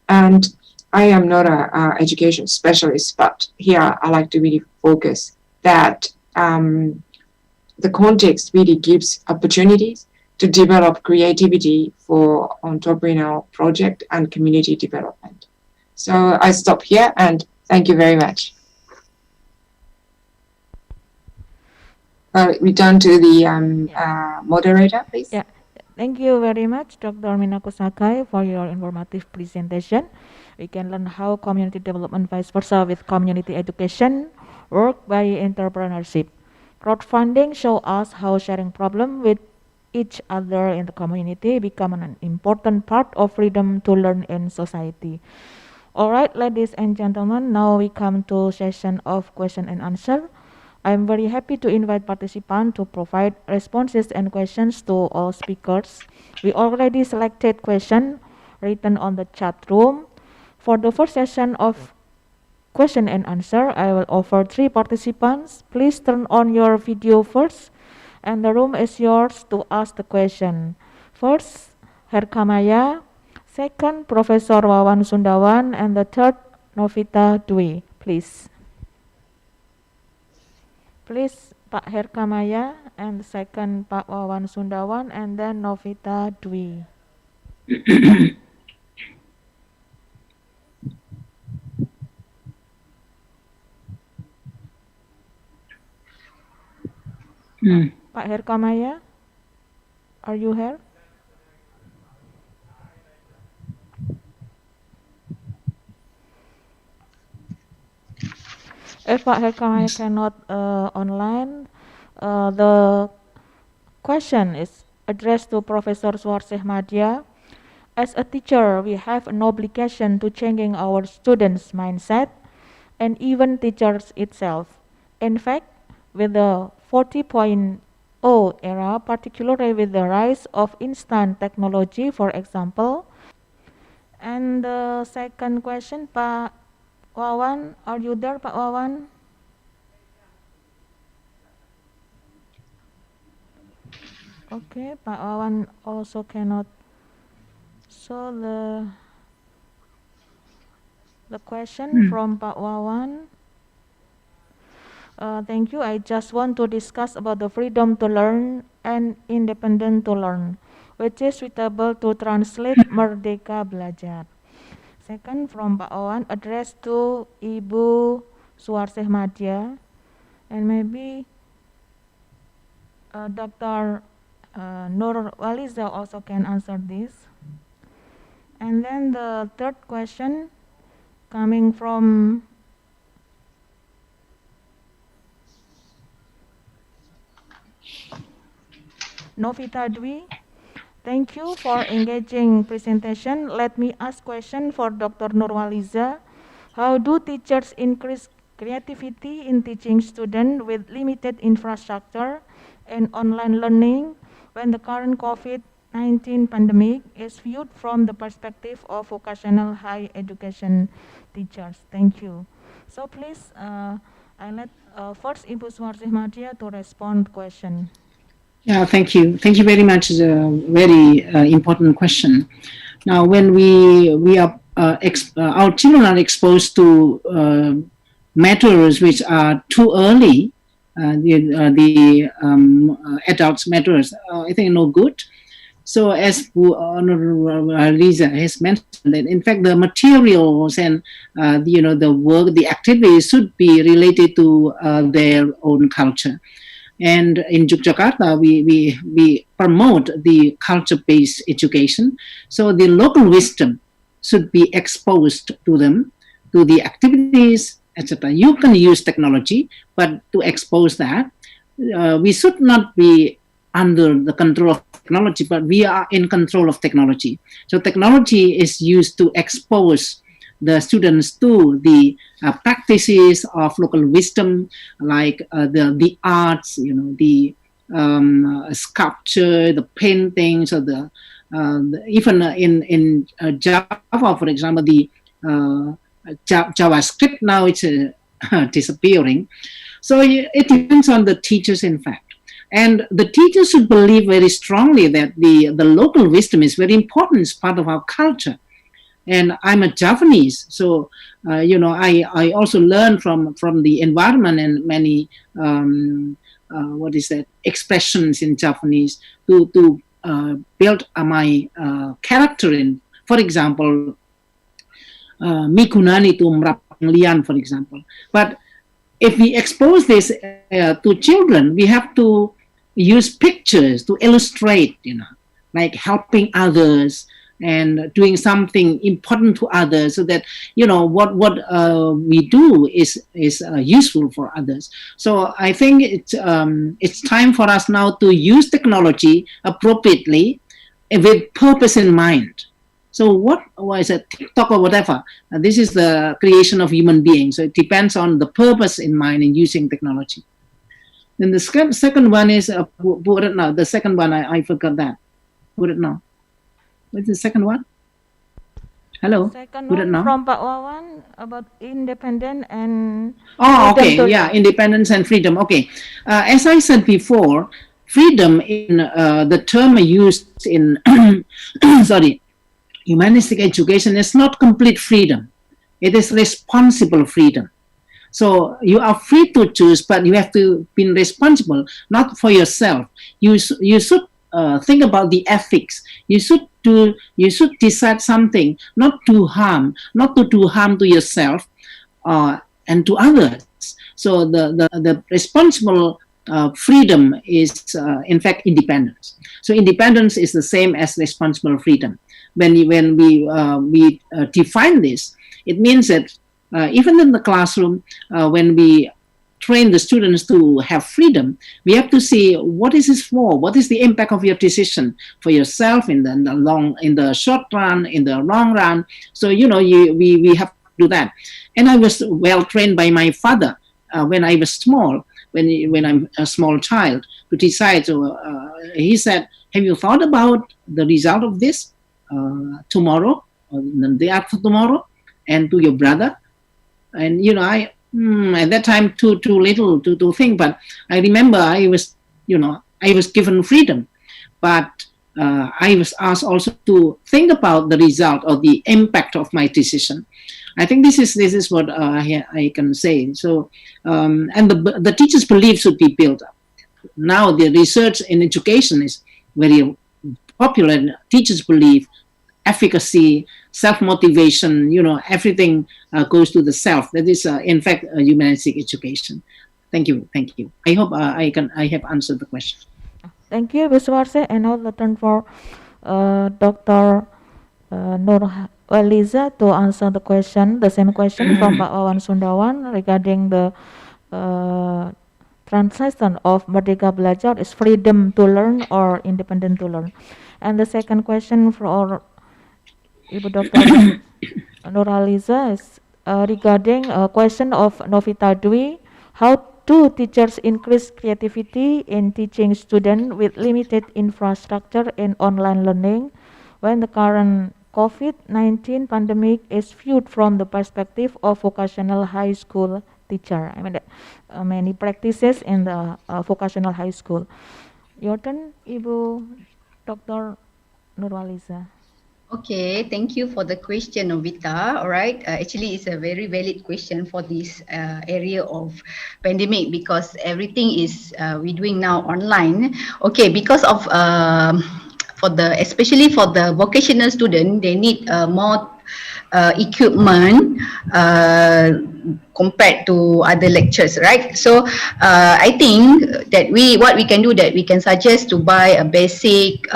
And I am not an education specialist, but here I like to really focus that the context really gives opportunities to develop creativity for entrepreneurial project and community development. So I stop here and thank you very much. Return to the moderator, please. Yeah. Thank you very much, Dr. Minako Sakai, for your informative presentation. We can learn how community development vice versa with community education work by entrepreneurship. Crowdfunding show us how sharing problem with each other in the community become an important part of freedom to learn in society. All right, ladies and gentlemen, now we come to session of question and answer. I'm very happy to invite participants to provide responses and questions to all speakers. We already selected questions written on the chat room. For the first session of question and answer, I will offer 3 participants. Please turn on your video first, and the room is yours to ask the question. First, Herkamaya. Second, Professor Wawan Sundawan, and the third, Novita Dwi. Please. Please, Pak Herkamaya, and the second, Pak Wawan Sundawan, and then Novita Dwi. Pak Herkamaya, are you here? If Pak Herkamaya cannot online, the question is addressed to Professor Suarsih Madya. As a teacher, we have an obligation to changing our students' mindset and even teachers itself. In fact, with the 40.0 era, particularly with the rise of instant technology, for example. And the second question, Pak Wawan, are you there, Pak Wawan? Okay, Pak Wawan also cannot. So the question from Pak Wawan. Thank you. I just want to discuss about the freedom to learn and independent to learn, which is suitable to translate Merdeka Belajar. Second, from Pak Wawan, addressed to Ibu Suarsih Madya, and maybe Dr. Nur Waliza also can answer this. And then the third question coming from Novita Dwi. Thank you for engaging presentation. Let me ask question for Dr. Nurwaliza. How do teachers increase creativity in teaching students with limited infrastructure and online learning when the current COVID-19 pandemic is viewed from the perspective of vocational higher education teachers? Thank you. So please, I let first Ibu Suarsih Madya to respond question. Yeah, thank you. Thank you very much. It's a very important question. Now, when we are our children are exposed to matters which are too early, the adults matters, I think no good. So as Lisa has mentioned, that in fact the materials and the work, the activities should be related to their own culture. And in Yogyakarta, we promote the culture-based education. So the local wisdom should be exposed to them, to the activities, etc. You can use technology, but to expose that, we should not be under the control of technology, but we are in control of technology. So technology is used to expose the students to the practices of local wisdom, like the arts, the sculpture, the paintings, or the even in Java, for example, the JavaScript now it's disappearing. So it depends on the teachers, in fact. And the teachers should believe very strongly that the local wisdom is very important, it's part of our culture. And I'm a Javanese, so I also learn from the environment and many expressions in Japanese to build my character in. For example, mikunani to mrapanglian, for example. But if we expose this to children, we have to use pictures to illustrate, like helping others and doing something important to others, so that what we do is useful for others. So I think it's time for us now to use technology appropriately with purpose in mind. So what is it, TikTok or whatever? This is the creation of human beings. So it depends on the purpose in mind in using technology. Then the second one is Puratna. The second one, I forgot that. Puratna. What's the second one? Hello. Second Puratna. one from Pak Wawan about independent and Oh, freedom okay. to Yeah, learn. independence and freedom. Okay. As I said before, freedom in the term used in sorry, humanistic education is not complete freedom. It is responsible freedom. So you are free to choose, but you have to be responsible, not for yourself. You should think about the ethics. You should decide something, not to harm, not to do harm to yourself and to others. So the responsible freedom is in fact independence. So independence is the same as responsible freedom. When we define this, it means that even in the classroom, when we train the students to have freedom, we have to see what is this for? What is the impact of your decision for yourself in the short run, in the long run? So we have to do that. And I was well trained by my father when I was small, when I'm a small child, to decide. So he said, "Have you thought about the result of this tomorrow, or the day after tomorrow, and to your brother?" And I at that time too little to think, but I remember I was given freedom, but I was asked also to think about the result or the impact of my decision. I think this is what I can say. So and the teachers' belief should be built up. Now the research in education is very popular. Teachers believe efficacy, self-motivation, everything goes to the self. That is, in fact, humanistic education. Thank you. I hope I have answered the question. Thank you, Biswarse. And now the turn for Dr. Nurhaliza to answer the same question from Pak Wawan Sundawan regarding the translation of Merdeka Belajar is freedom to learn or independent to learn. And the second question for Ibu Dr. Nurhaliza is regarding a question of Novita Dwi. How do teachers increase creativity in teaching students with limited infrastructure in online learning when the current COVID-19 pandemic is viewed from the perspective of vocational high school teacher? I mean, many practices in the vocational high school. Your turn, Ibu Dr. Nurhaliza. Okay, thank you for the question, Novita. All right, actually, it's a very valid question for this area of pandemic because everything is we're doing now online. Okay, because of especially for the vocational student, they need more equipment compared to other lectures, right? So I think that what we can do that we can suggest to buy a basic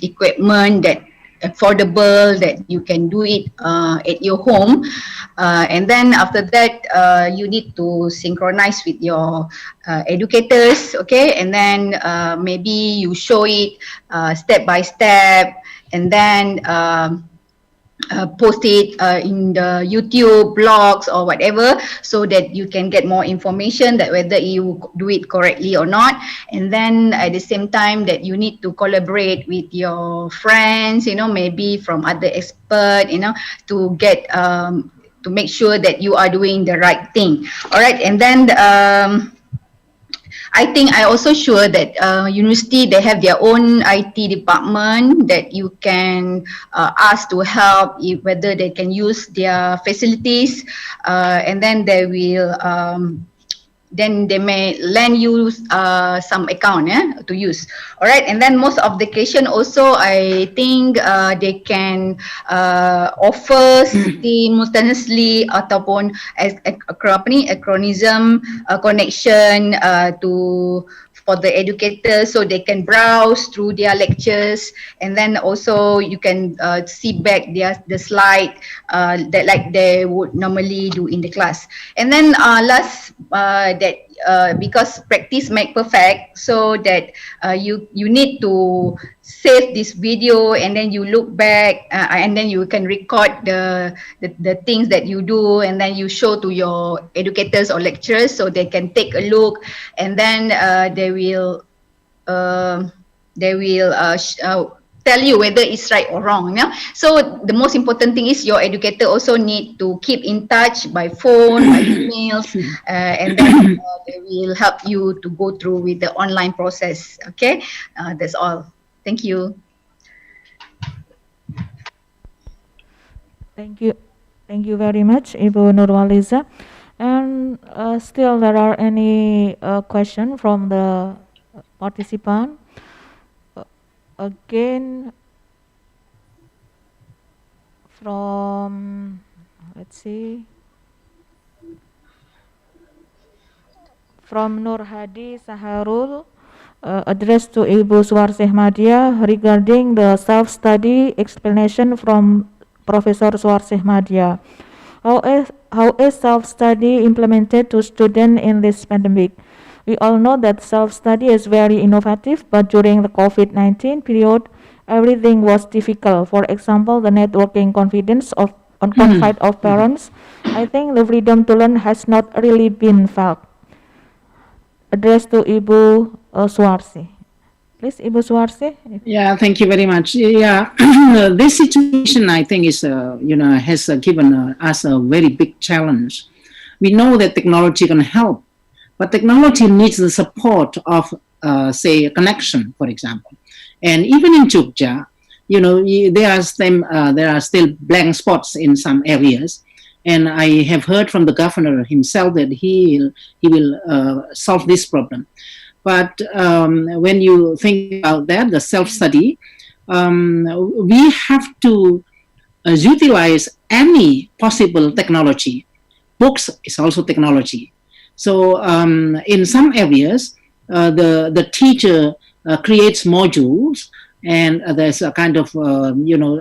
equipment that affordable, that you can do it at your home, and then after that you need to synchronize with your educators, okay, and then maybe you show it step by step, and then post it in the YouTube blogs or whatever, so that you can get more information that whether you do it correctly or not. And then at the same time that you need to collaborate with your friends, maybe from other expert, to get to make sure that you are doing the right thing. All right, and then I think I also sure that university, they have their own IT department that you can ask to help if, whether they can use their facilities, and then they will then they may lend you some account to use. All right, and then most of the occasion also I think they can offer simultaneously ataupun acronym connection to for the educators, so they can browse through their lectures, and then also you can see back the slide that like they would normally do in the class. And then last that because practice make perfect, so that you need to save this video, and then you look back, and then you can record the things that you do, and then you show to your educators or lecturers so they can take a look, and then they will tell you whether it's right or wrong. Yeah? So the most important thing is your educator also need to keep in touch by phone, by emails, and then they will help you to go through with the online process. Okay, that's all. Thank you. Thank you. Thank you very much, Ibu Nurwaliza. And still there are any question from the participant? Again, from, let's see, from Nur Hadi Saharul, addressed to Ibu Suwarsih Madia regarding the self-study explanation from Professor Suwarsih Madia. How is self-study implemented to students in this pandemic? We all know that self-study is very innovative, but during the COVID-19 period, everything was difficult. For example, the networking confidence of parents. I think the freedom to learn has not really been felt. Addressed to Ibu Suwarsih. Please, Ibu Suwarsih. Yeah, thank you very much. Yeah, this situation I think is has given us a very big challenge. We know that technology can help, but technology needs the support of, say, a connection, for example. And even in Jogja, there are still blank spots in some areas. And I have heard from the governor himself that he will solve this problem. But when you think about that, the self-study, we have to utilize any possible technology. Books is also technology. So in some areas, the teacher creates modules, and there's a kind of a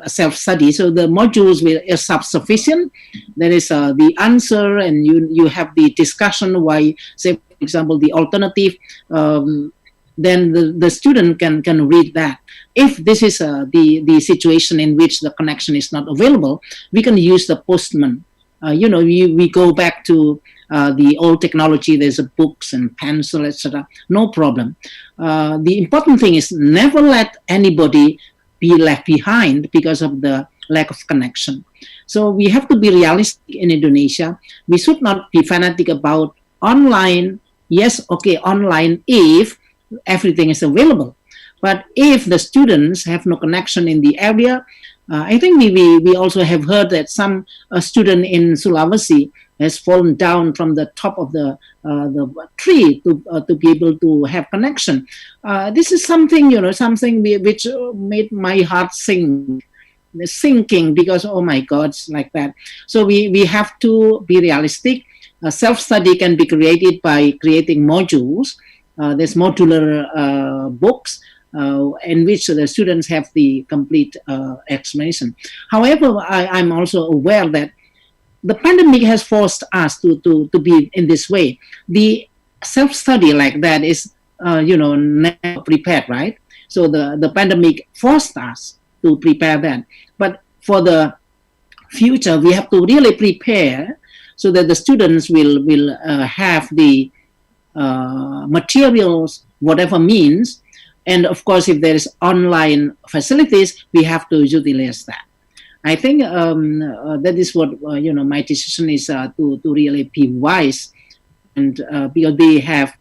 self-study. So the modules are self-sufficient. There is the answer, and you have the discussion why, say, for example, the alternative. Then the student can read that. If this is the situation in which the connection is not available, we can use the postman. We go back to the old technology. There's books and pencil, etc. No problem. The important thing is never let anybody be left behind because of the lack of connection. So we have to be realistic in Indonesia. We should not be fanatic about online. Yes, okay, online if everything is available. But if the students have no connection in the area, I think we also have heard that some student in Sulawesi has fallen down from the top of the tree to be able to have connection. This is something, which made my heart sinking because, oh my God, it's like that. So we have to be realistic. Self-study can be created by creating modules. There's modular books in which the students have the complete explanation. However, I'm also aware that the pandemic has forced us to be in this way. The self-study like that is, never prepared, right? So the pandemic forced us to prepare that. But for the future, we have to really prepare so that the students will have the materials, whatever means. And of course, if there is online facilities, we have to utilize that. I think that is what my decision is to really be wise, and because they have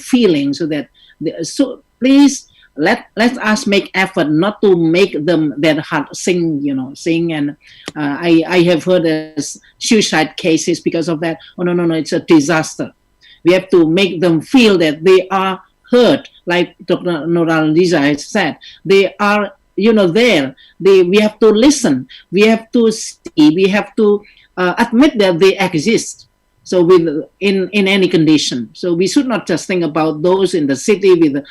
feeling, so that so please let us make effort not to make them that hard sing. And I have heard suicide cases because of that. Oh no, it's a disaster. We have to make them feel that they are heard, like Dr. Nurwaliza has said. They are there. We have to listen. We have to see. We have to admit that they exist. So in any condition. So we should not just think about those in the city with a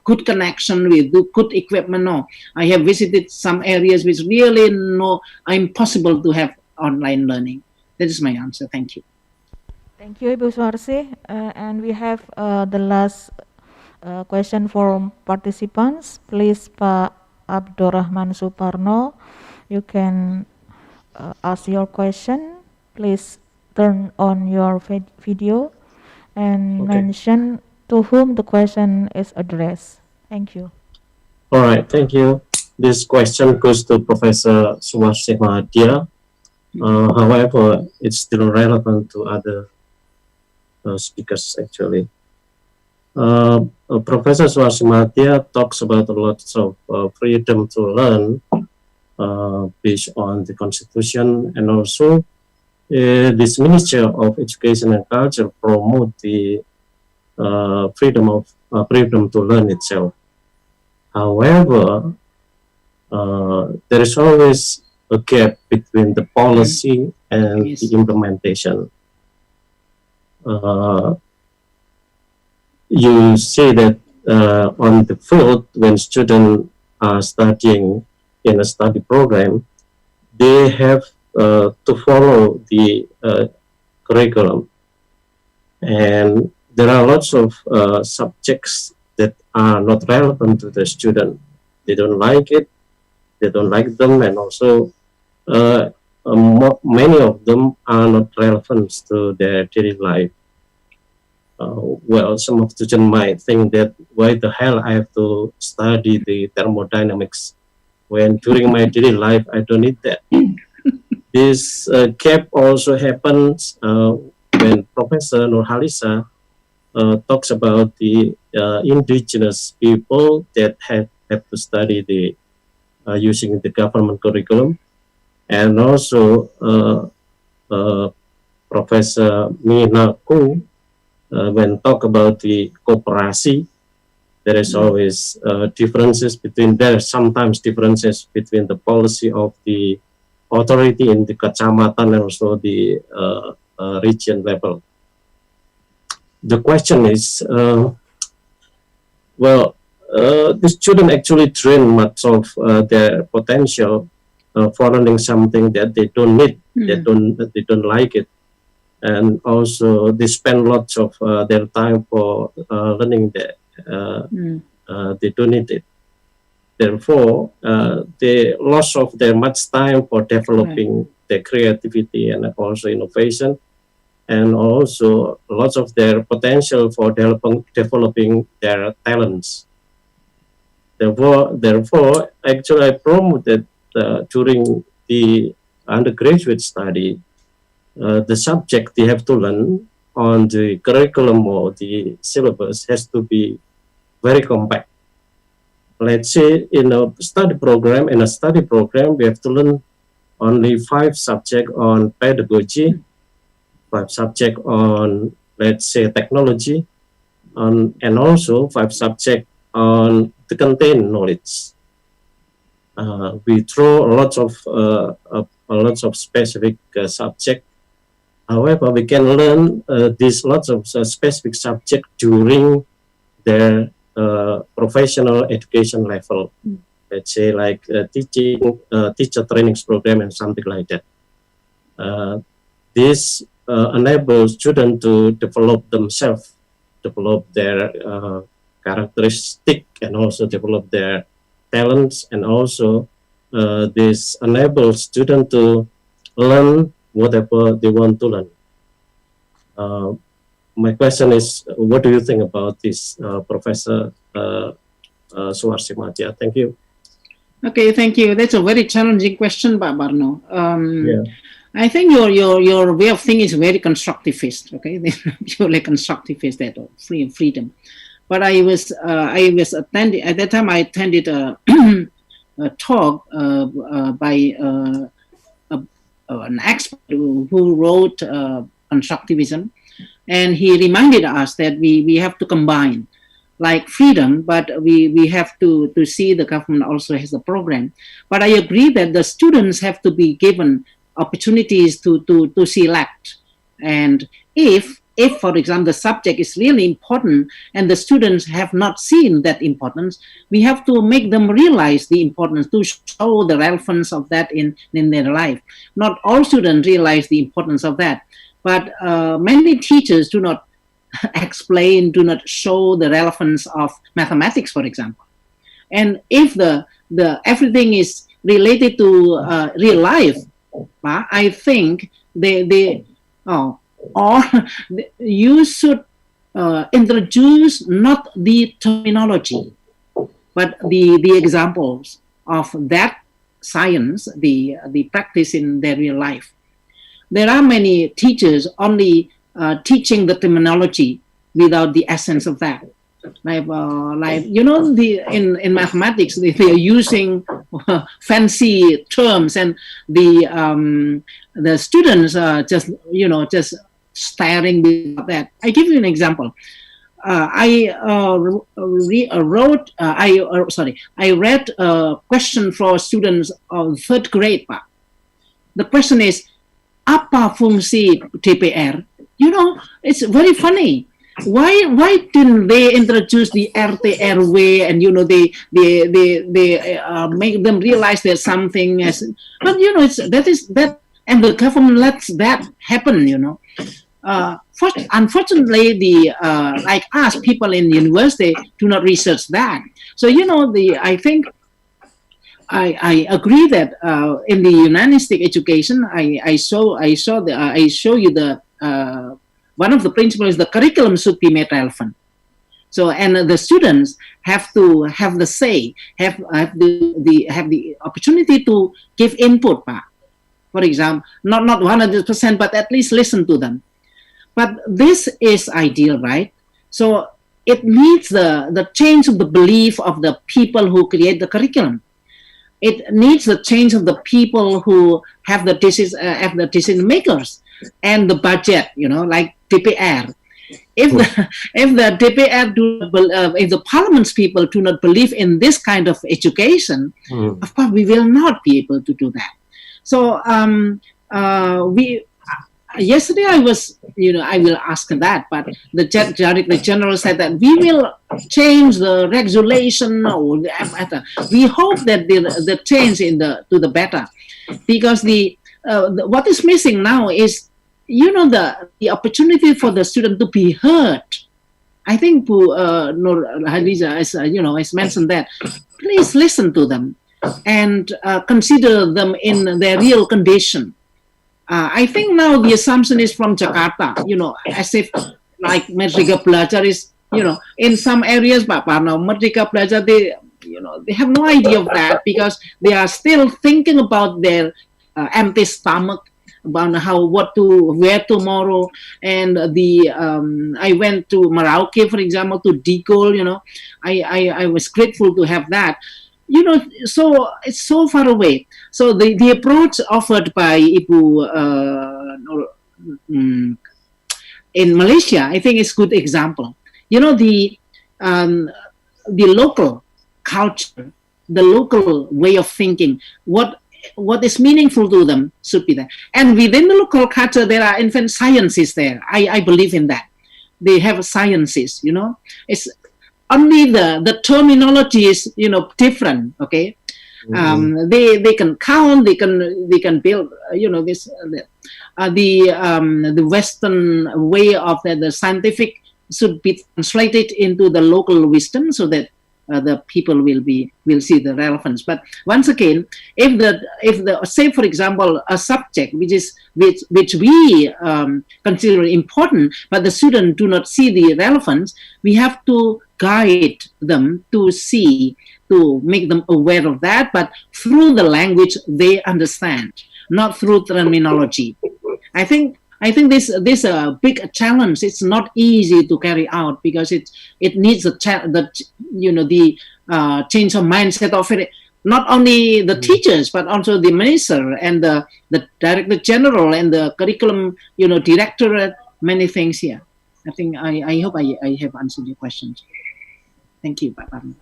good connection, with good equipment. No, I have visited some areas which really impossible to have online learning. That is my answer. Thank you. Thank you, Ibu Suarsi. And we have the last question for participants. Please, Pak Abdurrahman Suparno, you can ask your question. Please turn on your video and Okay. mention to whom the question is addressed. Thank you. All right, thank you. This question goes to Professor Suwarsi Mahathir. However, it's still relevant to other speakers actually. Professor Suwarsi Mahathir talks about a lot of freedom to learn based on the Constitution, and also this Ministry of Education and Culture promote the freedom to learn itself. However, there is always a gap between the policy and Yes. the implementation. You see that on the field, when students are studying in a study program, they have to follow the curriculum, and there are lots of subjects that are not relevant to the student. They don't like it, they don't like them, and also many of them are not relevant to their daily life. Well, some of the students might think that why the hell I have to study the thermodynamics when during my daily life I don't need that. This gap also happens when Professor Nurhalisa talks about the indigenous people that have to study the using the government curriculum, and also Professor Minaku when talk about the cooperation, there is always differences between, there are sometimes differences between the policy of the authority in the kecamatan and also the region level. The question is, the student actually drain much of their potential for learning something that they don't need, they don't like it, and also they spend lots of their time for learning that they don't need it. Therefore, they loss of their much time for developing their creativity and also innovation, and also lots of their potential for developing their talents. Therefore, actually, I promoted during the undergraduate study, the subject they have to learn on the curriculum or the syllabus has to be very compact. Let's say in a study program, we have to learn only 5 subjects on pedagogy, 5 subjects on, let's say, technology, and also 5 subjects on the content knowledge. We throw lots of specific subjects. However, we can learn these lots of specific subjects during their professional education level. Let's say like teacher trainings program and something like that. This enables students to develop themselves, develop their characteristic, and also develop their talents, and also this enables students to learn whatever they want to learn. My question is, what do you think about this, Professor Suwarsi Mahathir? Thank you. Okay, thank you. That's a very challenging question, Pak Barno. I think your way of thinking is very constructivist. Okay, purely constructivist, that freedom. But I was attending at that time. I attended a talk by an expert who wrote constructivism, and he reminded us that we have to combine like freedom, but we have to see the government also has a program. But I agree that the students have to be given opportunities to select, and if for example the subject is really important and the students have not seen that importance, we have to make them realize the importance, to show the relevance of that in their life. Not all students realize the importance of that. But many teachers do not explain, do not show the relevance of mathematics, for example. And if the everything is related to real life, I think or you should introduce not the terminology, but the examples of that science, the practice in their real life. There are many teachers only teaching the terminology without the essence of that. Like you know, in mathematics they are using fancy terms, and the students are just staring with that. I give you an example. I read a question for students of third grade. The question is, apa fungsi DPR? You know, it's very funny. Why didn't they introduce the RTRW and they make them realize there's something as, but that and the government lets that happen. Unfortunately, like us, people in the university do not research that. So I think I agree that in the humanistic education, I show you the one of the principles is the curriculum should be made relevant. So, and the students have to have the say, have the opportunity to give input. For example, not 100%, but at least listen to them. But this is ideal, right? So it needs the change of the belief of the people who create the curriculum. It needs the change of the people who have the decision makers and the budget, like DPR. If the DPR if the parliament's people do not believe in this kind of education, of course we will not be able to do that. So yesterday I was, I will ask that, but the general said that we will change the regulation or the we hope that the change to the better, because what is missing now is the opportunity for the student to be heard. I think Hadiza has mentioned that. Please listen to them and consider them in their real condition. I think now the assumption is from Jakarta, as if like Merdeka Belajar is, in some areas, but now Merdeka Belajar, they have no idea of that, because they are still thinking about their empty stomach, about where tomorrow. And I went to Merauke, for example, to Digol. I was grateful to have that. So it's so far away. So the approach offered by Ibu in Malaysia, I think is good example. The local culture, the local way of thinking, what is meaningful to them should be there. And within the local culture, there are infant sciences there. I believe in that. They have sciences, It's only the terminology is, different, okay? They can count, they can build, this, the Western way of the scientific should be translated into the local wisdom, so that the people will see the relevance. But once again, if the say, for example, a subject which we consider important, but the student do not see the relevance, we have to guide them to make them aware of that, but through the language they understand, not through terminology. I think this is a big challenge. It's not easy to carry out, because it needs the change of mindset of it, not only the teachers, but also the minister and the director general and the curriculum directorate, many things here. I think I hope I have answered your questions. Thank you, Pak Parno.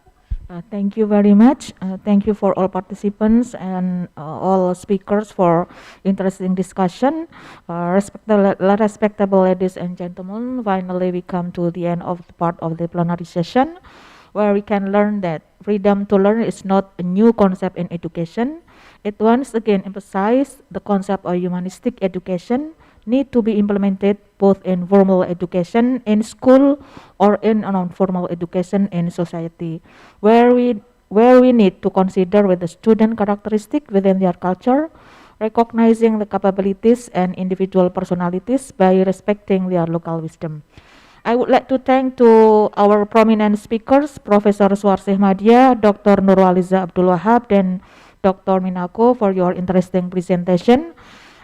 Thank you very much. Thank you for all participants and all speakers for interesting discussion. Respectable ladies and gentlemen, finally we come to the end of the part of the plenary session, where we can learn that freedom to learn is not a new concept in education. It once again emphasizes the concept of humanistic education need to be implemented both in formal education in school or in non-formal education in society, where we need to consider with the student characteristic within their culture, recognizing the capabilities and individual personalities by respecting their local wisdom. I would like to thank to our prominent speakers, Professor Suarsih Madia, Dr. Nurwaliza Abdul Wahab, and Dr. Minako for your interesting presentation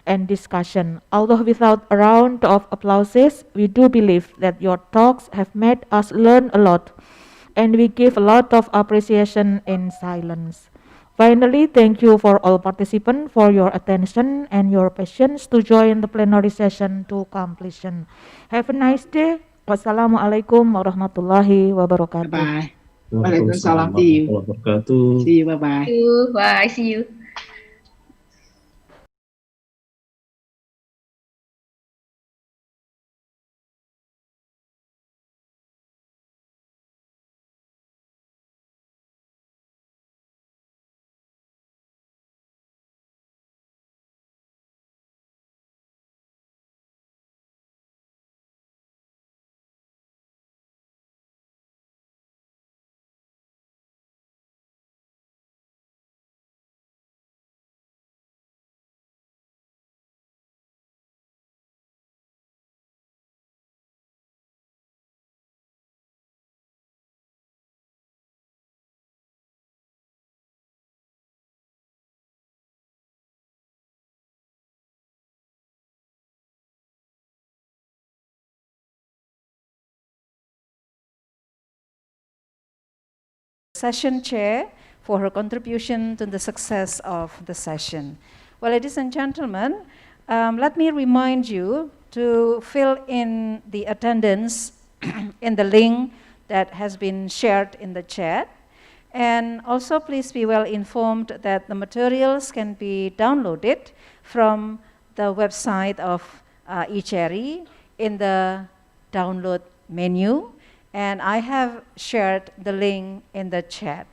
and discussion. Although without a round of applauses, we do believe that your talks have made us learn a lot, and we give a lot of appreciation in silence. Finally, thank you for all participants for your attention and your patience to join the plenary session to completion. Have a nice day. Wassalamualaikum warahmatullahi wabarakatuh. Bye. Waalaikumsalam Waalaikumsalam. See you. warahmatullahi wabarakatuh. See you. Bye bye. Bye. See you. Session chair for her contribution to the success of the session. Well, ladies and gentlemen, let me remind you to fill in the attendance in the link that has been shared in the chat. And also please be well informed that the materials can be downloaded from the website of ICERI in the download menu. And I have shared the link in the chat.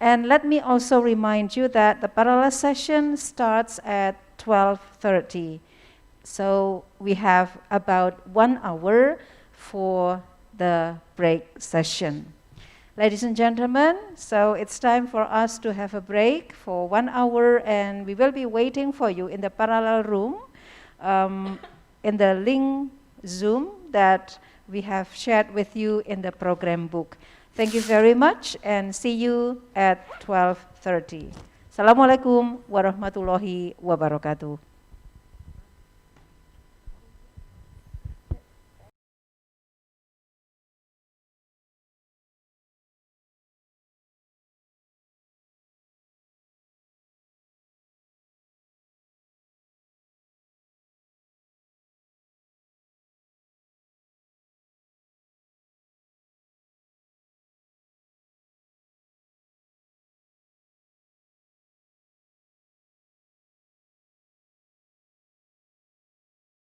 And let me also remind you that the parallel session starts at 12:30. So we have about 1 hour for the break session. Ladies and gentlemen, so it's time for us to have a break for 1 hour, and we will be waiting for you in the parallel room in the link Zoom that we have shared with you in the program book. Thank you very much, and see you at 12:30. Assalamualaikum warahmatullahi wabarakatuh.